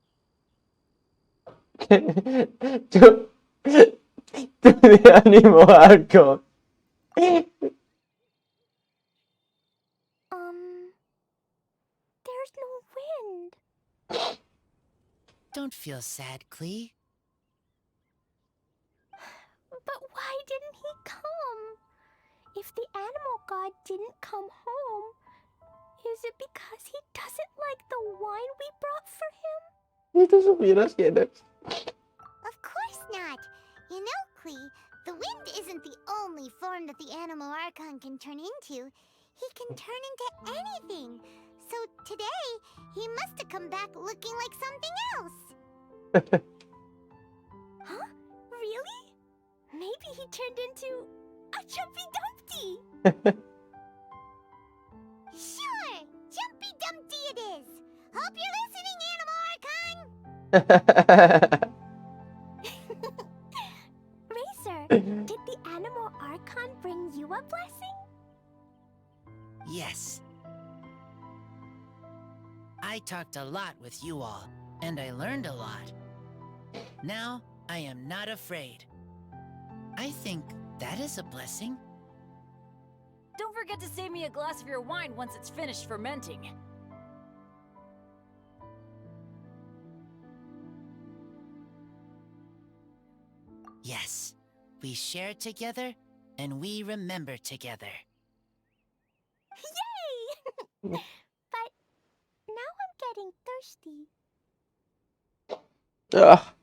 To the Animal Archon. There's no wind. Don't feel sad, Klee. But why didn't he come? If the animal god didn't come home, is it because he doesn't like the wine we brought for him? Si tú supieras quién es. Of course not. You know, Klee, the wind isn't the only form that the animal Archon can turn into. He can turn into anything. So today, he must have come back looking like something else. Huh? Really? Maybe he turned into a Jumpy Dumpty. Sure, Jumpy Dumpty it is. Hope you're listening, Animal Archon. Razor, did the animal Archon bring you a blessing? Yes. I talked a lot with you all, and I learned a lot. Now, I am not afraid. I think that is a blessing. Don't forget to save me a glass of your wine once it's finished fermenting. Yes, we share together, and we remember together. Yay! But now I'm getting thirsty. Ah,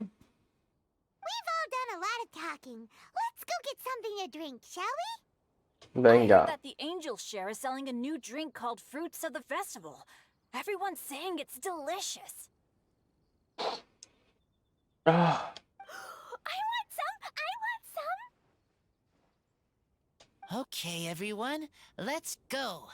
We've all done a lot of talking. Let's go get something to drink, shall we? I heard venga. that the Angel Share is selling a new drink called Fruits of the Festival. Everyone's saying it's delicious. Ah, I want some! I want some! Okay, everyone, let's go.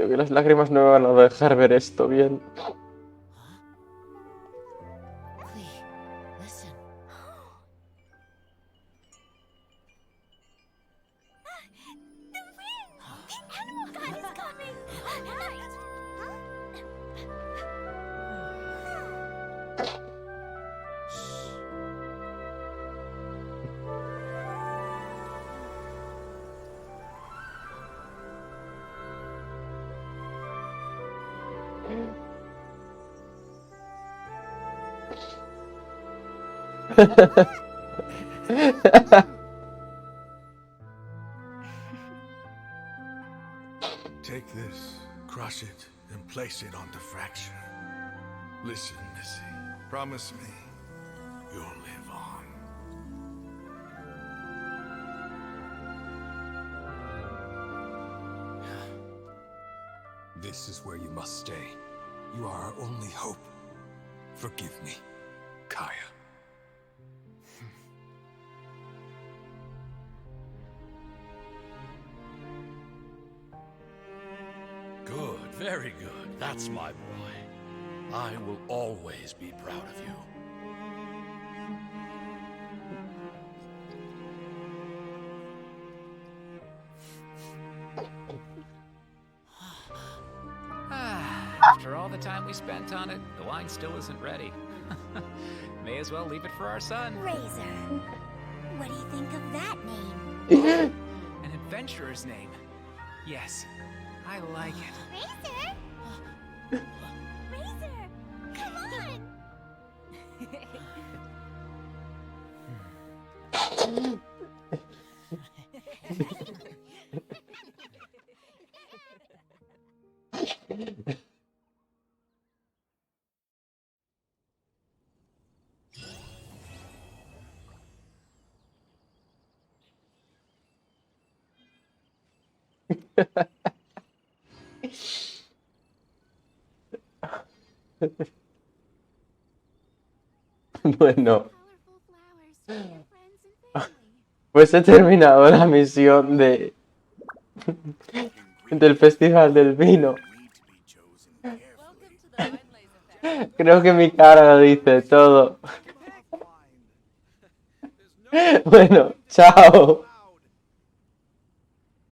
tío, que las lágrimas no me van a dejar ver esto bien. Klee, listen. The wind! The animal god is coming! Right! Take this, crush it, and place it on the fracture. Listen, Missy. Promise me you'll live on. This is where you must stay. You are our only hope. Forgive me, Kaya. Good, very good. That's my boy. I will always be proud of you. After all the time we spent on it, the wine still isn't ready. May as well leave it for our son. Razor, what do you think of that name? An adventurer's name. Yes, I like it. Razor? Razor, come on! Bueno, pues he terminado la misión del Festival del Vino. Creo que mi cara lo dice todo. Bueno, chao.